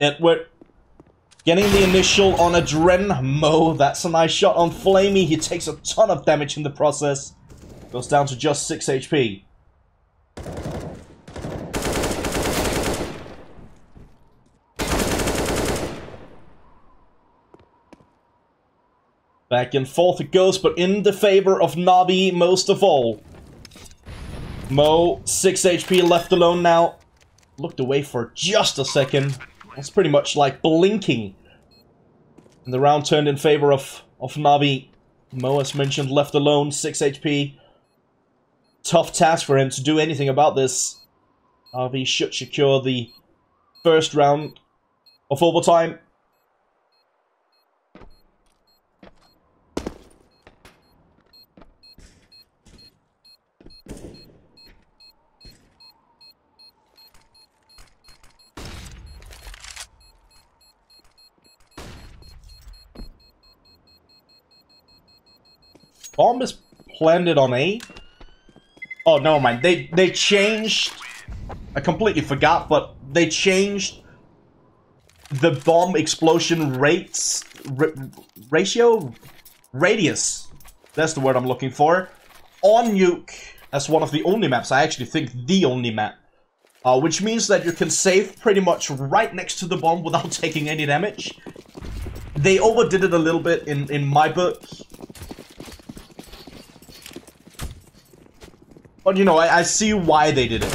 Edward getting the initial on a Dren. Mo, that's a nice shot on Flamey. He takes a ton of damage in the process. Goes down to just 6 HP. Back and forth it goes, but in the favor of Navi most of all. Mo, 6 HP left alone now. Looked away for just a second. That's pretty much like blinking. And the round turned in favor of Navi. Mo, as mentioned, left alone, 6 HP. Tough task for him to do anything about this. Navi should secure the first round of overtime. Bomb is planted on A. Oh, never mind. They changed. I completely forgot, but they changed the bomb explosion radius. That's the word I'm looking for. On Nuke as one of the only maps. I actually think the only map. Which means that you can save pretty much right next to the bomb without taking any damage. They overdid it a little bit in my book. But, you know, I see why they did it.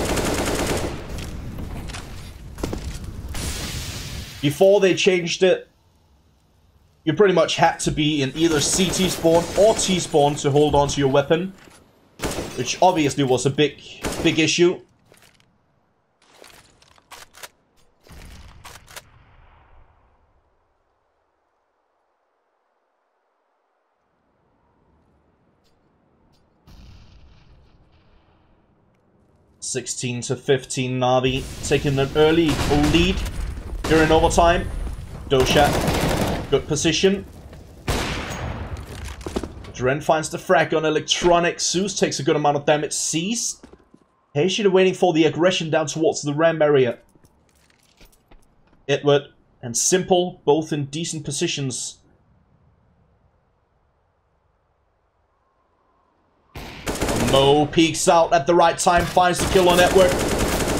Before they changed it, you pretty much had to be in either CT spawn or T spawn to hold on to your weapon. Which obviously was a big issue. (16 to 15) Navi taking an early lead here in overtime. Dosha, good position. Dren finds the frag on electronic. Zeus takes a good amount of damage. Seized. Patient waiting for the aggression down towards the ramp area. Edward and Simple both in decent positions. Mo peeks out at the right time, finds the kill on Edward.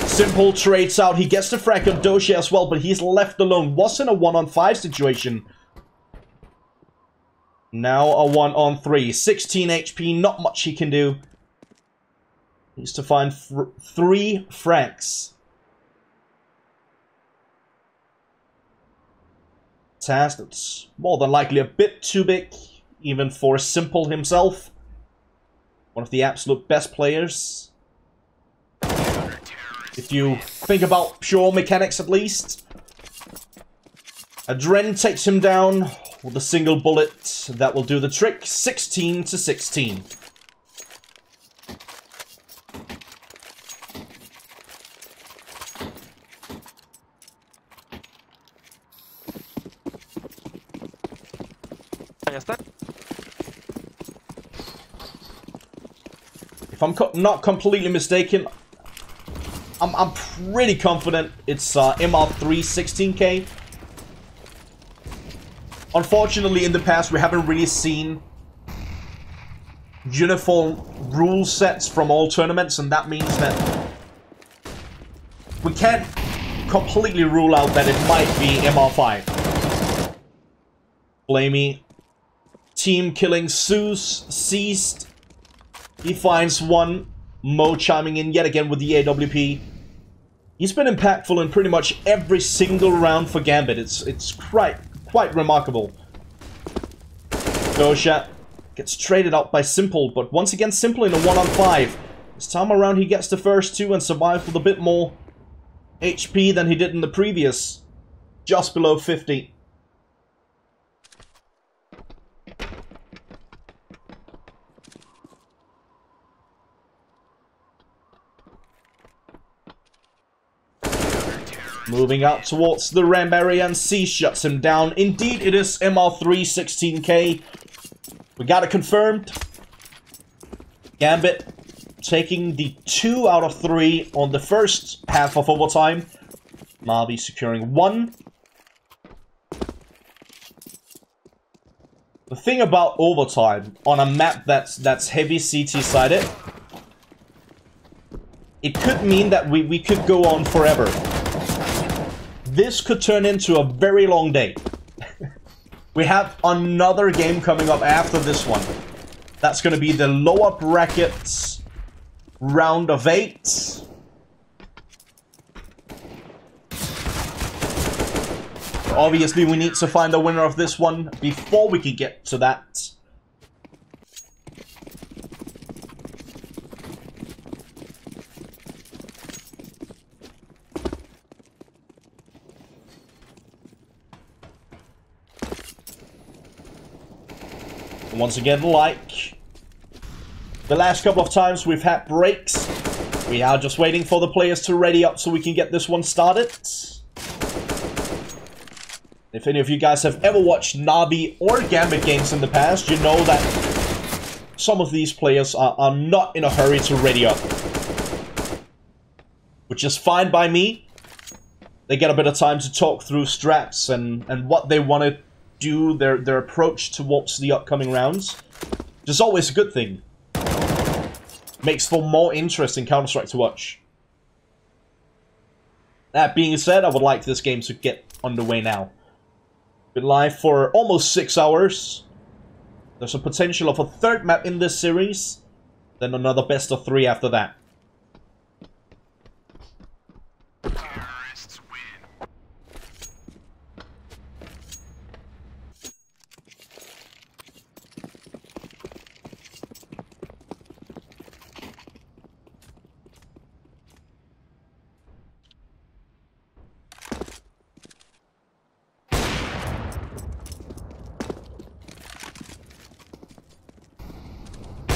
Simple trades out. He gets the frag on Dosha as well, but he's left alone. Was in a 1-on-5 situation. Now a 1-on-3. 16 HP, not much he can do. Needs to find 3 frags. Task that's more than likely a bit too big, even for Simple himself. One of the absolute best players. If you think about pure mechanics at least. Adren takes him down with a single bullet. That will do the trick. 16 to 16. If I'm not completely mistaken, I'm pretty confident it's MR3 16K. Unfortunately, in the past, we haven't really seen uniform rule sets from all tournaments, and that means that we can't completely rule out that it might be MR5. Flamey. Team killing Zeus. Seized. He finds one. Mo chiming in yet again with the AWP. He's been impactful in pretty much every single round for Gambit. It's quite remarkable. Dosha Gets traded out by Simple, but once again Simple in a 1-on-5. This time around he gets the first two and survives with a bit more HP than he did in the previous. Just below 50. Moving out towards the ramp area, and C shuts him down. Indeed, it is MR3 16k. We got it confirmed. Gambit taking the 2 out of 3 on the first half of overtime. Navi securing 1. The thing about overtime on a map that's heavy CT-sided, it could mean that we could go on forever. This could turn into a very long day. We have another game coming up after this one. That's going to be the lower brackets round of 8. Obviously, we need to find the winner of this one before we can get to that. Once again, like the last couple of times we've had breaks, we are just waiting for the players to ready up so we can get this one started. If any of you guys have ever watched Navi or Gambit games in the past, you know that some of these players are not in a hurry to ready up. Which is fine by me. They get a bit of time to talk through strats and what they want to do, their approach towards the upcoming rounds. Which is always a good thing. Makes for more interesting Counter-Strike to watch. That being said, I would like this game to get underway now. Been live for almost 6 hours. There's a potential of a third map in this series, then another best of 3 after that. Terrorists win.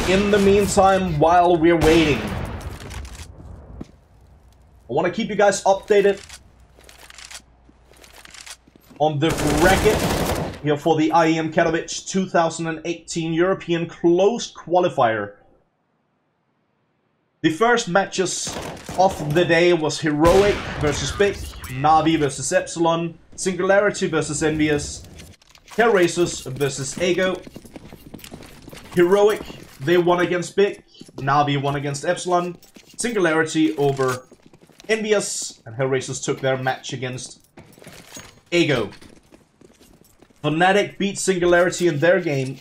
In the meantime, while we're waiting, I want to keep you guys updated on the bracket here for the IEM Katowice 2018 European Closed Qualifier. The first matches of the day was Heroic versus Big, Navi versus Epsilon, Singularity versus Envious, Hellraisers versus Ego. Heroic, they won against Big, Navi won against Epsilon, Singularity over Envious, and Hellraisers took their match against Ego. Fnatic beat Singularity in their game.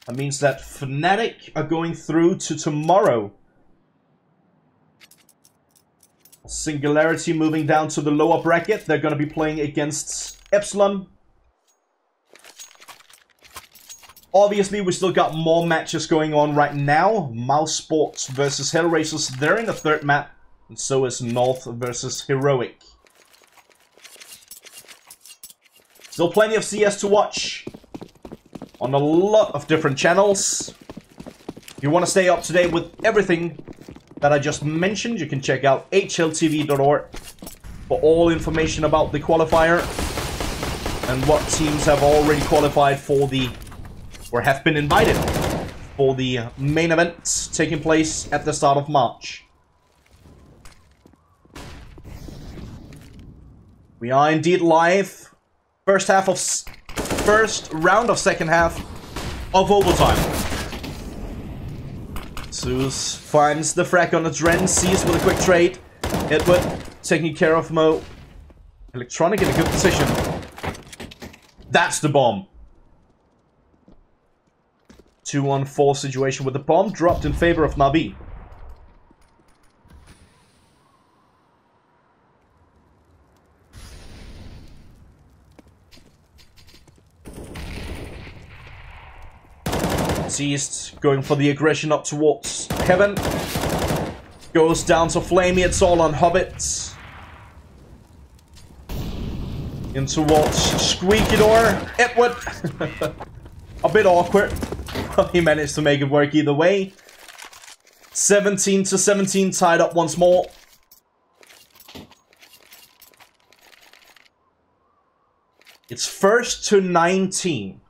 That means that Fnatic are going through to tomorrow. Singularity moving down to the lower bracket. They're going to be playing against Epsilon. Obviously, we still got more matches going on right now. Mouse Sports versus Hellraisers. They're in the third map. And so is North versus Heroic. Still plenty of CS to watch on a lot of different channels. If you want to stay up to date with everything that I just mentioned, you can check out hltv.org for all information about the qualifier and what teams have already qualified for the, or have been invited for the main event taking place at the start of March. We are indeed live. First round of second half of overtime. Zeus finds the frag on the Dren, sees with a quick trade. Edward taking care of Mo. Electronic in a good position. That's the bomb. 2-on-4 situation with the bomb dropped in favor of Navi. Seized, going for the aggression up towards Heaven. Goes down to Flamey, it's all on Hobbits. In towards Squeaky Door, Edward. A bit awkward. He managed to make it work either way. 17 to 17, tied up once more. It's first to 19.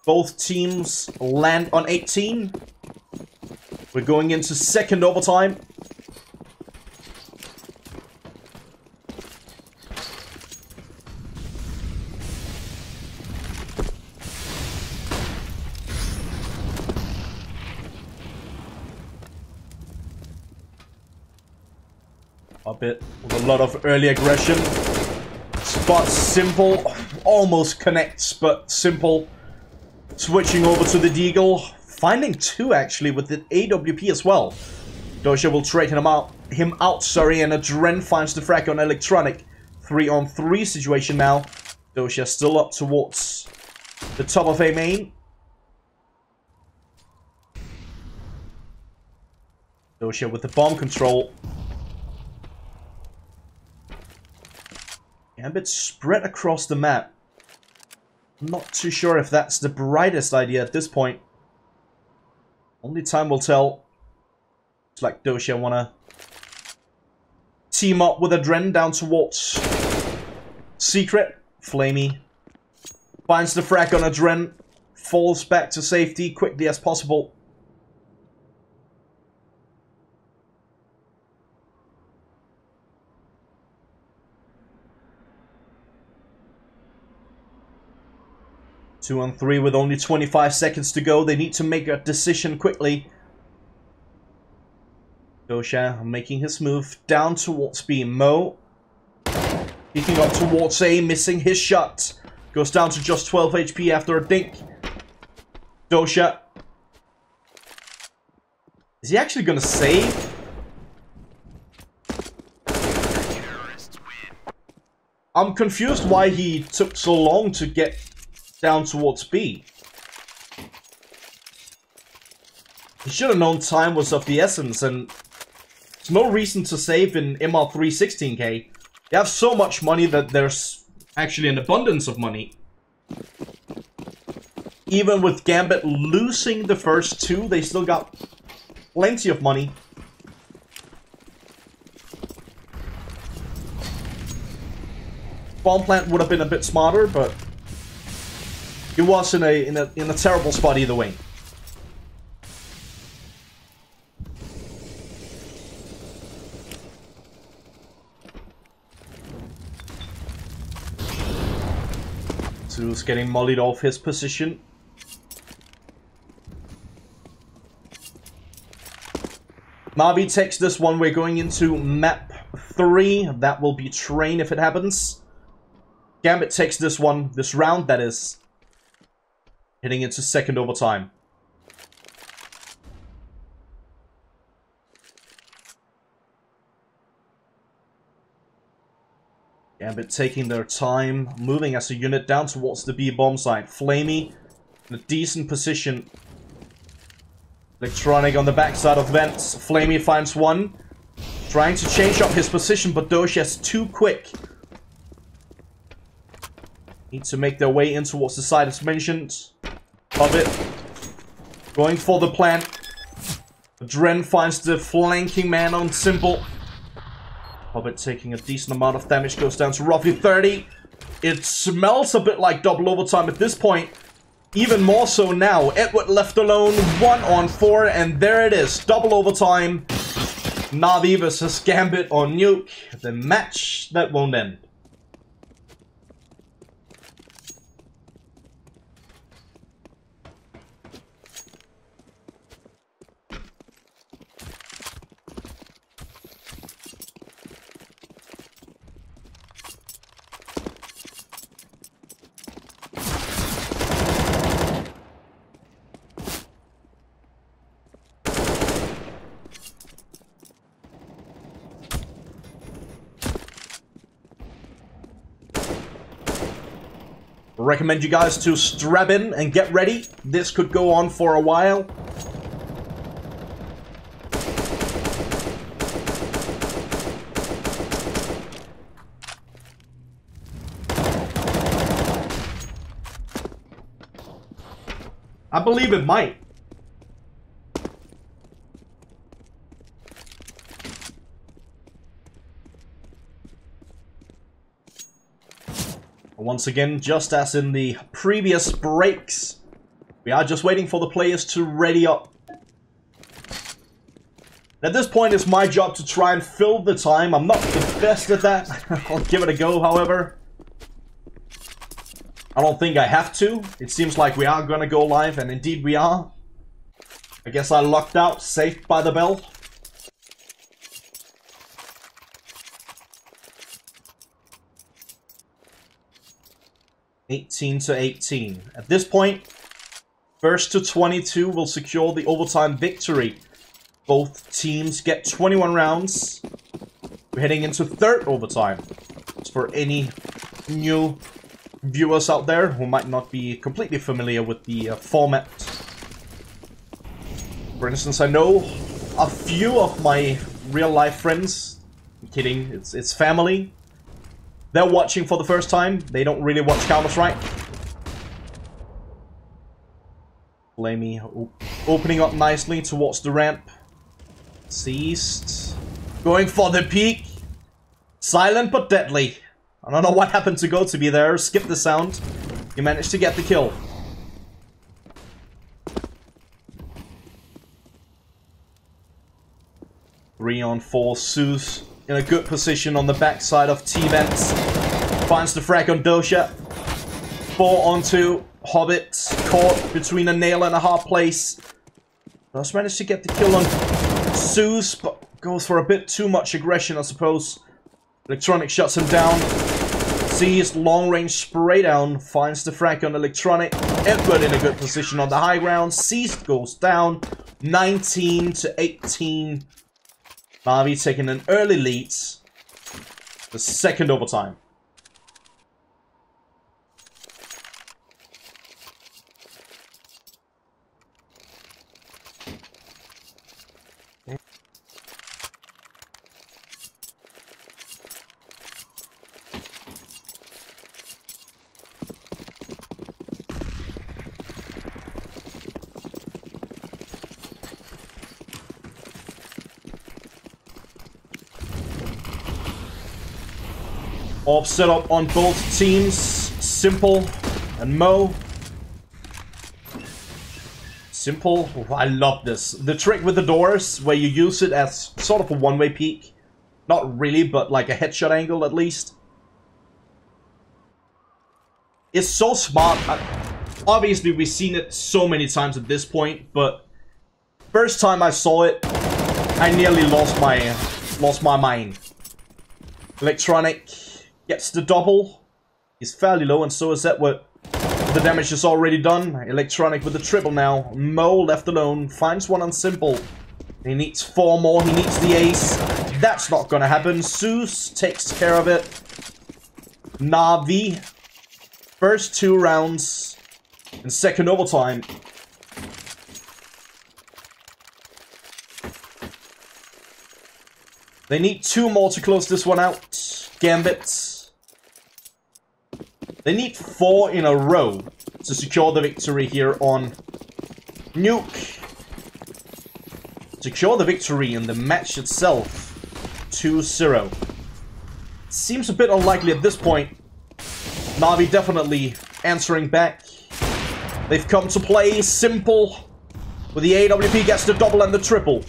Both teams land on 18. We're going into second overtime. A bit with a lot of early aggression. But Simple almost connects, but Simple switching over to the Deagle. Finding two actually with the AWP as well. Doja will trade him out, and Adren finds the frag on Electronic. 3-on-3 situation now. Doja still up towards the top of A main. Doja with the bomb control. Gambit spread across the map. I'm not too sure if that's the brightest idea at this point. Only time will tell. It's like Doja wanna team up with Adren down towards Secret. Flamey finds the frag on Adren. Falls back to safety quickly as possible. Two on three with only 25 seconds to go. They need to make a decision quickly. Doja making his move down towards B. Mo peeking up towards A, missing his shot. Goes down to just 12 HP after a dink. Doja. Is he actually gonna save? I'm confused why he took so long to get down towards B. He should have known time was of the essence, and there's no reason to save in MR3 16k. They have so much money that there's actually an abundance of money. Even with Gambit losing the first two, they still got plenty of money. Bomb plant would have been a bit smarter, but he was in a terrible spot either way. Zeus getting mollied off his position. Navi takes this one. We're going into map 3. That will be Train if it happens. Gambit takes this one, this round, that is. Heading into second overtime. Gambit taking their time, moving as a unit down towards the B bomb site. Flamey in a decent position. Electronic on the backside of vents. Flamey finds one. Trying to change up his position, but Doja's too quick. Need to make their way in towards the side as mentioned. Hobbit going for the plant. Adren finds the flanking man on Simple. Hobbit taking a decent amount of damage, goes down to roughly 30. It smells a bit like double overtime at this point. Even more so now. Edward left alone, 1-on-4, and there it is. Double overtime. Navi versus Gambit on Nuke. The match that won't end. Recommend you guys to strap in and get ready. This could go on for a while. I believe it might. Once again, just as in the previous breaks, we are just waiting for the players to ready up. At this point, it's my job to try and fill the time. I'm not the best at that. I'll give it a go, however. I don't think I have to. It seems like we are gonna go live, and indeed we are. I guess I lucked out, saved by the bell. (18-18). At this point, first to 22 will secure the overtime victory. Both teams get 21 rounds. We're heading into third overtime. For any new viewers out there who might not be completely familiar with the format. For instance, I know a few of my real-life friends. I'm kidding, it's family. They're watching for the first time. They don't really watch Counter-Strike. Blamey opening up nicely towards the ramp. Seized. Going for the peek. Silent but deadly. I don't know what happened to GieTe there. Skip the sound. He managed to get the kill. Three on four. Zeus in a good position on the backside of T-Vents. Finds the frag on Dosha. 4 on 2. Hobbit caught between a nail and a hard place. Does manage to get the kill on Zeus, but goes for a bit too much aggression, I suppose. Electronic shuts him down. Sees long-range spray down. Finds the frag on Electronic. Edward in a good position on the high ground. Seized goes down. 19-18. Navi taking an early lead. The second overtime. Off set up on both teams, Simple and Mo. Simple, oh, I love this. The trick with the doors, where you use it as sort of a one-way peek. Not really, but like a headshot angle at least. It's so smart. Obviously, we've seen it so many times at this point, but first time I saw it, I nearly lost my mind. Electronic gets the double. He's fairly low, and so is Edward. The damage is already done. Electronic with the triple now. Mo left alone. Finds one on Simple. He needs 4 more. He needs the ace. That's not gonna happen. Zeus takes care of it. Navi. First 2 rounds. In second overtime. They need 2 more to close this one out. Gambit. They need 4 in a row to secure the victory here on Nuke. Secure the victory in the match itself. 2-0. Seems a bit unlikely at this point. Navi definitely answering back. They've come to play. Simple. With the AWP gets the double and the triple.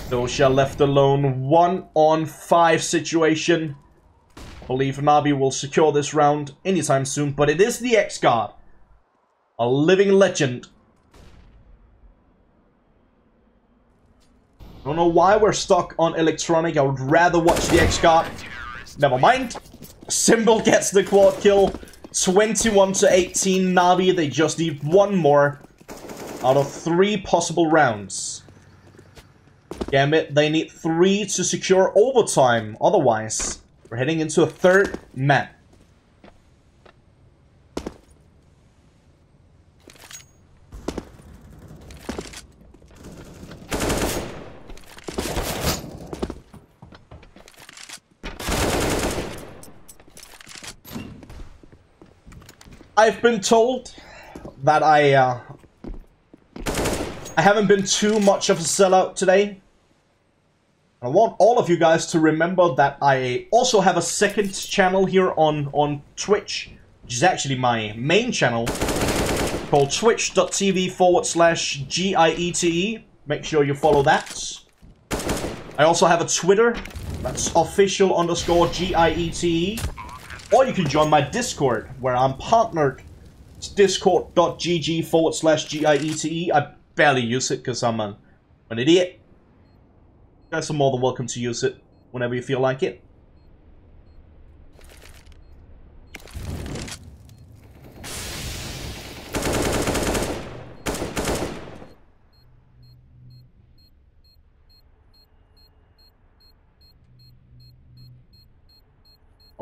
Dosha left alone. 1 on 5 situation. I believe Navi will secure this round anytime soon, but it is the X-Guard. A living legend. I don't know why we're stuck on Electronic. I would rather watch the X-Guard. Never mind. Simple gets the quad kill. 21-18. Navi, they just need 1 more out of 3 possible rounds. Gambit, they need 3 to secure overtime. Otherwise, we're heading into a third map. I've been told that I haven't been too much of a sellout today. I want all of you guys to remember that I also have a second channel here on Twitch, which is actually my main channel, called twitch.tv/GieTe. Make sure you follow that. I also have a Twitter, that's official_GieTe. Or you can join my Discord, where I'm partnered. It's discord.gg/GieTe. I barely use it because I'm an idiot. You guys are more than welcome to use it whenever you feel like it.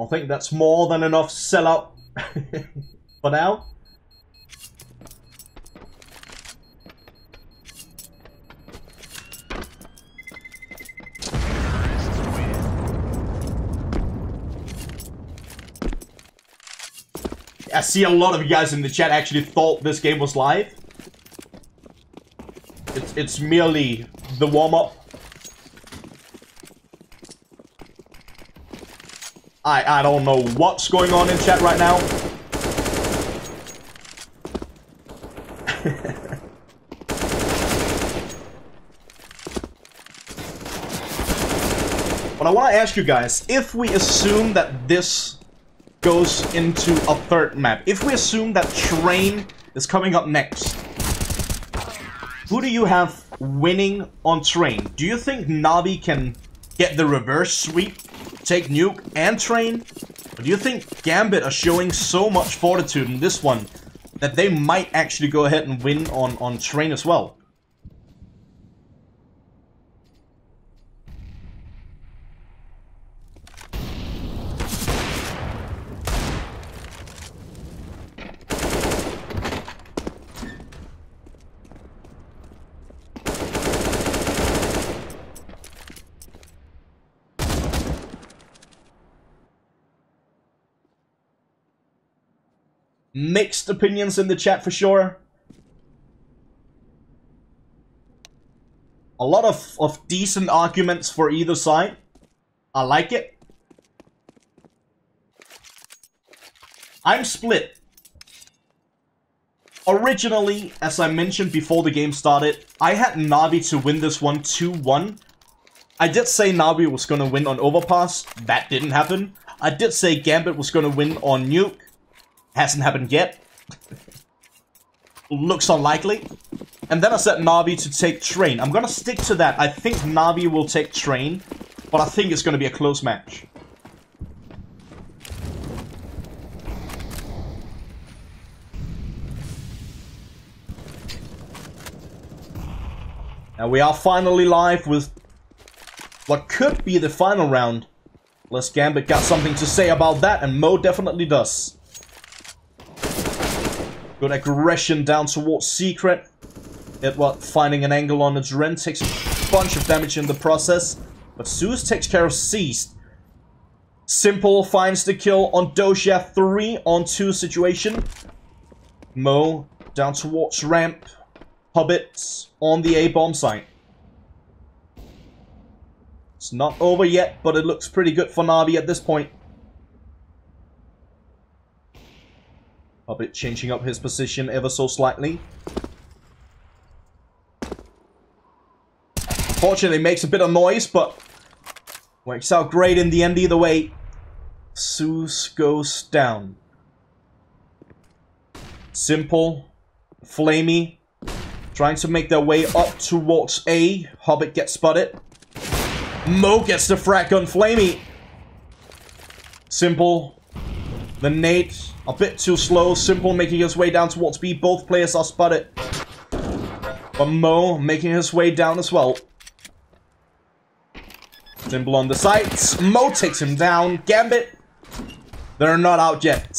I think that's more than enough sellout for now. I see a lot of you guys in the chat actually thought this game was live. It's merely the warm-up. I don't know what's going on in chat right now. But I want to ask you guys, if we assume that this goes into a third map, if we assume that Train is coming up next, who do you have winning on Train? Do you think Navi can get the reverse sweep, take Nuke and Train? Or do you think Gambit are showing so much fortitude in this one that they might actually go ahead and win on Train as well? Mixed opinions in the chat for sure. A lot of decent arguments for either side. I like it. I'm split. Originally, as I mentioned before the game started, I had Navi to win this one 2-1. I did say Navi was going to win on Overpass. That didn't happen. I did say Gambit was going to win on Nuke. Hasn't happened yet. Looks unlikely. And then I said Navi to take Train. I'm gonna stick to that. I think Navi will take Train, but I think it's gonna be a close match. Now we are finally live with what could be the final round. Unless Gambit got something to say about that, and Mo definitely does. Good aggression down towards Secret. Edward finding an angle on its Ren takes a bunch of damage in the process. But Zeus takes care of Seized. Simple finds the kill on Doja 3-on-2 situation. Mo down towards ramp. Hobbits on the A-bomb site. It's not over yet, but it looks pretty good for Navi at this point. Hobbit changing up his position ever so slightly. Unfortunately, makes a bit of noise, but works out great in the end either way. Zeus goes down. Simple, Flamey, trying to make their way up towards A. Hobbit gets spotted. Mo gets the frag on Flamey. Simple. The nade, a bit too slow. Simple making his way down towards B. Both players are spotted. But Mo making his way down as well. Simple on the sides. Mo takes him down. Gambit, they're not out yet.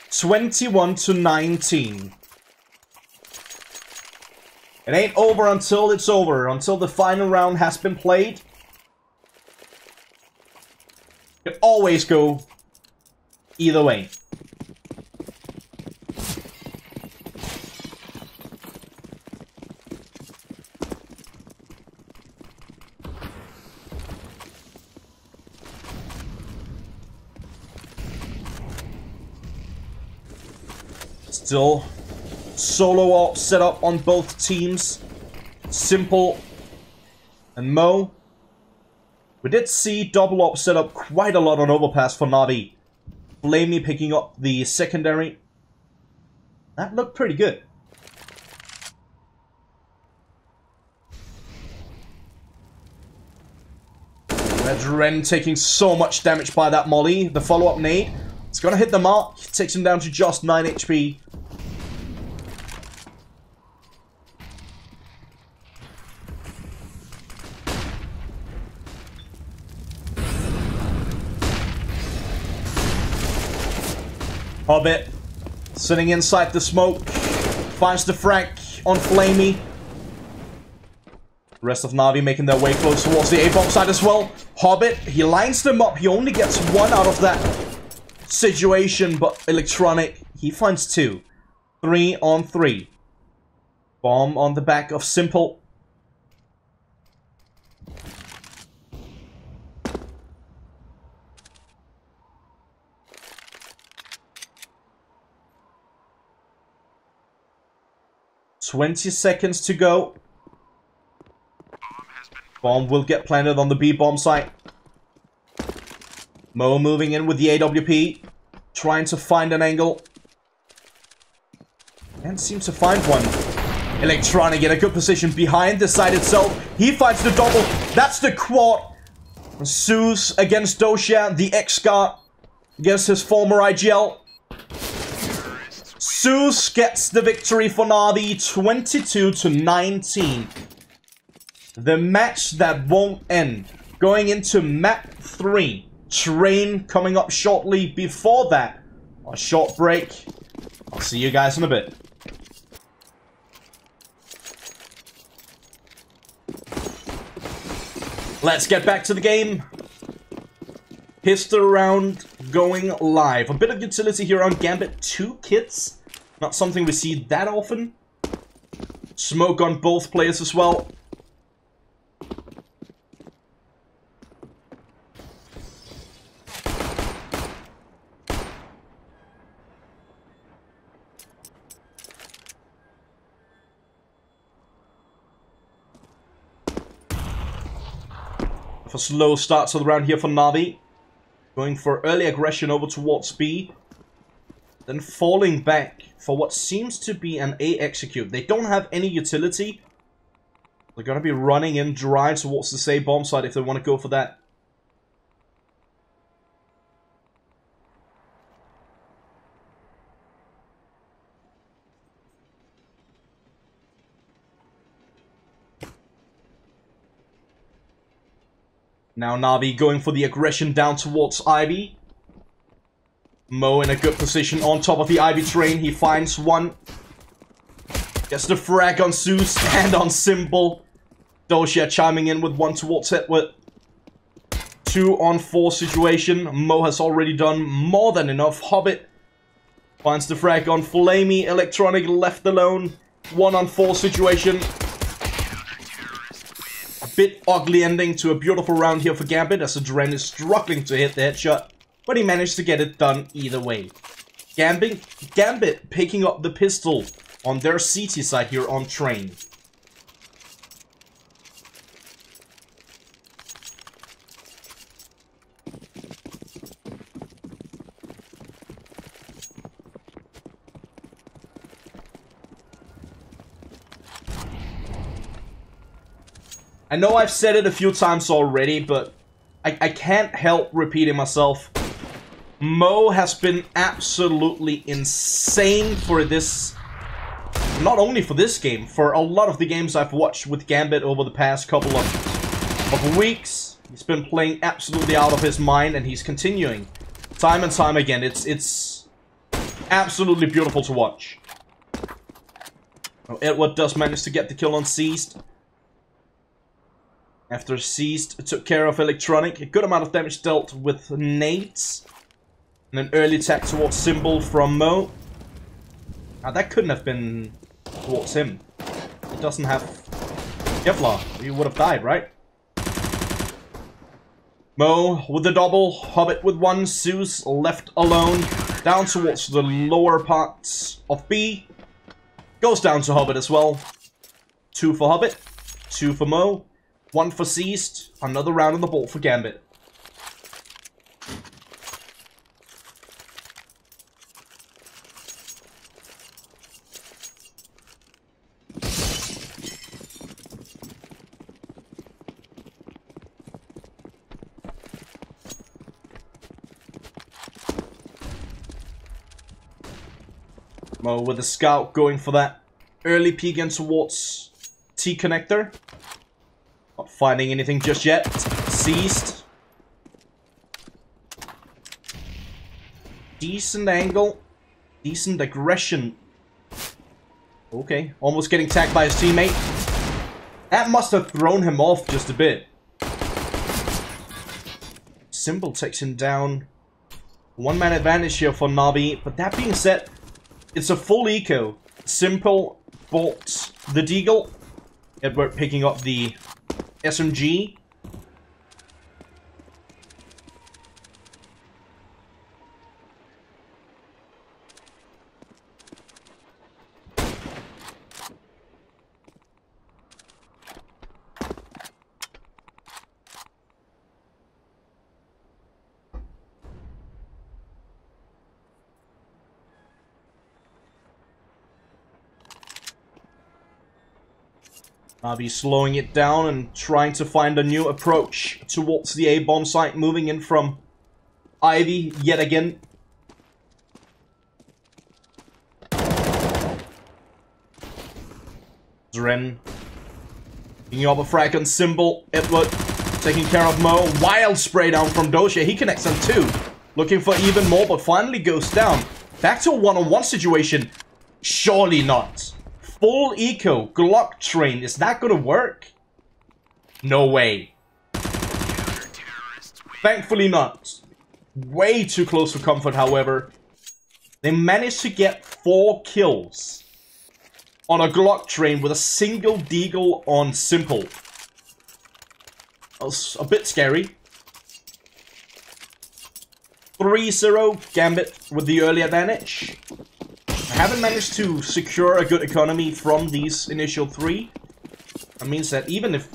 21-19. It ain't over until it's over. Until the final round has been played. It always go either way. Still solo AWP set up on both teams. Simple and Mo. We did see double AWP set up quite a lot on overpass for Na'Vi. flamie picking up the secondary. That looked pretty good. Red taking so much damage by that molly. The follow-up nade. It's gonna hit the mark. Takes him down to just 9 HP. Hobbit sitting inside the smoke. Finds the frag on flamie. The rest of Na'Vi making their way close towards the A-bomb side as well. Hobbit, he lines them up. He only gets one out of that situation, but Electronic, he finds two. 3 on 3. Bomb on the back of Simple. $20 to go. Bomb will get planted on the B-bomb site. Mo moving in with the AWP. Trying to find an angle. And seems to find one. Electronic in a good position behind the site itself. He finds the double. That's the quad. Zeus against Dosia. The X-Guard against his former IGL. Zeus gets the victory for Na'Vi. 22-19. The match that won't end. Going into map 3. Train coming up shortly. Before that, a short break. I'll see you guys in a bit. Let's get back to the game. Pistol round going live. A bit of utility here on Gambit. 2 kits. Not something we see that often. Smoke on both players as well. A slow start to the round here for Na'Vi. Going for early aggression over towards B. Then falling back for what seems to be an A execute. They don't have any utility. They're going to be running in dry towards the C bomb side if they want to go for that. Now Na'Vi going for the aggression down towards Ivy. Mo in a good position on top of the Ivy train. He finds one. Gets the frag on Zeus and on Simple. Dosia chiming in with one towards Edward. 2 on 4 situation. Mo has already done more than enough. Hobbit finds the frag on flamie. Electronic left alone. 1 on 4 situation. Bit ugly ending to a beautiful round here for Gambit, as Adren is struggling to hit the headshot, but he managed to get it done either way. Gambit picking up the pistol on their CT side here on train. I know I've said it a few times already, but I can't help repeating myself. Mo has been absolutely insane for this, not only for this game, for a lot of the games I've watched with Gambit over the past couple of weeks. He's been playing absolutely out of his mind, and he's continuing time and time again. It's absolutely beautiful to watch. Oh, Edward does manage to get the kill on Seized. After Seized took care of Electronic, a good amount of damage dealt with nades. And an early attack towards Symbol from Mo. Now that couldn't have been towards him. He doesn't have Kevlar. He would have died, right? Mo with the double. Hobbit with 1. Zeus left alone. Down towards the lower parts of B. Goes down to Hobbit as well. 2 for Hobbit. 2 for Mo. 1 for Seized. Another round on the board for Gambit. Mo with the scout going for that early peek in towards T connector. Not finding anything just yet. Seized. Decent angle. Decent aggression. Okay, almost getting tagged by his teammate. That must have thrown him off just a bit. Simple takes him down. 1-man advantage here for Navi. But that being said, it's a full eco. Simple bolts the Deagle. Edward picking up the SMG. I'll be slowing it down and trying to find a new approach towards the A-bomb site, moving in from Ivy yet again. Dren picking up a frag on Symbol. Edward taking care of Mo. Wild spray down from Doja. He connects on 2. Looking for even more, but finally goes down. Back to a one-on-one situation. Surely not. Full eco, Glock train, is that gonna work? No way. Thankfully not. Way too close for comfort, however. They managed to get 4 kills on a Glock train with a single Deagle on Simple. That was a bit scary. 3-0, Gambit with the early advantage. I haven't managed to secure a good economy from these initial 3. That means that even if...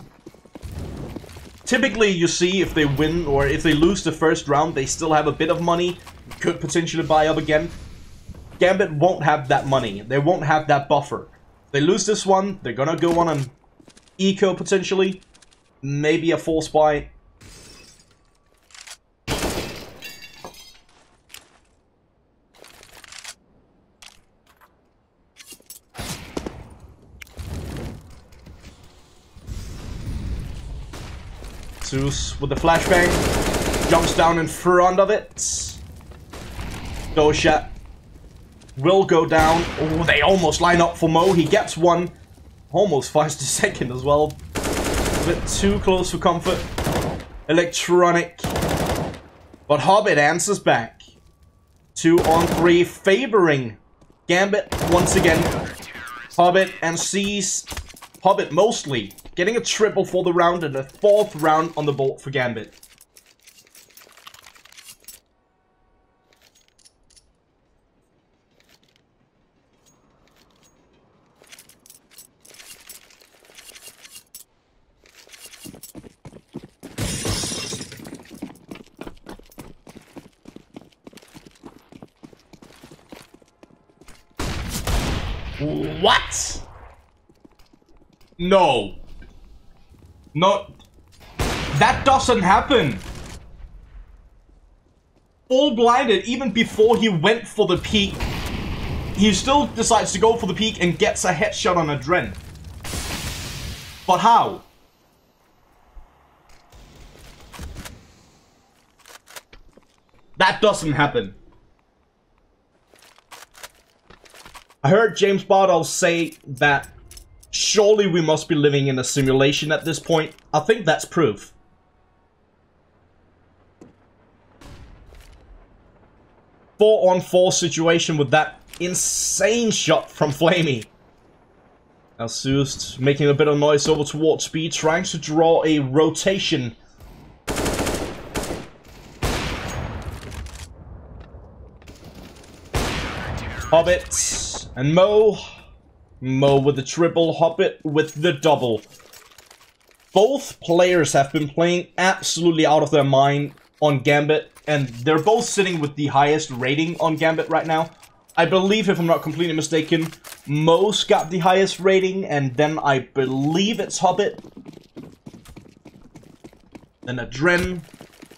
Typically, you see if they win or if they lose the first round, they still have a bit of money. Could potentially buy up again. Gambit won't have that money. They won't have that buffer. If they lose this one, they're gonna go on an eco potentially. Maybe a force buy. Zeus with the flashbang, jumps down in front of it. Doja will go down. Oh, they almost line up for Mo. He gets one. Almost finds the second as well. A bit too close for comfort. Electronic. But Hobbit answers back. 2 on 3, favoring Gambit once again. Hobbit and Seas. Hobbit mostly getting a triple for the round and a 4th round on the board for Gambit. What? No. No. That doesn't happen. All blinded even before he went for the peek. He still decides to go for the peek and gets a headshot on a Dren. But how? That doesn't happen. I heard James Bardow say that surely we must be living in a simulation at this point. I think that's proof. Four-on-4 situation with that insane shot from Flamey. Now Zeus making a bit of noise over towards B, trying to draw a rotation. Hobbit and Mo. Mo with the triple, Hobbit with the double. Both players have been playing absolutely out of their mind on Gambit, and they're both sitting with the highest rating on Gambit right now. I believe, if I'm not completely mistaken, Mo's got the highest rating, and then I believe it's Hobbit. Then Adren,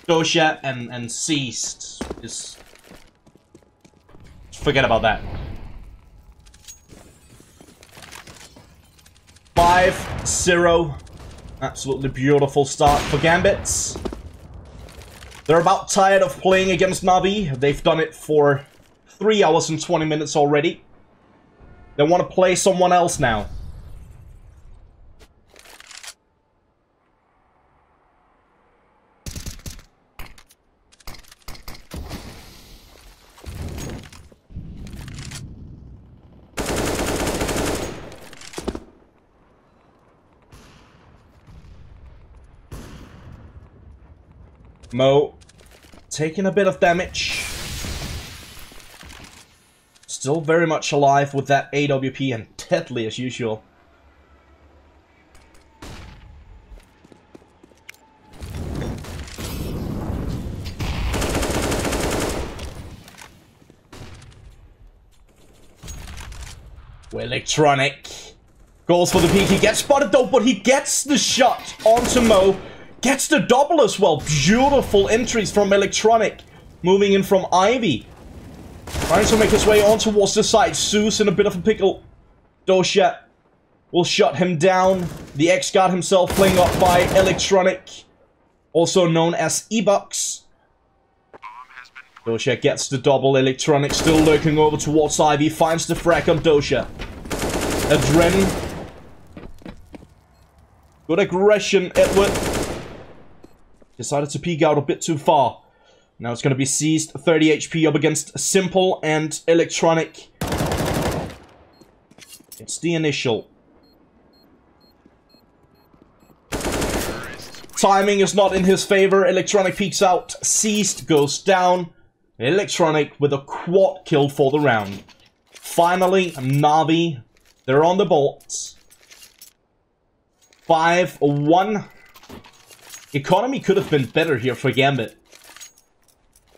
Dosha, and Seized is... Forget about that. 5-0. Absolutely beautiful start for Gambits. They're about tired of playing against Navi. They've done it for 3 hours and 20 minutes already. They want to play someone else now. Mo taking a bit of damage. Still very much alive with that AWP and deadly as usual. Electronic goes for the peek. He gets spotted though, but he gets the shot onto Mo. Gets the double as well. Beautiful entries from Electronic. Moving in from Ivy. Trying to make his way on towards the side. Zeus in a bit of a pickle. Dosha will shut him down. The X-Guard himself playing up by Electronic. Also known as E-Bucks. Dosha gets the double. Electronic still lurking over towards Ivy. Finds the frag on Dosha. Adren. Good aggression, Edward. Decided to peek out a bit too far. Now it's going to be Seized, 30 HP up against Simple and Electronic. It's the initial. Timing is not in his favor. Electronic peeks out. Seized goes down. Electronic with a quad kill for the round. Finally, Navi. They're on the board. 5-1. Economy could have been better here for Gambit.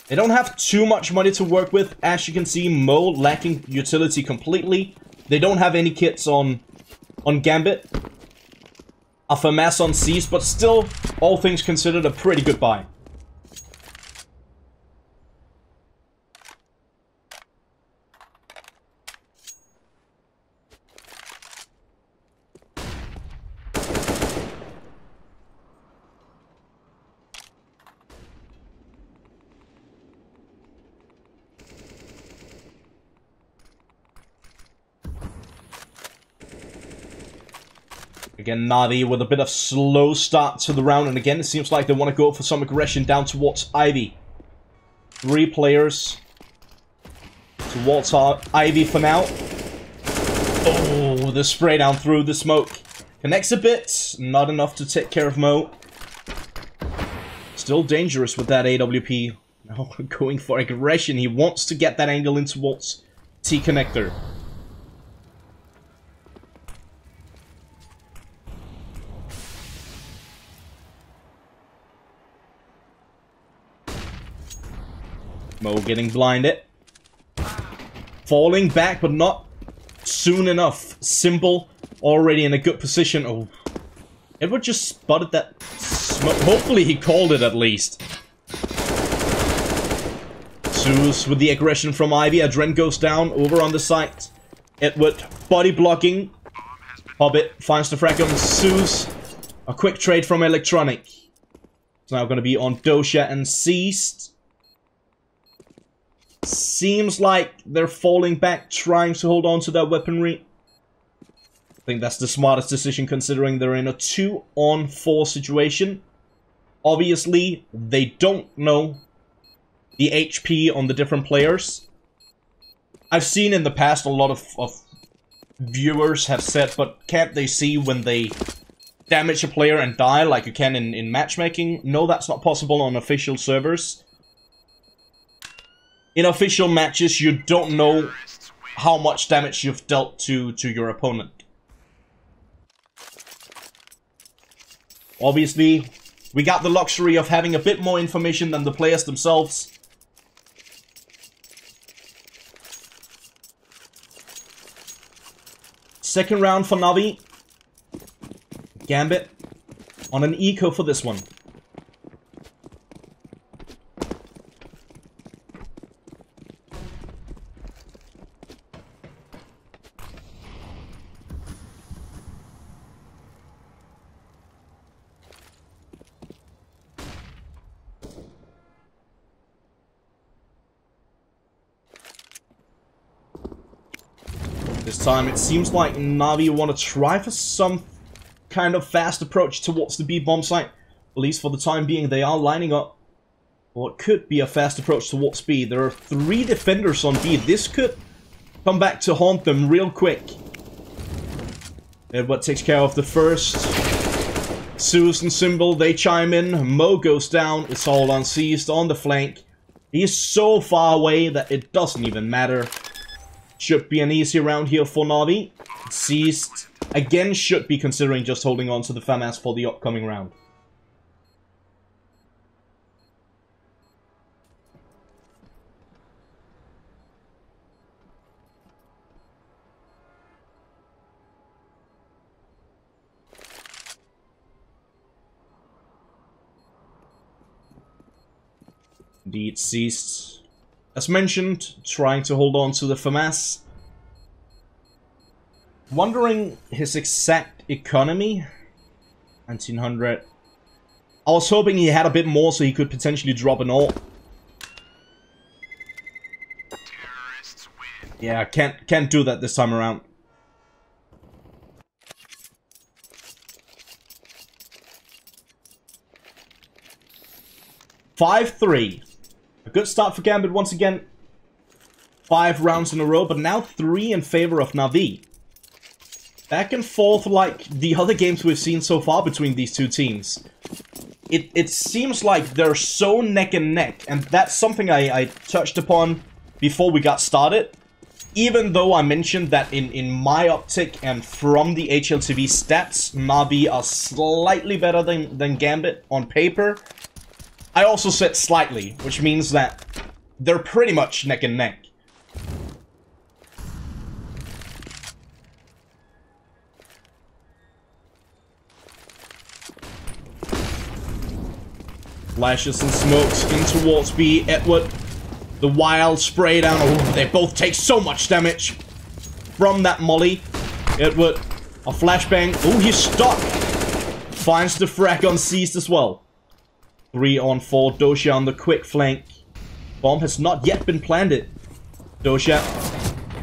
They don't have too much money to work with. As you can see, Mo lacking utility completely. They don't have any kits on Gambit. A FAMAS on Seas, but still, all things considered, a pretty good buy. Again, Navi with a bit of slow start to the round, and again, it seems like they want to go for some aggression down towards Ivy. 3 players towards Ivy for now. Oh, the spray down through the smoke. Connects a bit, not enough to take care of Mo. Still dangerous with that AWP. Now going for aggression, he wants to get that angle in towards T-Connector. Mo getting blinded. Falling back, but not soon enough. Simple already in a good position. Oh. Edward just spotted that smoke. Hopefully he called it at least. Zeus with the aggression from Ivy. Adren goes down over on the side. Edward body blocking. Hobbit finds the frag on Zeus. A quick trade from Electronic. It's now going to be on Dosha and Seized. Seems like they're falling back, trying to hold on to their weaponry. I think that's the smartest decision considering they're in a 2-on-4 situation. Obviously, they don't know the HP on the different players. I've seen in the past a lot of viewers have said, but can't they see when they damage a player and die like you can in matchmaking? No, that's not possible on official servers. In official matches, you don't know how much damage you've dealt to your opponent. Obviously, we got the luxury of having a bit more information than the players themselves. Second round for Navi. Gambit on an eco for this one. This time it seems like Navi want to try for some kind of fast approach towards the B bomb site. At least for the time being, they are lining up what could be a fast approach towards B. There are 3 defenders on B. This could come back to haunt them real quick. Edward takes care of the first. Zeus and Symbol, they chime in. Mo goes down. It's all unseized on the flank. He's so far away that it doesn't even matter. Should be an easy round here for Navi. Seized. Again, should be considering just holding on to the FAMAS for the upcoming round. Indeed, Seized. As mentioned, trying to hold on to the FAMAS. Wondering his exact economy. 1900. I was hoping he had a bit more so he could potentially drop an ult. Yeah, can't do that this time around. (5-3). A good start for Gambit once again. 5 rounds in a row, but now 3 in favor of Navi. Back and forth like the other games we've seen so far between these two teams. It seems like they're so neck and neck, and that's something I touched upon before we got started. Even though I mentioned that in my optic and from the HLTV stats, Navi are slightly better than Gambit on paper. I also said slightly, which means that they're pretty much neck and neck. Flashes and smokes in towards B. Edward, the wild spray down. Oh, they both take so much damage from that molly. Edward, a flashbang. Oh, he's stuck. Finds the frag on Seized as well. 3 on 4, Dosha on the quick flank. Bomb has not yet been planted. Dosha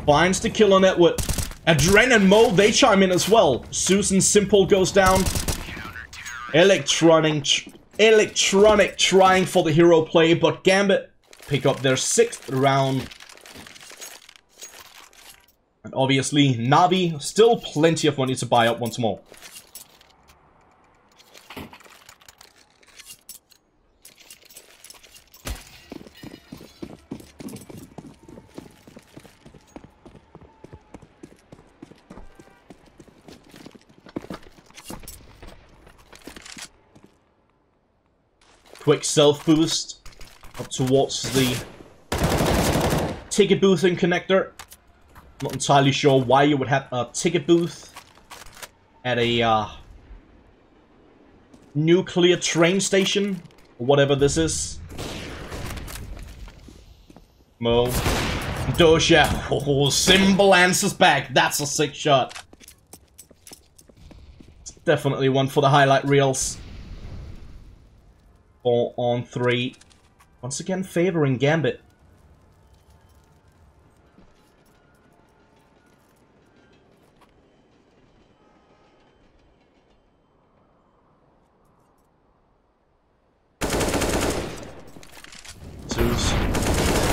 finds the kill on Edward. Adren and Mo, they chime in as well. Susan Simple goes down. Electronic trying for the hero play, but Gambit pick up their 6th round. And obviously, Navi, still plenty of money to buy up once more. Quick self-boost up towards the ticket booth and connector. Not entirely sure why you would have a ticket booth at a nuclear train station, or whatever this is. Mo. Dosha. Oh, Symbol answers back. That's a sick shot. It's definitely one for the highlight reels. 4 on 3. Once again favoring Gambit. Zeus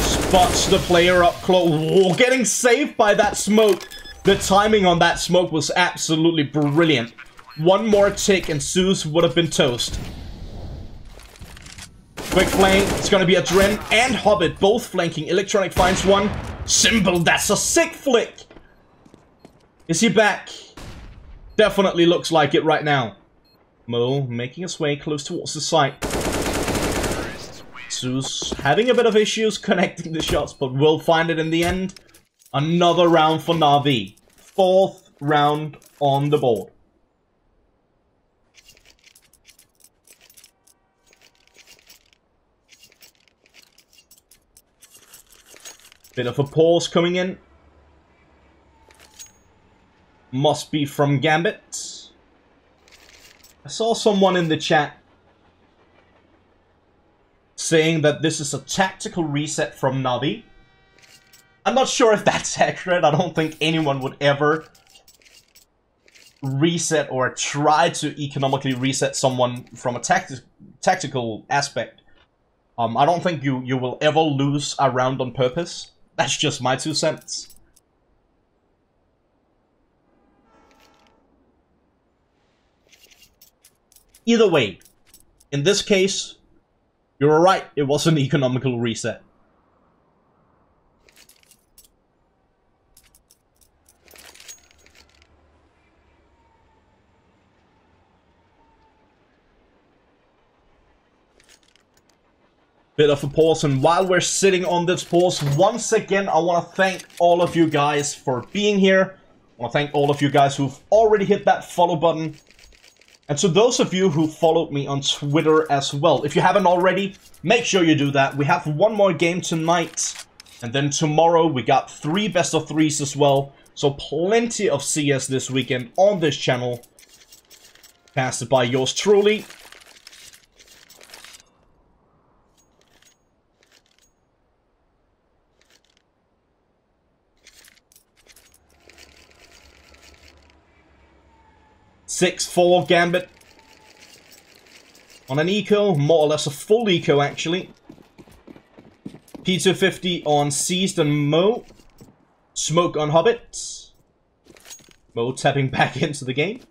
spots the player up close. Oh, getting saved by that smoke. The timing on that smoke was absolutely brilliant. One more tick and Zeus would have been toast. Quick flank, it's gonna be Adren and Hobbit both flanking. Electronic finds one. Simple, that's a sick flick! Is he back? Definitely looks like it right now. Mo making his way close towards the site. Zeus having a bit of issues connecting the shots, but will find it in the end. Another round for Na'Vi. 4th round on the board. Bit of a pause coming in. Must be from Gambit. I saw someone in the chat saying that this is a tactical reset from Na'Vi. I'm not sure if that's accurate. I don't think anyone would ever reset or try to economically reset someone from a tactical aspect. I don't think you will ever lose a round on purpose. That's just my 2 cents. Either way, in this case, you're right, it was an economical reset. Bit of a pause, and while we're sitting on this pause, once again, I want to thank all of you guys for being here. I want to thank all of you guys who've already hit that follow button. And to those of you who followed me on Twitter as well, if you haven't already, make sure you do that. We have one more game tonight, and then tomorrow we got 3 best of 3s as well. So plenty of CS this weekend on this channel. Passed by yours truly. (6-4) Gambit on an eco, more or less a full eco actually. P250 on Seized and Mo. Smoke on Hobbit. Mo tapping back into the game.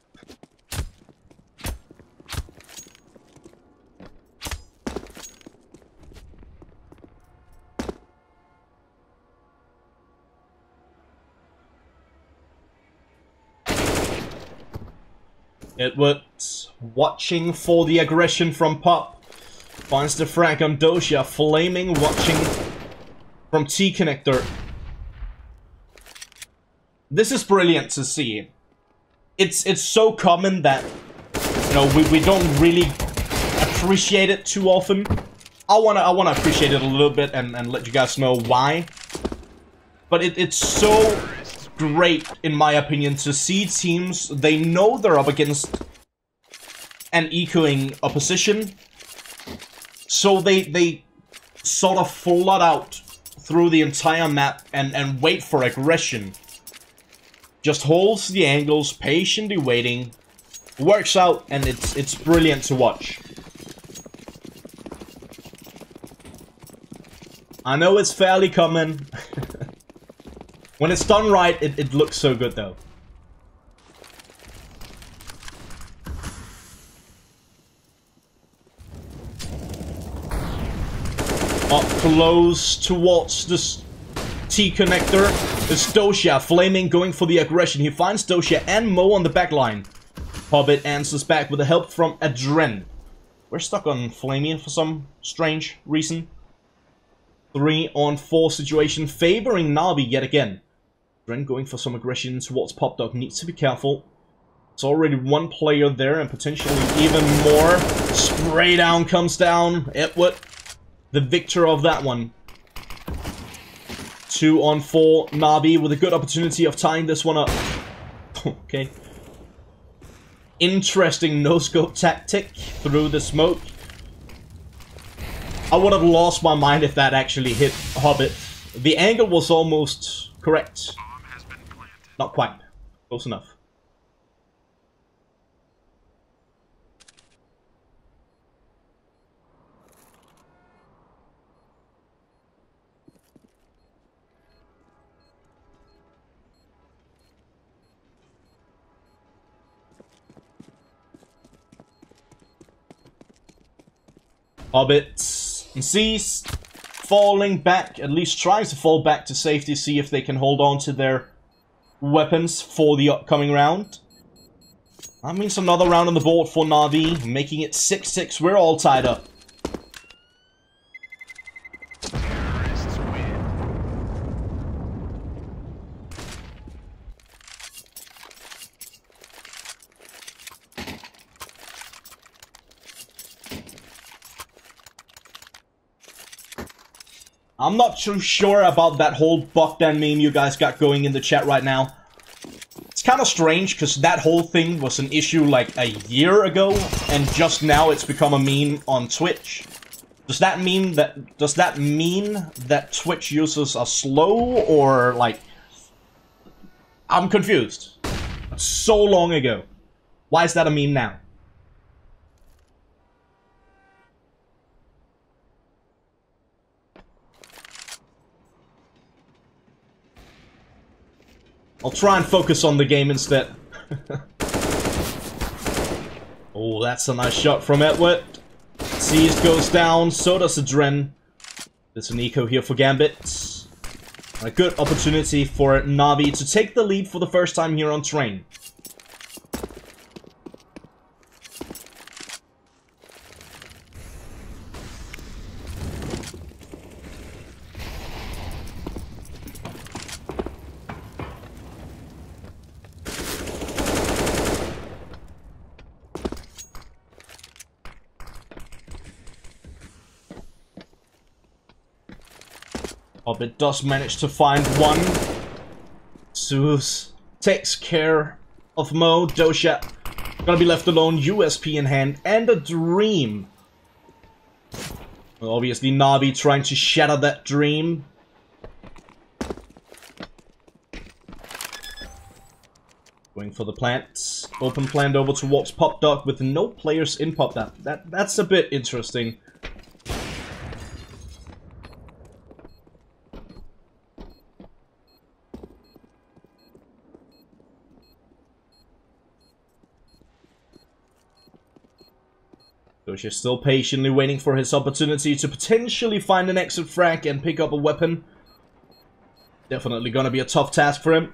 Edward watching for the aggression from Pop. Finds the frag on Dosia. Flaming watching from T-Connector. This is brilliant to see. It's so common that, you know, we don't really appreciate it too often. I wanna appreciate it a little bit and let you guys know why. But it's so great, in my opinion, to see teams, they know they're up against an ecoing opposition, so they sort of flood out through the entire map and wait for aggression. Just holds the angles, patiently waiting, works out, and it's brilliant to watch. I know it's fairly common. When it's done right, it looks so good though. Up close towards this T-Connector is Dosia. Flaming going for the aggression. He finds Dosia and Mo on the back line. Hobbit answers back with the help from Adren. We're stuck on Flaming for some strange reason. 3-on-4 situation favoring Na'Vi yet again. Adren going for some aggression towards Pop Dog. Needs to be careful. It's already 1 player there and potentially even more. Spray down comes down. Edward, the victor of that one. 2-on-4 Na'Vi with a good opportunity of tying this one up. Okay. Interesting no-scope tactic through the smoke. I would have lost my mind if that actually hit Hobbit. The angle was almost correct. Not quite. Close enough. Hobbit and Seas falling back, at least trying to fall back to safety, see if they can hold on to their weapons for the upcoming round. That means another round on the board for Na'Vi, making it 6-6. We're all tied up. Terrorists win. I'm not too sure about that whole Bogdan meme you guys got going in the chat right now. It's kind of strange, because that whole thing was an issue like a year ago, and just now it's become a meme on Twitch. Does that mean that Twitch users are slow, or like... I'm confused. So long ago. Why is that a meme now? I'll try and focus on the game instead. Oh, that's a nice shot from Edward. Seized goes down, so does Adren. There's an eco here for Gambit. A good opportunity for Na'Vi to take the lead for the first time here on Train. Gambit does manage to find one. Zeus takes care of Mo. Dosha gonna be left alone. USP in hand and a dream. Well, obviously Na'Vi trying to shatter that dream. Going for the plant. Open plant over towards Pop Dog with no players in Pop Dog. That's a bit interesting. Dosha's still patiently waiting for his opportunity to potentially find an exit frag and pick up a weapon. Definitely gonna be a tough task for him.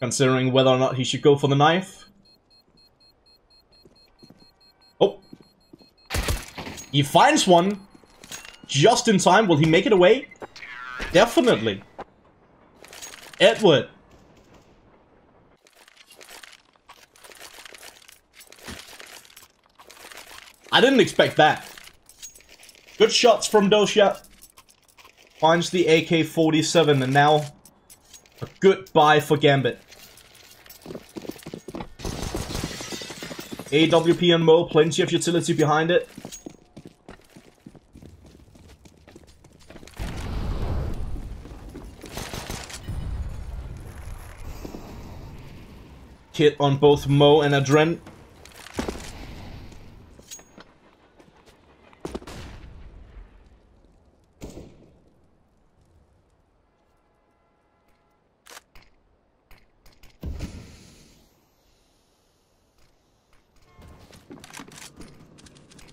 Considering whether or not he should go for the knife. Oh. He finds one. Just in time. Will he make it away? Definitely. Edward. I didn't expect that. Good shots from Dosha. Finds the AK-47 and now a good buy for Gambit. AWP and Mo, plenty of utility behind it. Hit on both Mo and Adren.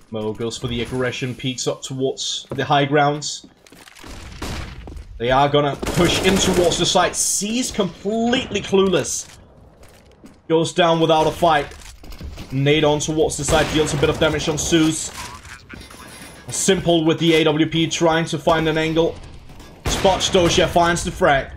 Mo goes for the aggression, peeks up towards the high grounds. They are gonna push in towards the site. C's completely clueless. Goes down without a fight. Nade on towards the side, deals a bit of damage on Zeus. Simple with the AWP, trying to find an angle. Spots Dosha, finds the frag.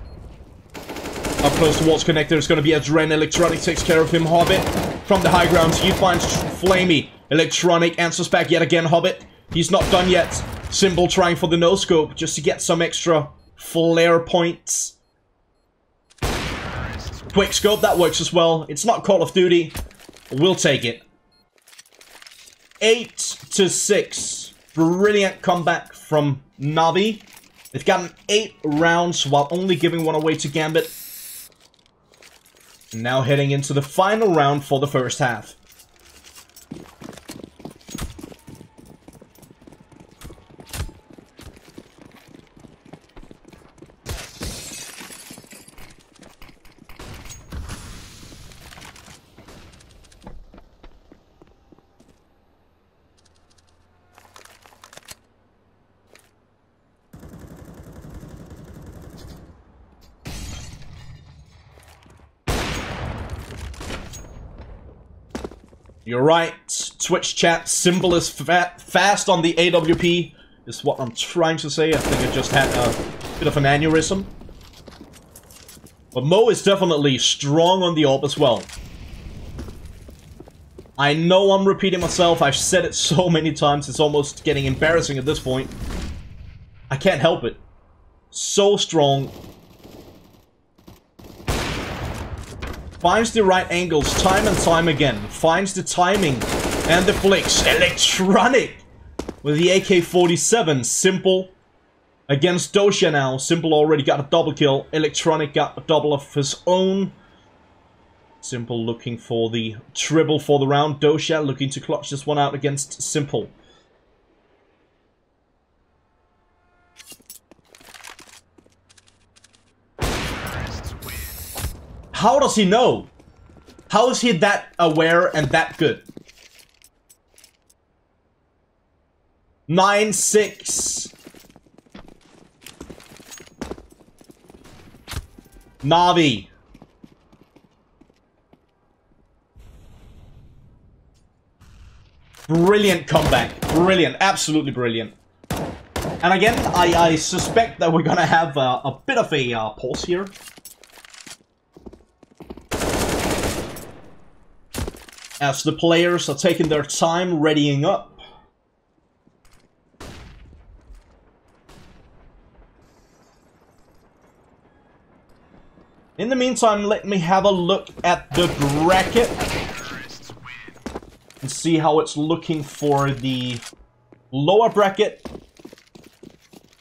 Up close towards connector, it's gonna be Adren. Electronic takes care of him. Hobbit from the high grounds, he finds Flamey. Electronic answers back yet again, Hobbit. He's not done yet. Simple trying for the no-scope, just to get some extra flare points. Quick scope, that works as well. It's not Call of Duty. We'll take it. 8-6. Brilliant comeback from Na'Vi. They've gotten 8 rounds while only giving one away to Gambit. And now heading into the final round for the first half. You're right, Twitch chat, Simple is fast on the AWP, is what I'm trying to say. I think I just had a bit of an aneurysm. But Mo is definitely strong on the AWP as well. I know I'm repeating myself, I've said it so many times, it's almost getting embarrassing at this point. I can't help it. So strong. Finds the right angles time and time again. Finds the timing and the flicks. Electronic with the AK-47. Simple against Dosha now. Simple already got a double kill. Electronic got a double of his own. Simple looking for the triple for the round. Dosha looking to clutch this one out against Simple. How does he know? How is he that aware and that good? 9-6. Na'Vi. Brilliant comeback. Brilliant. Absolutely brilliant. And again, I suspect that we're gonna have a bit of a pause here. As the players are taking their time readying up. In the meantime, let me have a look at the bracket and see how it's looking for the lower bracket.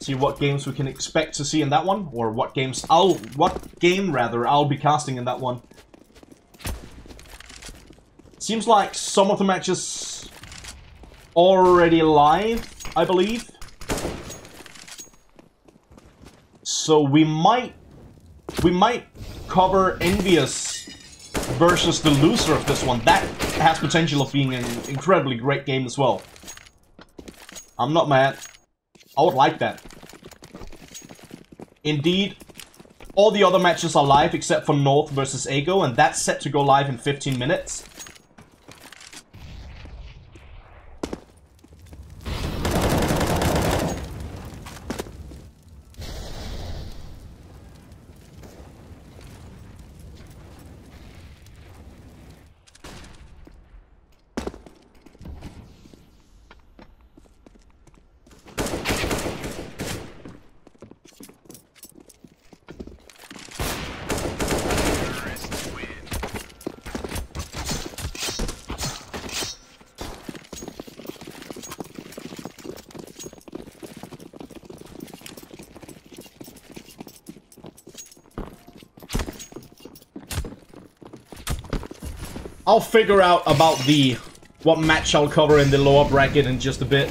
See what games we can expect to see in that one, or what game I'll be casting in that one. Seems like some of the matches already live, I believe. So we might cover Envious versus the loser of this one. That has potential of being an incredibly great game as well. I'm not mad. I would like that. Indeed, all the other matches are live except for North versus Ago, and that's set to go live in 15 minutes. I'll figure out about what match I'll cover in the lower bracket in just a bit.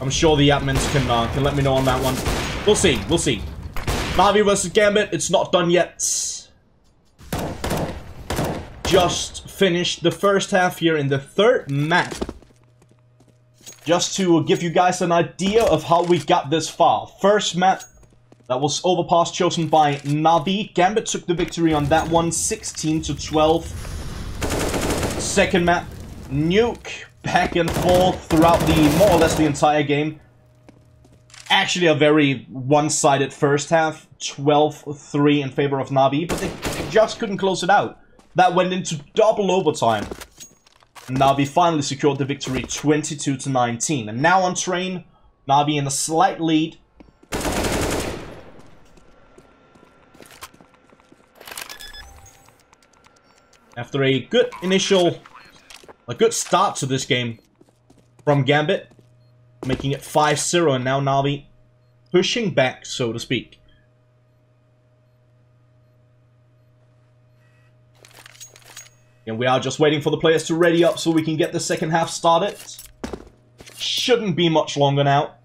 I'm sure the admins can let me know on that one. We'll see, we'll see. Na'Vi versus Gambit, it's not done yet. Just finished the first half here in the third map. Just to give you guys an idea of how we got this far. First map, that was Overpass, chosen by Na'Vi. Gambit took the victory on that one, 16-12. Second map, Nuke, back and forth throughout more or less the entire game. Actually a very one-sided first half, 12-3 in favor of Na'Vi, but they just couldn't close it out. That went into double overtime. Na'Vi finally secured the victory, 22-19. And now on train, Na'Vi in a slight lead. After a good start to this game from Gambit, making it 5-0, and now Na'Vi pushing back, so to speak. And we are just waiting for the players to ready up so we can get the second half started. Shouldn't be much longer now.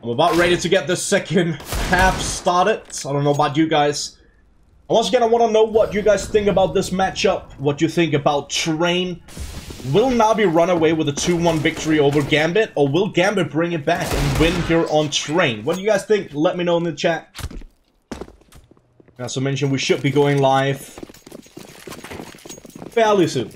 I'm about ready to get the second half started. I don't know about you guys. Once again, I want to know what you guys think about this matchup. What you think about Train. Will Navi run away with a 2-1 victory over Gambit? Or will Gambit bring it back and win here on Train? What do you guys think? Let me know in the chat. As I mentioned, we should be going live fairly soon.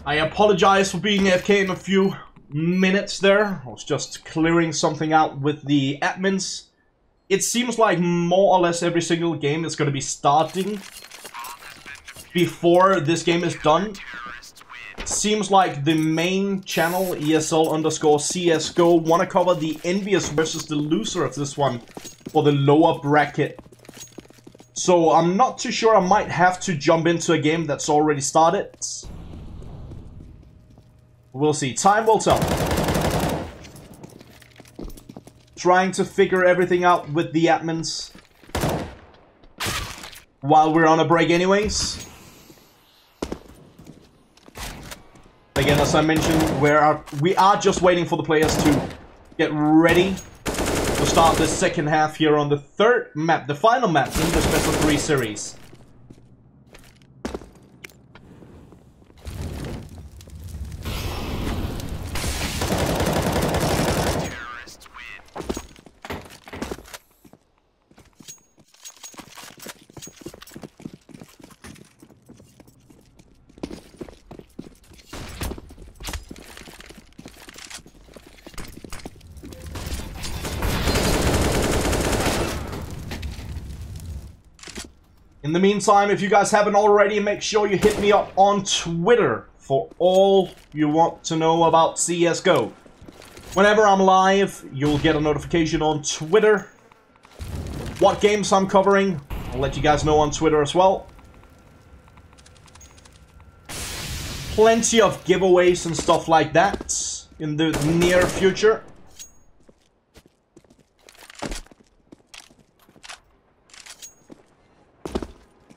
I apologize for being AFK in a few minutes there. I was just clearing something out with the admins. It seems like more or less every single game is going to be starting before this game is done. Seems like the main channel, ESL_CSGO, want to cover the envious versus the loser of this one for the lower bracket. So I'm not too sure, I might have to jump into a game that's already started. We'll see. Time will tell. Trying to figure everything out with the admins while we're on a break anyways. Again, as I mentioned, we are just waiting for the players to get ready to start the second half here on the third map, the final map in the Special 3 series. In the meantime, if you guys haven't already, make sure you hit me up on Twitter for all you want to know about CSGO. Whenever I'm live, you'll get a notification on Twitter. What games I'm covering, I'll let you guys know on Twitter as well. Plenty of giveaways and stuff like that in the near future.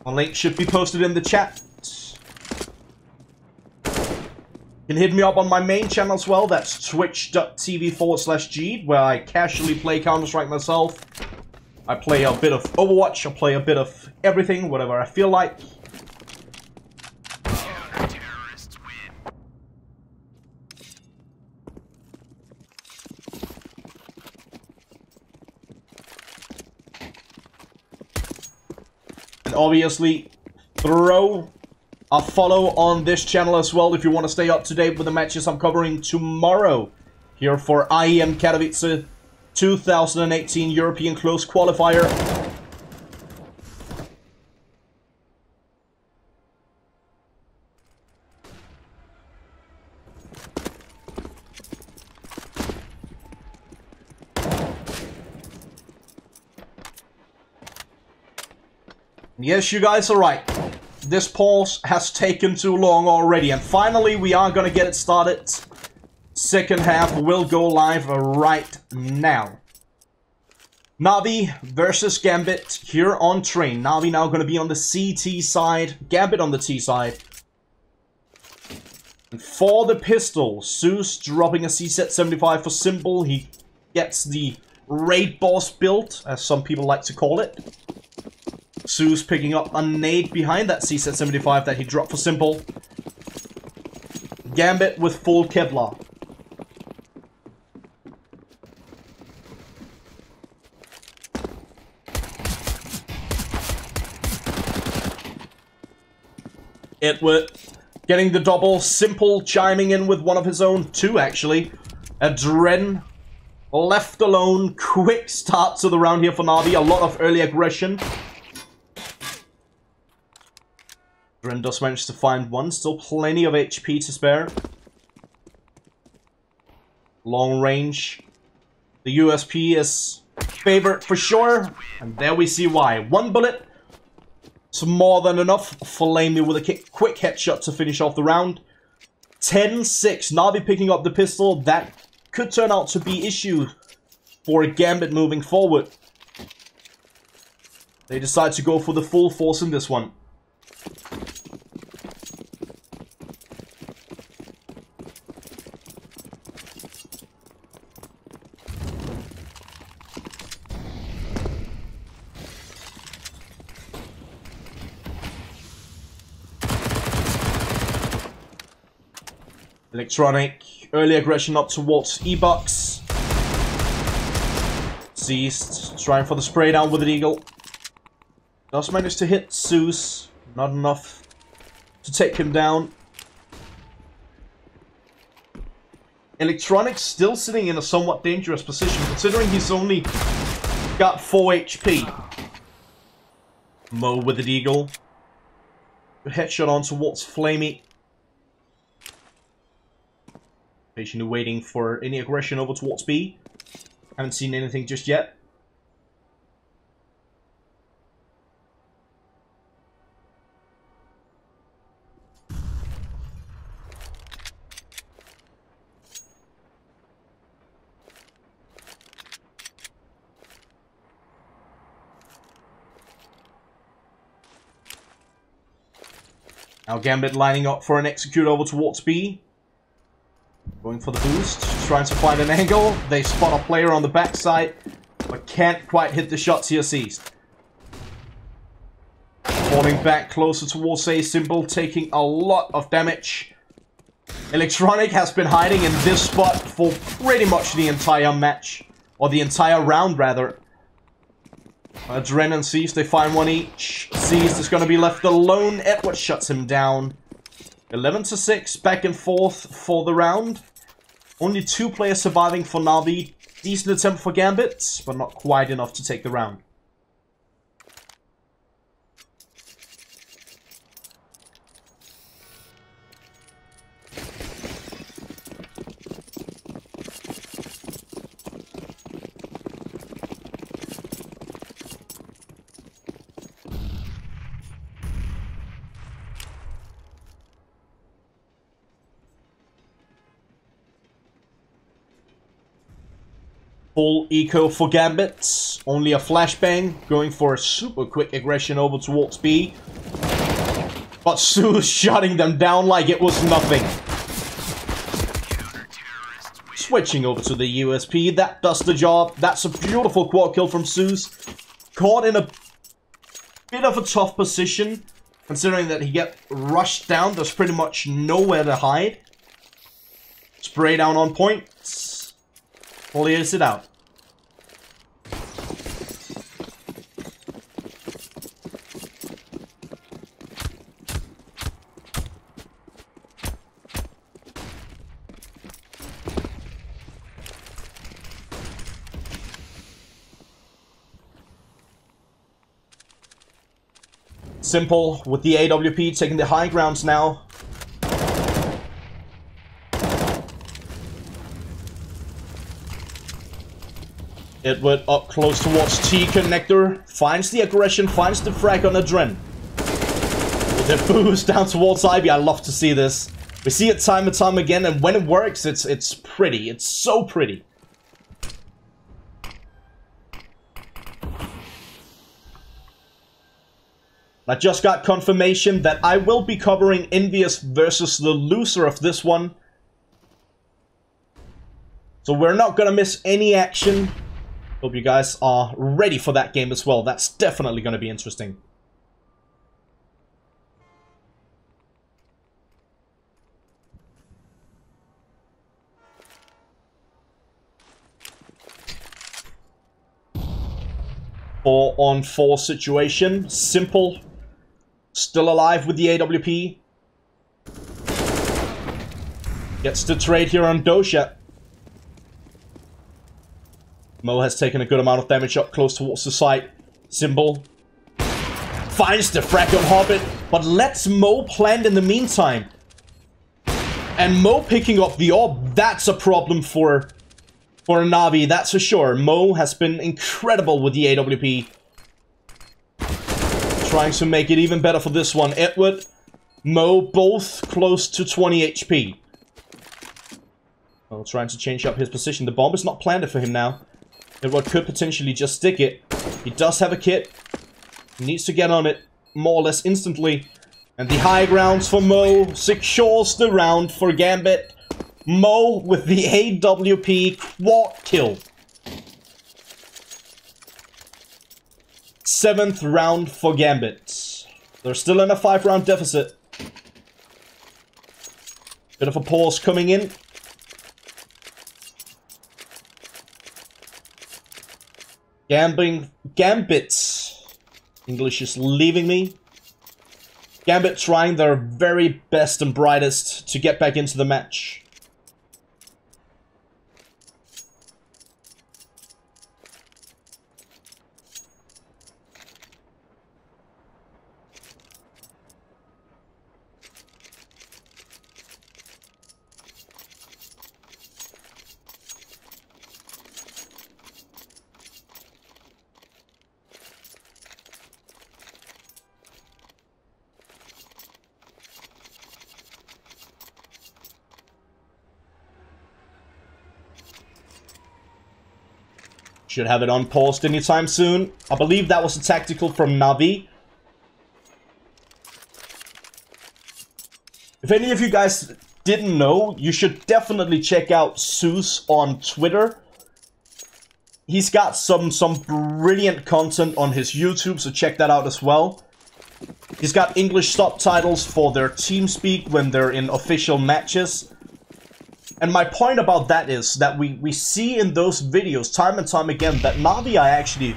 A link should be posted in the chat. You can hit me up on my main channel as well. That's twitch.tv/GieTe, where I casually play Counter-Strike myself. I play a bit of Overwatch. I play a bit of everything, whatever I feel like. And obviously, throw a follow on this channel as well if you want to stay up to date with the matches I'm covering tomorrow here for IEM Katowice 2018 European Close Qualifier. Yes, you guys are right. This pause has taken too long already, and finally we are gonna get it started. Second half will go live right now. Navi versus Gambit here on train. Navi now gonna be on the CT side, Gambit on the T side. And for the pistol, Zeus dropping a CZ75 for simple. He gets the raid boss build, as some people like to call it. Zeus picking up a nade behind that CZ75 that he dropped for simple. Gambit with full Kevlar. Edward getting the double. Simple chiming in with one of his own. Two, actually. Adren left alone. Quick start to the round here for Navi. A lot of early aggression. Adren does manage to find one. Still plenty of HP to spare. Long range. The USP is favored for sure. And there we see why. One bullet. It's more than enough. Flamey with a quick headshot to finish off the round. 10-6. Navi picking up the pistol. That could turn out to be issues for Gambit moving forward. They decide to go for the full force in this one. Electronic, early aggression up towards E-Box. Seized, trying for the spray down with an eagle. Does manage to hit Zeus, not enough to take him down. Electronic still sitting in a somewhat dangerous position, considering he's only got 4 HP. Mo with an eagle. Good headshot on towards Flamey. Patiently waiting for any aggression over towards B. Haven't seen anything just yet. Now Gambit lining up for an execute over towards B. Going for the boost, trying to find an angle. They spot a player on the backside, but can't quite hit the shots here seized. Falling back closer towards A Simple, taking a lot of damage. Electronic has been hiding in this spot for pretty much the entire match, or the entire round rather. Adren and Seized, they find one each. Seized is going to be left alone. Edward shuts him down. 11-6, back and forth for the round. Only 2 players surviving for Navi. Decent attempt for Gambit, but not quite enough to take the round. Full eco for Gambit. Only a flashbang. Going for a super quick aggression over towards B. But Zeus shutting them down like it was nothing. Switching over to the USP. That does the job. That's a beautiful quad kill from Zeus. Caught in a bit of a tough position. Considering that he get rushed down. There's pretty much nowhere to hide. Spray down on point. Clears it out. Simple with the AWP taking the high grounds now. Edward up close towards T connector. Finds the aggression, finds the frag on Adren. With a boost down towards Ivy. I love to see this. We see it time and time again, and when it works, it's pretty. It's so pretty. I just got confirmation that I will be covering Envious versus the loser of this one. So we're not gonna miss any action. Hope you guys are ready for that game as well. That's definitely gonna be interesting. Four-on-4 situation. Simple. Still alive with the AWP. Gets the trade here on Dosha. Mo has taken a good amount of damage up close towards the site. Simple. Finds the frag on Hobbit, but lets Mo plant in the meantime. And Mo picking up the orb, that's a problem for Na'Vi, that's for sure. Mo has been incredible with the AWP. Trying to make it even better for this one. Edward, Mo, both close to 20 HP. Oh, trying to change up his position. The bomb is not planted for him now. Edward could potentially just stick it. He does have a kit. He needs to get on it more or less instantly. And the high grounds for Mo secures the round for Gambit. Mo with the AWP quad kill. 7th round for Gambit. They're still in a 5-round deficit. Bit of a pause coming in. Gambit. English is leaving me. Gambit trying their very best and brightest to get back into the match. Should have it unpaused anytime soon. I believe that was a tactical from Na'Vi. If any of you guys didn't know, you should definitely check out Zeus on Twitter. He's got some brilliant content on his YouTube, so check that out as well. He's got English subtitles for their TeamSpeak when they're in official matches. And my point about that is that we see in those videos time and time again that Na'Vi are actually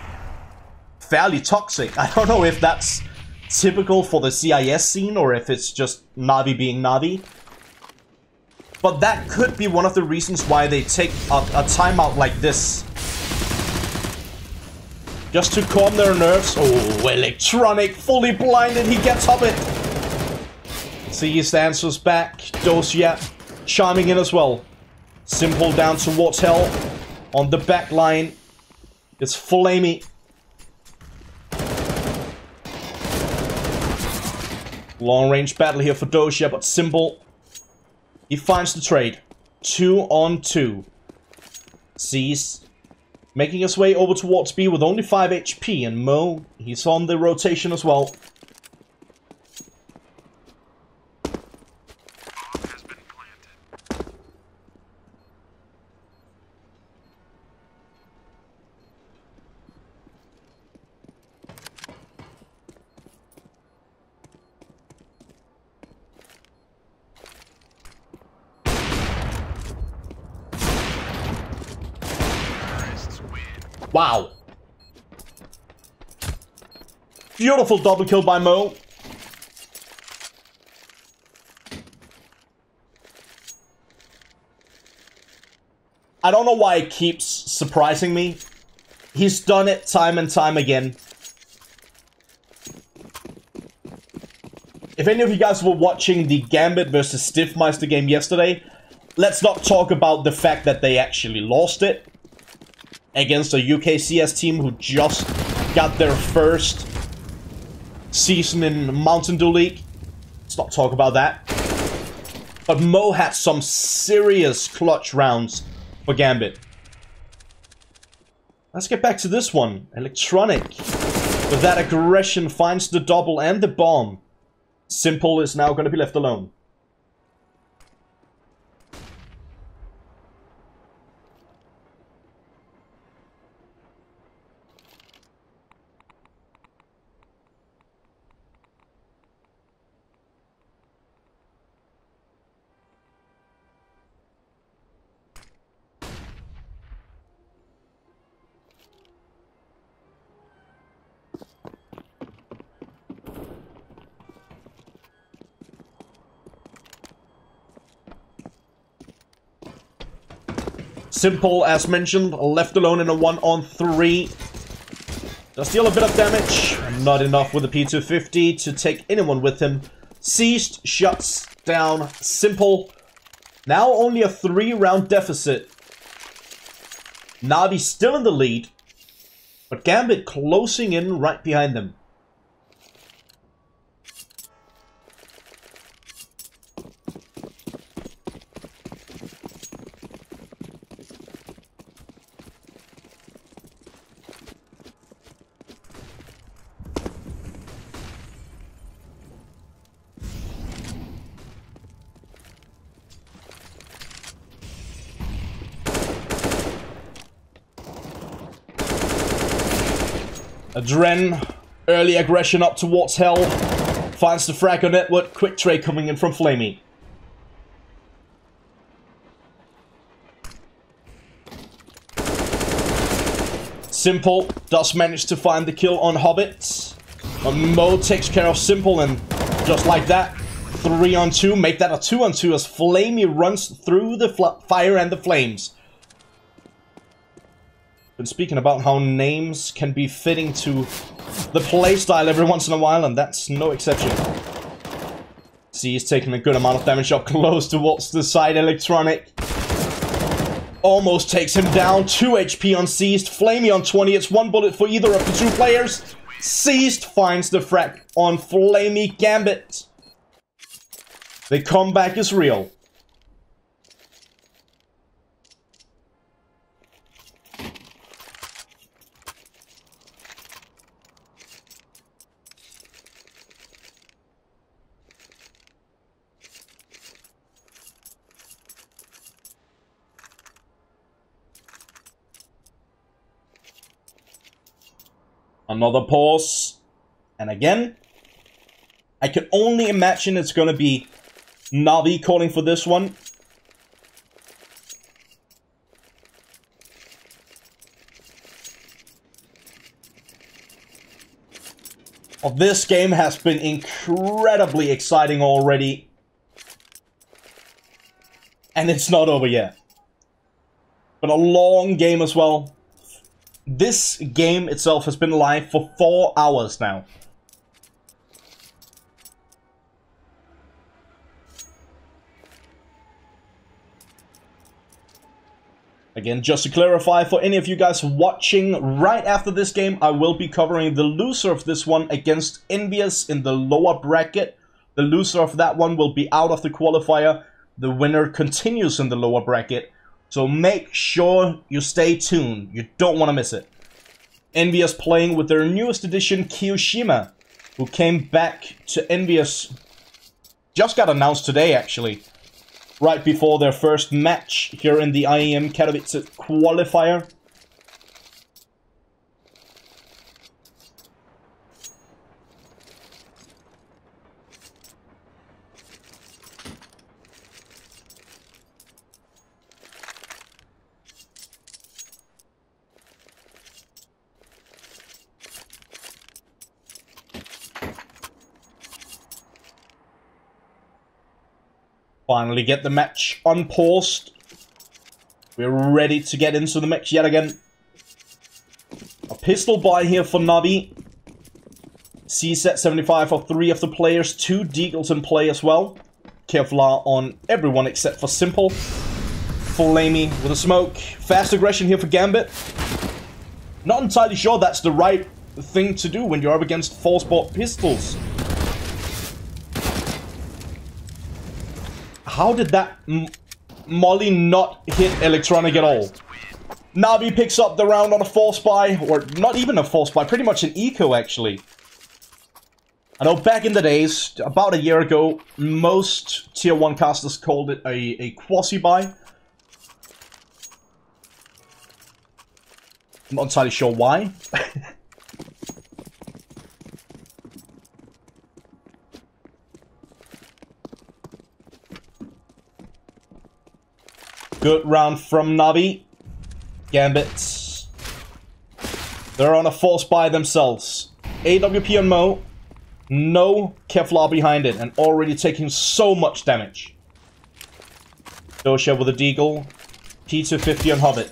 fairly toxic. I don't know if that's typical for the CIS scene or if it's just Na'Vi being Na'Vi. But that could be one of the reasons why they take a timeout like this. Just to calm their nerves. Oh, Electronic, fully blinded, he gets Hobbit. Sees answers back, Dosia charming in as well. Simple down towards Hell. On the back line, it's full Amy. Long range battle here for Dosia, but Simple, he finds the trade. 2-on-2. Sees, making his way over towards B with only 5 HP, and Mo, he's on the rotation as well. Wow. Beautiful double kill by Mo. I don't know why it keeps surprising me. He's done it time and time again. if any of you guys were watching the Gambit versus Stiffmeister game yesterday, let's not talk about the fact that they actually lost it against a UKCS team who just got their first season in Mountain Dew League. Let's not talk about that. But Mo had some serious clutch rounds for Gambit. Let's get back to this one. Electronic, with that aggression, finds the double and the bomb. Simple is now going to be left alone. Simple, as mentioned, left alone in a 1-on-3. Does deal a bit of damage, not enough with the P250 to take anyone with him. Seized, shuts down Simple. Now only a 3-round deficit. Navi still in the lead, but Gambit closing in right behind them. Adren, early aggression up towards Hell, finds the frag on Edward, quick trade coming in from Flamey. Simple does manage to find the kill on Hobbit. Mo takes care of Simple, and just like that, 3-on-2, make that a 2-on-2 as Flamey runs through the fire and the flames. Been speaking about how names can be fitting to the playstyle every once in a while, and that's no exception. See, he's taking a good amount of damage up close towards the side. Electronic almost takes him down. 2 HP on Seized. Flamey on 20. It's 1 bullet for either of the 2 players. Seized finds the frag on Flamey. Gambit. The comeback is real. Another pause. And again, I can only imagine it's gonna be Navi calling for this one. This game has been incredibly exciting already. And it's not over yet. But a long game as well. This game itself has been live for 4 hours now. Again, just to clarify, for any of you guys watching, right after this game, I will be covering the loser of this one against Envious in the lower bracket. The loser of that one will be out of the qualifier. The winner continues in the lower bracket. So make sure you stay tuned. You don't want to miss it. Envious playing with their newest addition, Kiyoshima, who came back to Envious. Just got announced today, actually. Right before their first match here in the IEM Katowice Qualifier. Finally get the match unpaused. We're ready to get into the match yet again. A pistol buy here for Navi. CSET 75 for 3 of the players, 2 Deagles in play as well. Kevlar on everyone except for Simple. Flamey with a smoke. Fast aggression here for Gambit. Not entirely sure that's the right thing to do when you're up against force-bought pistols. How did that molly not hit Electronic at all? Navi picks up the round on a force buy, or not even a force buy, pretty much an eco actually. I know back in the days, about a year ago, most tier 1 casters called it a quasi-buy. I'm not entirely sure why. Good round from Navi. Gambit. They're on a force buy themselves. AWP on Mo. No Kevlar behind it, and already taking so much damage. Dosha with a Deagle. P250 on Hobbit.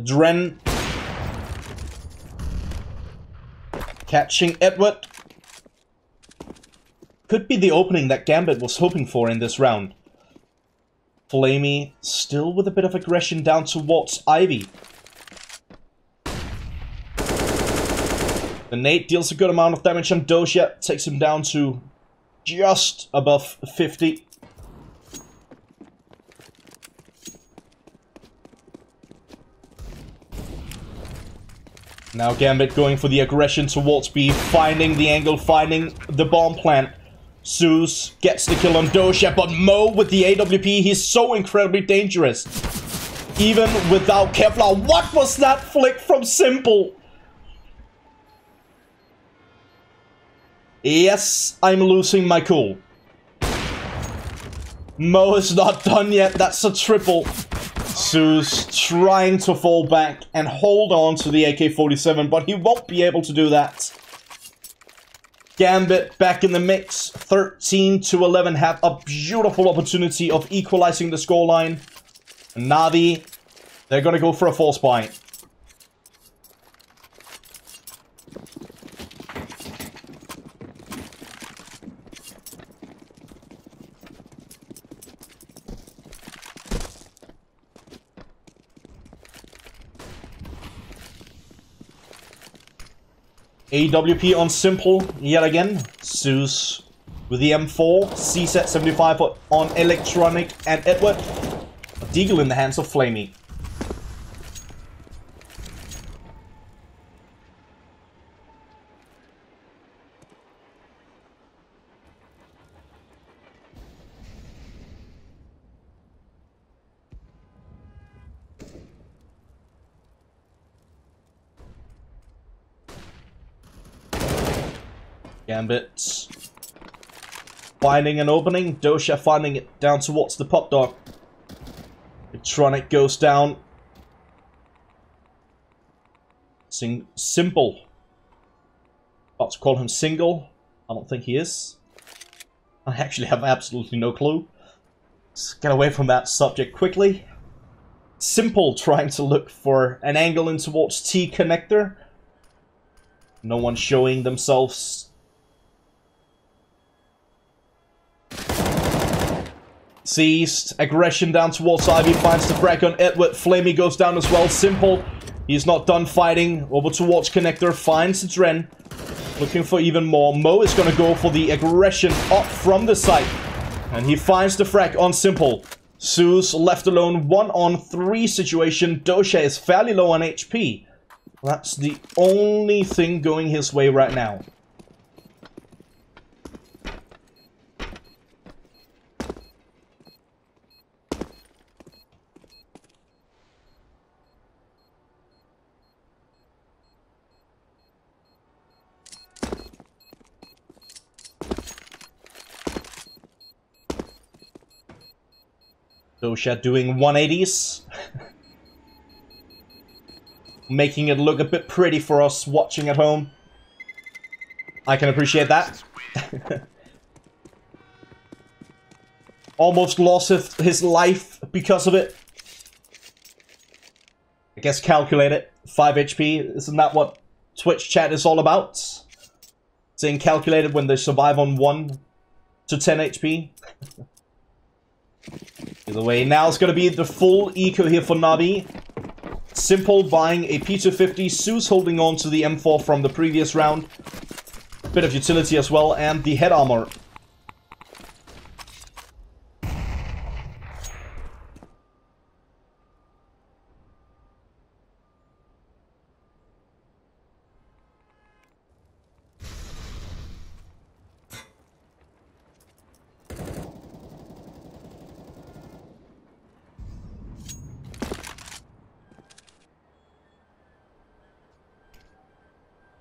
Dren catching Edward. Could be the opening that Gambit was hoping for in this round. Flamey still with a bit of aggression down towards Ivy. The nade deals a good amount of damage on Dosha, takes him down to just above 50. Now Gambit going for the aggression towards B, finding the angle, finding the bomb plant. Zeus gets the kill on Dosha, but Mo with the AWP, he's so incredibly dangerous. Even without Kevlar. What was that flick from Simple? Yes, I'm losing my cool. Mo is not done yet, that's a triple. Zeus trying to fall back and hold on to the AK-47, but he won't be able to do that. Gambit back in the mix, 13-11, have a beautiful opportunity of equalizing the scoreline. Navi, they're gonna go for a force buy. AWP on Simple, yet again. Zeus with the M4. CSET 75 on Electronic and Edward. A Deagle in the hands of Flamey. Gambit finding an opening. Dosha finding it down towards the pop dog. Electronic goes down. Simple. About to call him single. I don't think he is. I actually have absolutely no clue. Let's get away from that subject quickly. Simple trying to look for an angle in towards T connector. No one showing themselves. Seized. Aggression down towards Ivy. Finds the frag on Edward. Flamey goes down as well. Simple. He's not done fighting. Over towards Connector. Finds the Dren. Looking for even more. Mo is going to go for the aggression up from the site. And he finds the frag on Simple. Zeus left alone. 1-on-3 situation. Dosha is fairly low on HP. That's the only thing going his way right now. Dosha doing 180s. Making it look a bit pretty for us watching at home. I can appreciate that. Almost lost his life because of it. I guess calculated. 5 HP. Isn't that what Twitch chat is all about? Saying calculated when they survive on 1 to 10 HP. Either way, now it's going to be the full eco here for Navi. Simple buying a P250. Zeus holding on to the M4 from the previous round. Bit of utility as well, and the head armor.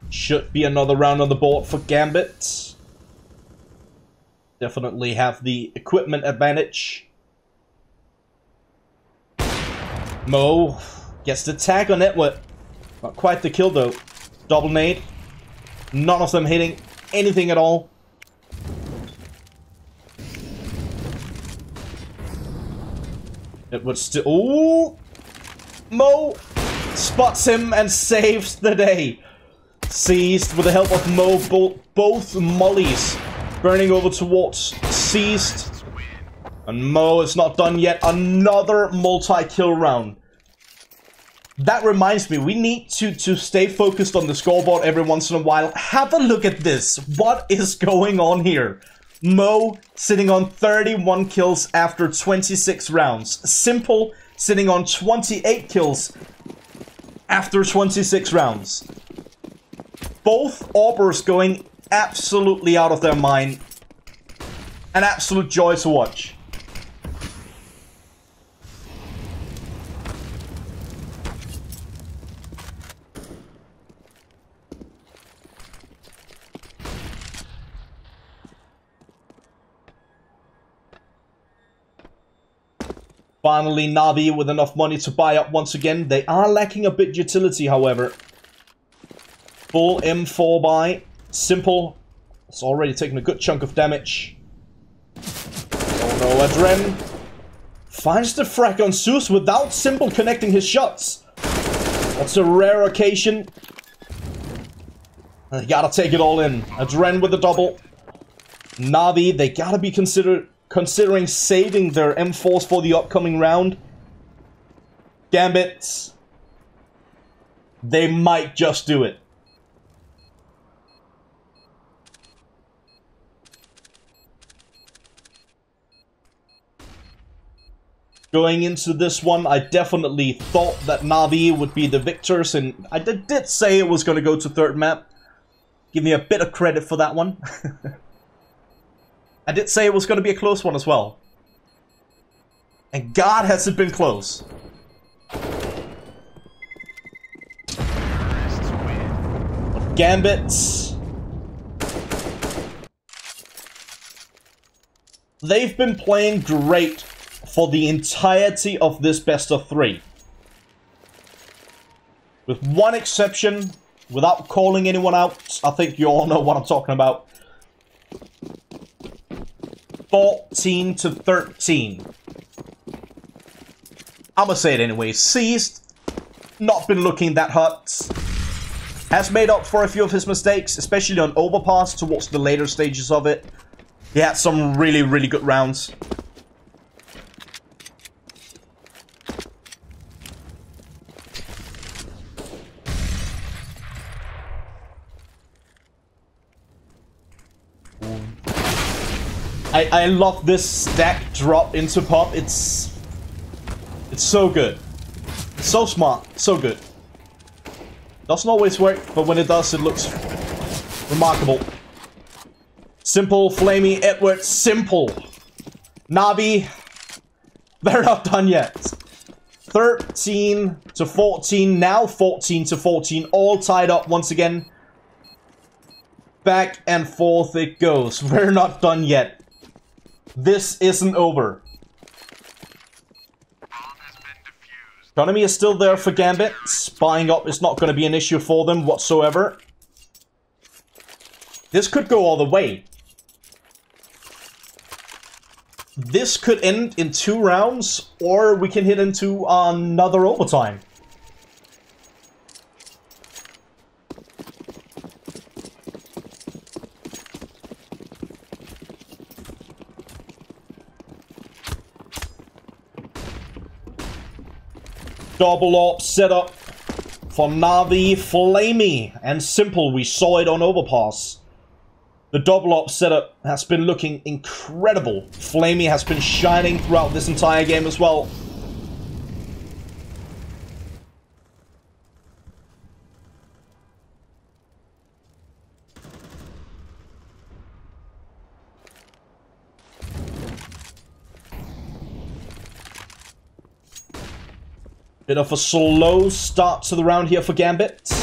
Should be another round on the board for Gambit. Definitely have the equipment advantage. Mo gets the tag on Edward. Not quite the kill though. Double nade. None of them hitting anything at all. Edward still... Ooh! Mo spots him and saves the day. Seized with the help of Mo, both mollies burning over towards Seized. And Mo is not done yet. Another multi-kill round. That reminds me, we need to stay focused on the scoreboard every once in a while. Have a look at this. What is going on here? Mo sitting on 31 kills after 26 rounds. Simple sitting on 28 kills after 26 rounds. Both Aubers going absolutely out of their mind. An absolute joy to watch. Finally, Navi with enough money to buy up once again. They are lacking a bit utility, however. Full M4 buy. Simple. It's already taken a good chunk of damage. Oh no, Adren finds the frag on Zeus without Simple connecting his shots. That's a rare occasion. They gotta take it all in. Adren with the double. Navi, they gotta be considering saving their M4s for the upcoming round. Gambit, they might just do it. Going into this one, I definitely thought that Navi would be the victors, and I did say it was going to go to third map. Give me a bit of credit for that one. I did say it was going to be a close one as well. And God has it been close. Gambit. They've been playing great for the entirety of this best of 3. With one exception, without calling anyone out, I think you all know what I'm talking about. 14 to 13. I'ma say it anyway. Seized, not been looking that hot. Has made up for a few of his mistakes, especially on overpass towards the later stages of it. He had some really, really good rounds. I love this stack drop into pop. It's so good. It's so smart. So good. Doesn't always work, but when it does, it looks remarkable. Simple, Flamey, Edward, Simple. Navi, they're not done yet. 13 to 14, now 14 to 14, all tied up once again. Back and forth it goes. We're not done yet. This isn't over. Economy is still there for Gambit. Spying up is not going to be an issue for them whatsoever. This could go all the way. this could end in 2 rounds, or we can hit into another overtime. Double op setup for Na'Vi, Flamey, and Simple. We saw it on Overpass. The double op setup has been looking incredible. Flamey has been shining throughout this entire game as well. Bit of a slow start to the round here for Gambit.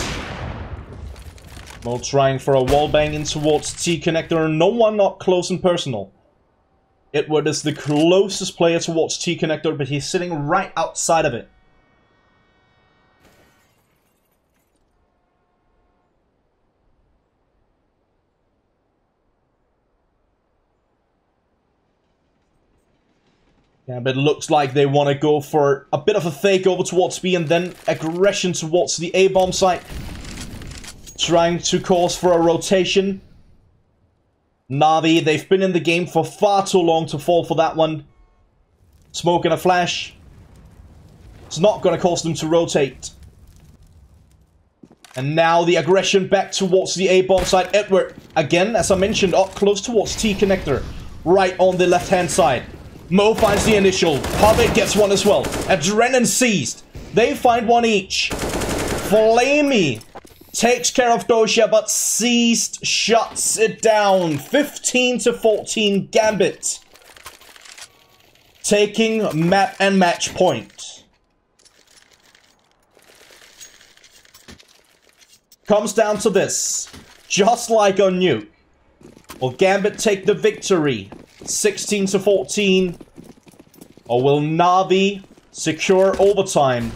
Mo trying for a wallbang in towards T-Connector. No one up close and personal. Edward is the closest player towards T-Connector, but he's sitting right outside of it. Yeah, but it looks like they want to go for a bit of a fake over towards B and then aggression towards the A-bomb site. Trying to cause for a rotation. Na'Vi, they've been in the game for far too long to fall for that one. Smoke and a flash. It's not going to cause them to rotate. And now the aggression back towards the A-bomb side. Edward, again, as I mentioned, up close towards T-Connector. Right on the left-hand side. Mo finds the initial. Hobbit gets one as well. Adrenaline seized. They find one each. Flamey takes care of Dosia, but Seized shuts it down. 15-14 Gambit. Taking map and match point. Comes down to this. Just like on Nuke. Will Gambit take the victory? 16-14. Or will Na'Vi secure overtime?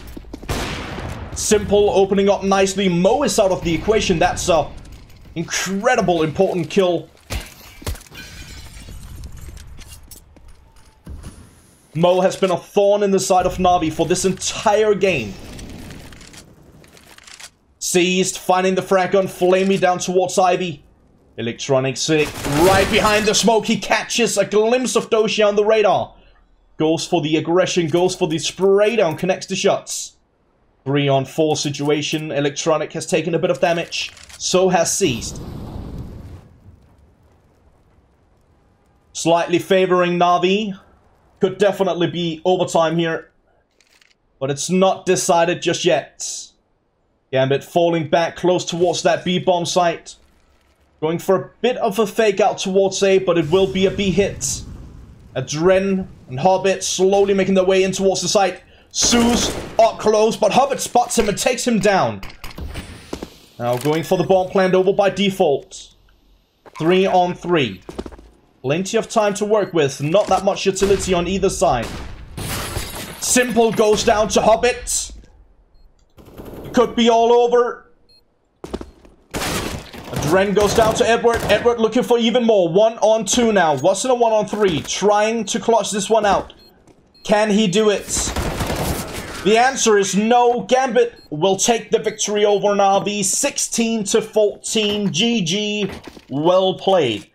Simple opening up nicely. Mo is out of the equation. That's a incredible important kill. Mo has been a thorn in the side of Na'Vi for this entire game. Seized, finding the frag gun, Flamey down towards Ivy. Electronic sick, right behind the smoke. He catches a glimpse of Dosia on the radar. Goes for the aggression, goes for the spray down, connects the shots. 3-on-4 situation. Electronic has taken a bit of damage. So has Seized. Slightly favoring Na'Vi. Could definitely be overtime here. But it's not decided just yet. Gambit falling back close towards that B-bomb site. Going for a bit of a fake out towards A, but it will be a B hit. Adren and Hobbit slowly making their way in towards the site. Sue's up close, but Hobbit spots him and takes him down. Now going for the bomb planned over by default. 3-on-3. Plenty of time to work with. Not that much utility on either side. Simple goes down to Hobbit. It could be all over. Adren goes down to Edward. Edward looking for even more. 1-on-2 now. Wasn't a 1-on-3. Trying to clutch this one out. Can he do it? The answer is no. Gambit will take the victory over Na'Vi. 16-14. GG. Well played.